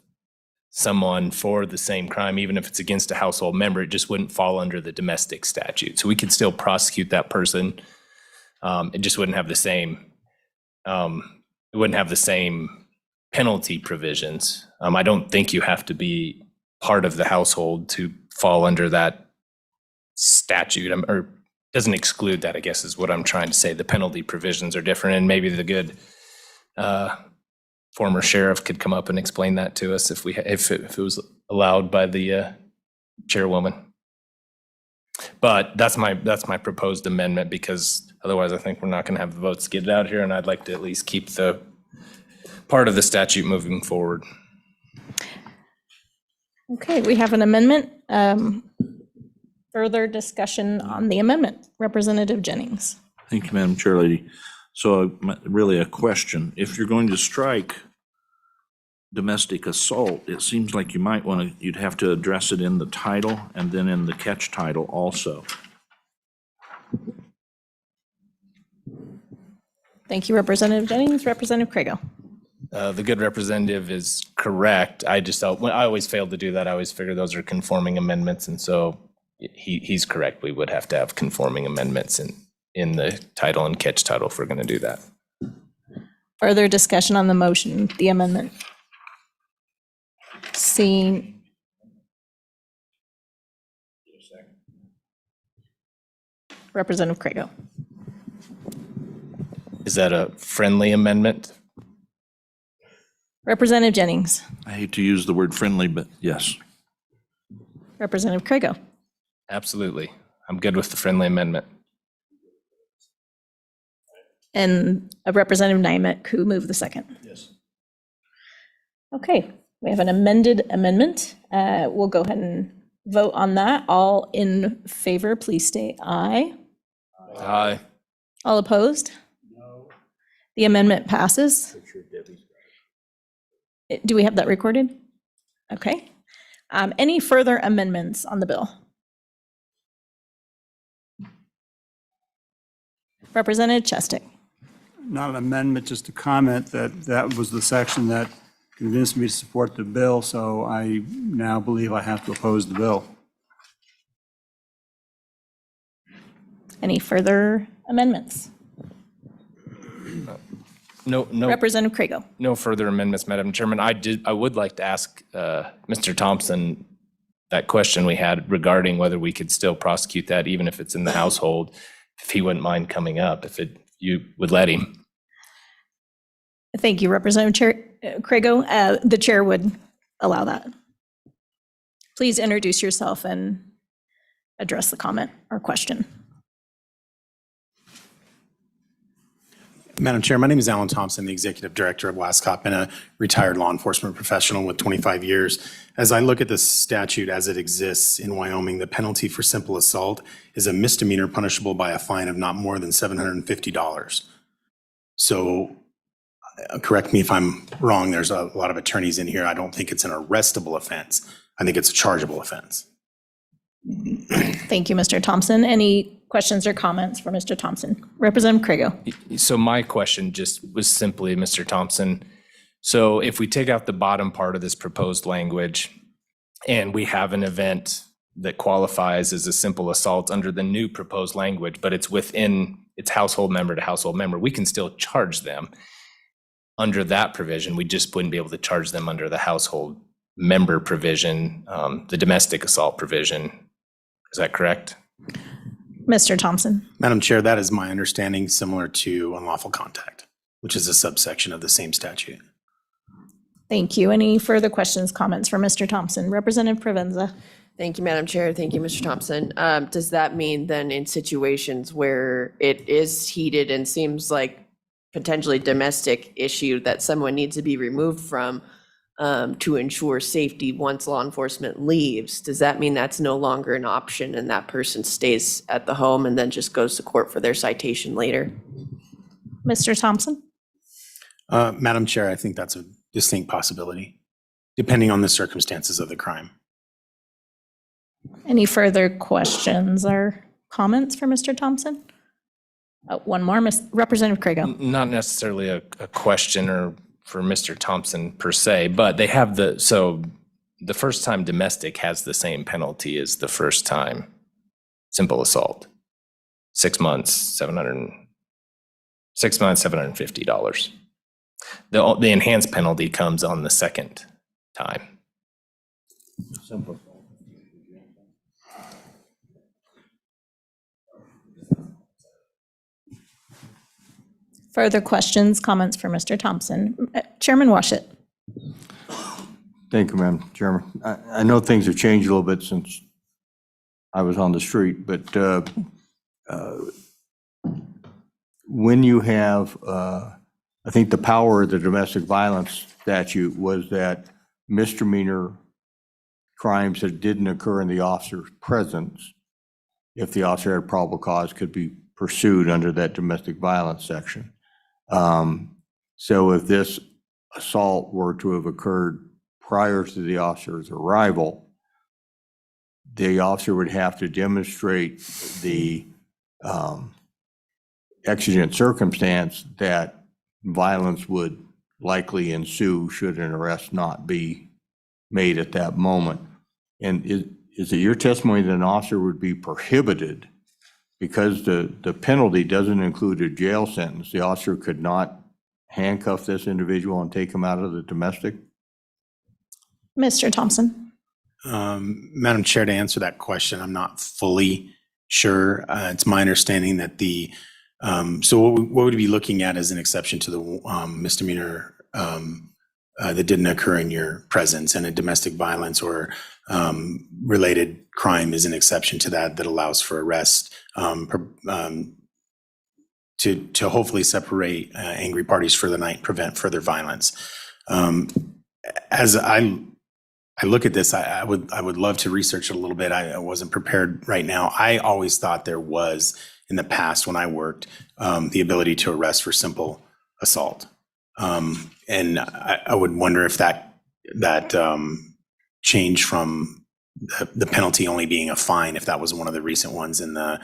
someone for the same crime, even if it's against a household member. It just wouldn't fall under the domestic statute. So we could still prosecute that person. It just wouldn't have the same. It wouldn't have the same penalty provisions. I don't think you have to be part of the household to fall under that statute, or doesn't exclude that, I guess is what I'm trying to say. The penalty provisions are different, and maybe the good former sheriff could come up and explain that to us if it was allowed by the chairwoman. But that's my proposed amendment, because otherwise I think we're not going to have the votes to get it out here, and I'd like to at least keep the part of the statute moving forward. Okay, we have an amendment. Further discussion on the amendment. Representative Jennings. Thank you, Madam Chair Lady. So really a question. If you're going to strike domestic assault, it seems like you might want to, you'd have to address it in the title and then in the catch title also. Thank you, Representative Jennings. Representative Craigo. The good representative is correct. I always failed to do that. I always figure those are conforming amendments, and so he's correct. We would have to have conforming amendments in the title and catch title if we're going to do that. Further discussion on the motion, the amendment. Seeing. Representative Craigo. Is that a friendly amendment? Representative Jennings. I hate to use the word friendly, but yes. Representative Craigo. Absolutely. I'm good with the friendly amendment. And Representative Nyemek, who moved the second. Yes. Okay, we have an amended amendment. We'll go ahead and vote on that. All in favor, please say aye. Aye. All opposed? No. The amendment passes. Do we have that recorded? Okay. Any further amendments on the bill? Representative Chestick. Not an amendment, just a comment that was the section that convinced me to support the bill, so I now believe I have to oppose the bill. Any further amendments? No. Representative Craigo. No further amendments, Madam Chairman. I would like to ask Mr. Thompson that question we had regarding whether we could still prosecute that even if it's in the household, if he wouldn't mind coming up, if you would let him. Thank you, Representative Craigo. The chair would allow that. Please introduce yourself and address the comment or question. Madam Chair, my name is Alan Thompson, the Executive Director of WASCOP and a retired law enforcement professional with 25 years. As I look at the statute as it exists in Wyoming, the penalty for simple assault is a misdemeanor punishable by a fine of not more than $750. So correct me if I'm wrong, there's a lot of attorneys in here. I don't think it's an arrestable offense. I think it's a chargeable offense. Thank you, Mr. Thompson. Any questions or comments for Mr. Thompson? Representative Craigo. So my question just was simply, Mr. Thompson, so if we take out the bottom part of this proposed language and we have an event that qualifies as a simple assault under the new proposed language, but it's within its household member to household member, we can still charge them under that provision. We just wouldn't be able to charge them under the household member provision, the domestic assault provision. Is that correct? Mr. Thompson. Madam Chair, that is my understanding, similar to unlawful contact, which is a subsection of the same statute. Thank you. Any further questions, comments for Mr. Thompson? Representative Provenza. Thank you, Madam Chair. Thank you, Mr. Thompson. Does that mean then in situations where it is heated and seems like potentially domestic issue that someone needs to be removed from to ensure safety once law enforcement leaves, does that mean that's no longer an option and that person stays at the home and then just goes to court for their citation later? Mr. Thompson. Madam Chair, I think that's a distinct possibility, depending on the circumstances of the crime. Any further questions or comments for Mr. Thompson? One more, Representative Craigo. Not necessarily a question or for Mr. Thompson per se, but they have so the first time domestic has the same penalty as the first time simple assault. 6 months, $750. The enhanced penalty comes on the second time. Simple. Further questions, comments for Mr. Thompson? Chairman Washit. Thank you, Madam Chairman. I know things have changed a little bit since I was on the street, but when you have, I think the power of the domestic violence statute was that misdemeanor crimes that didn't occur in the officer's presence, if the officer had probable cause, could be pursued under that domestic violence section. So if this assault were to have occurred prior to the officer's arrival, the officer would have to demonstrate the exigent circumstance that violence would likely ensue should an arrest not be made at that moment. And is it your testimony that an officer would be prohibited because the penalty doesn't include a jail sentence? The officer could not handcuff this individual and take him out of the domestic? Mr. Thompson? Madam Chair, to answer that question, I'm not fully sure. It's my understanding that so what would we be looking at as an exception to the misdemeanor that didn't occur in your presence, and a domestic violence or related crime is an exception to that allows for arrest to hopefully separate angry parties for the night, prevent further violence. As I look at this, I would love to research it a little bit. I wasn't prepared right now. I always thought there was, in the past when I worked, the ability to arrest for simple assault. And I would wonder if that changed from the penalty only being a fine, if that was one of the recent ones in the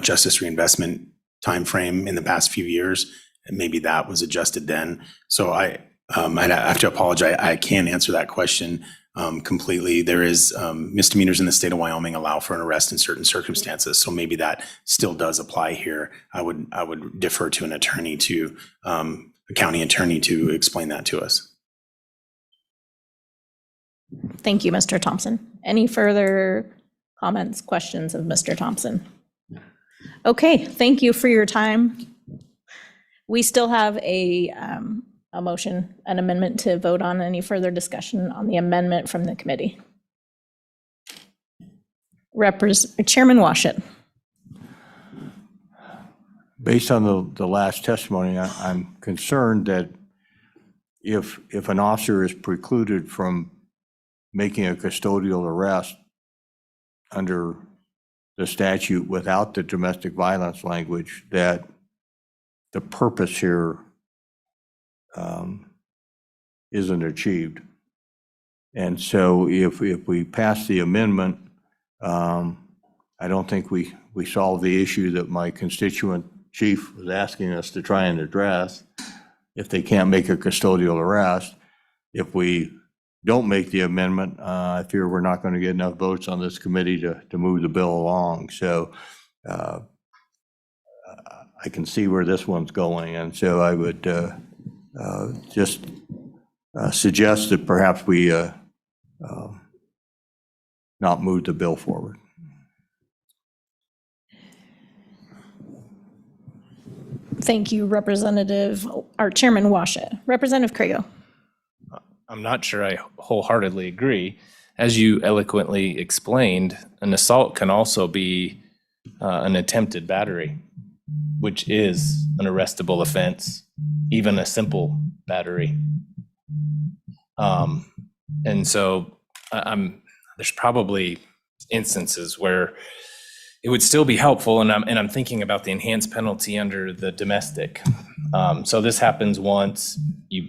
justice reinvestment timeframe in the past few years, and maybe that was adjusted then. So I have to apologize. I can't answer that question completely. There is misdemeanors in the state of Wyoming allow for an arrest in certain circumstances. So maybe that still does apply here. I would defer to an attorney, to a county attorney, to explain that to us. Thank you, Mr. Thompson. Any further comments, questions of Mr. Thompson? Okay, thank you for your time. We still have a motion, an amendment to vote on. Any further discussion on the amendment from the committee? Chairman Washit. Based on the last testimony, I'm concerned that if an officer is precluded from making a custodial arrest under the statute without the domestic violence language, that the purpose here isn't achieved. And so if we pass the amendment, I don't think we solve the issue that my constituent chief was asking us to try and address. If they can't make a custodial arrest, if we don't make the amendment, I fear we're not going to get enough votes on this committee to move the bill along. So I can see where this one's going. And so I would just suggest that perhaps we not move the bill forward. Thank you, Chairman Washit. Representative Craigo. I'm not sure I wholeheartedly agree. As you eloquently explained, an assault can also be an attempted battery, which is an arrestable offense, even a simple battery. And so there's probably instances where it would still be helpful, and I'm thinking about the enhanced penalty under the domestic. So this happens once,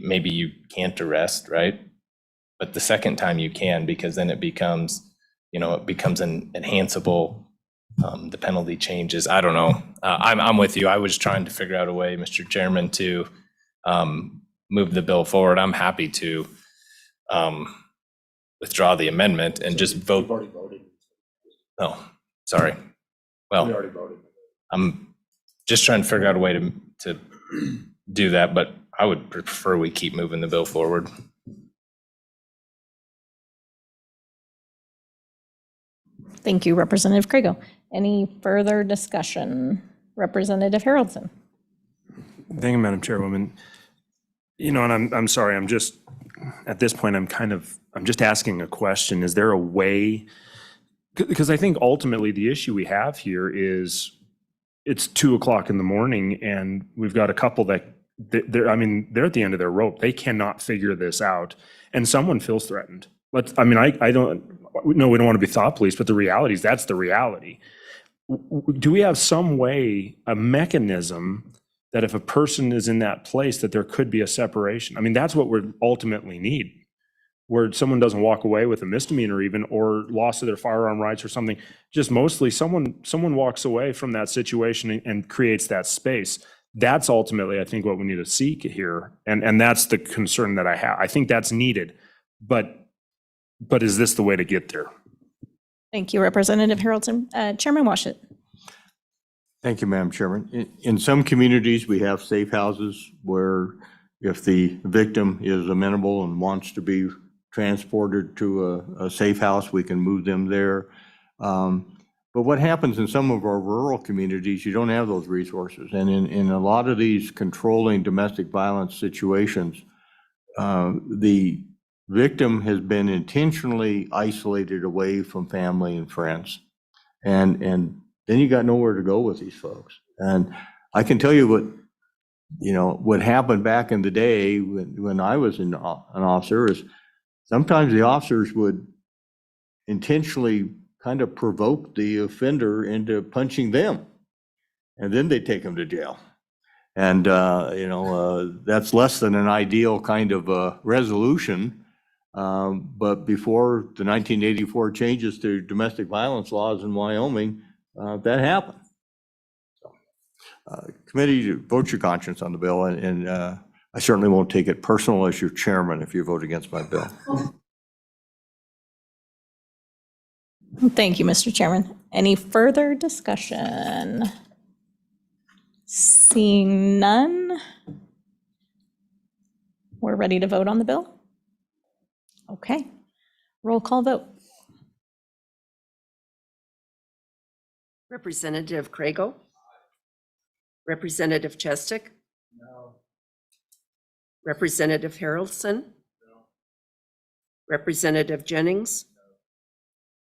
maybe you can't arrest, right? But the second time you can, because then it becomes an enhanceable. The penalty changes. I don't know. I'm with you. I was trying to figure out a way, Mr. Chairman, to move the bill forward. I'm happy to withdraw the amendment and just vote. Oh, sorry. Well, we already voted. I'm just trying to figure out a way to do that, but I would prefer we keep moving the bill forward. Thank you, Representative Craigo. Any further discussion? Representative Haroldson. Thank you, Madam Chairwoman. And I'm sorry, I'm just, at this point, I'm just asking a question. Is there a way Because I think ultimately the issue we have here is it's 2:00 in the morning and we've got a couple that they're at the end of their rope. They cannot figure this out and someone feels threatened. I don't know, we don't want to be thought police, but the reality is that's the reality. Do we have some way, a mechanism that if a person is in that place that there could be a separation? I mean, that's what we ultimately need. Where someone doesn't walk away with a misdemeanor even, or loss of their firearm rights or something, just mostly someone walks away from that situation and creates that space. That's ultimately, I think, what we need to seek here. And that's the concern that I have. I think that's needed, but is this the way to get there? Thank you, Representative Harrelson. Chairman Washit. Thank you, Madam Chairman. In some communities, we have safe houses where if the victim is amenable and wants to be transported to a safe house, we can move them there. But what happens in some of our rural communities, you don't have those resources. And in a lot of these controlling domestic violence situations, the victim has been intentionally isolated away from family and friends. And then you got nowhere to go with these folks. And I can tell you what happened back in the day when I was an officer is sometimes the officers would intentionally kind of provoke the offender into punching them, and then they take them to jail. And, that's less than an ideal kind of resolution. But before the 1984 changes to domestic violence laws in Wyoming, that happened. Committee, vote your conscience on the bill, and I certainly won't take it personal as your chairman if you vote against my bill. Thank you, Mr. Chairman. Any further discussion? Seeing none, we're ready to vote on the bill? Okay, roll call vote. Representative Craigo? Representative Chestick? No. Representative Harrelson? No. Representative Jennings? No.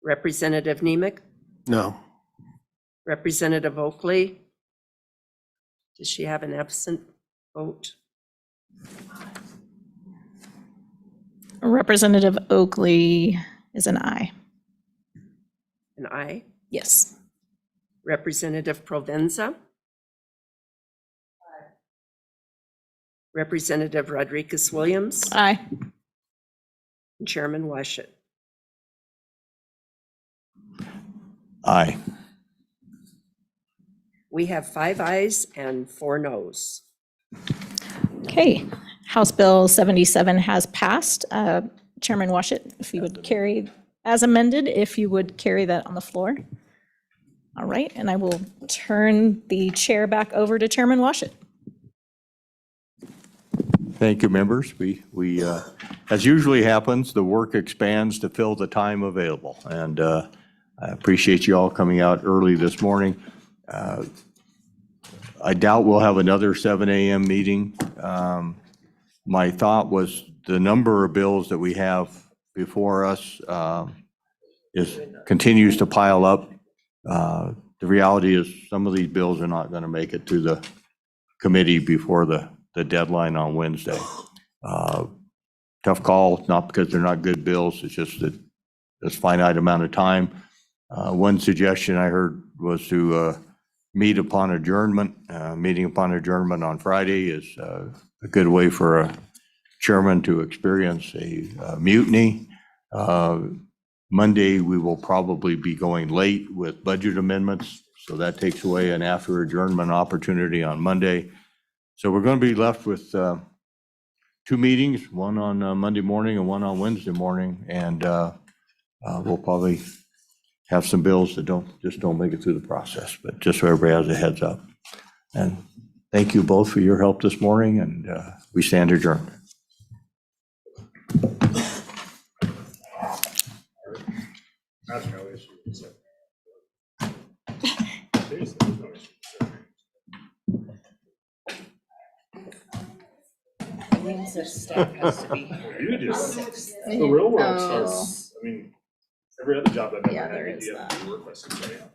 Representative Nemec? No. Representative Oakley? Does she have an absent vote? Representative Oakley is an aye. An aye. Yes. Representative Provenza? Aye. Representative Rodriguez-Williams? Aye. And Chairman Washit? Aye. We have 5 ayes and 4 noes. Okay, House Bill 77 has passed. Chairman Washit, if you would carry, as amended, if you would carry that on the floor. All right, and I will turn the chair back over to Chairman Washit. Thank you, members. We as usually happens, the work expands to fill the time available. And I appreciate you all coming out early this morning. I doubt we'll have another 7 a.m. meeting. My thought was the number of bills that we have before us continues to pile up. The reality is some of these bills are not going to make it to the committee before the deadline on Wednesday. Tough call, not because they're not good bills, it's just that there's finite amount of time. One suggestion I heard was to meet upon adjournment. Meeting upon adjournment on Friday is a good way for a chairman to experience a mutiny. Monday, we will probably be going late with budget amendments, so that takes away an after adjournment opportunity on Monday. So we're going to be left with 2 meetings, one on Monday morning and one on Wednesday morning, and we'll probably have some bills that don't make it through the process, but just so everybody has a heads up. And thank you both for your help this morning, and we stand adjourned. That's no issue. Names of staff has to be. You just, the real world starts, I mean, Every other job I've ever Yeah, had, there you is have to work by 6 a.m.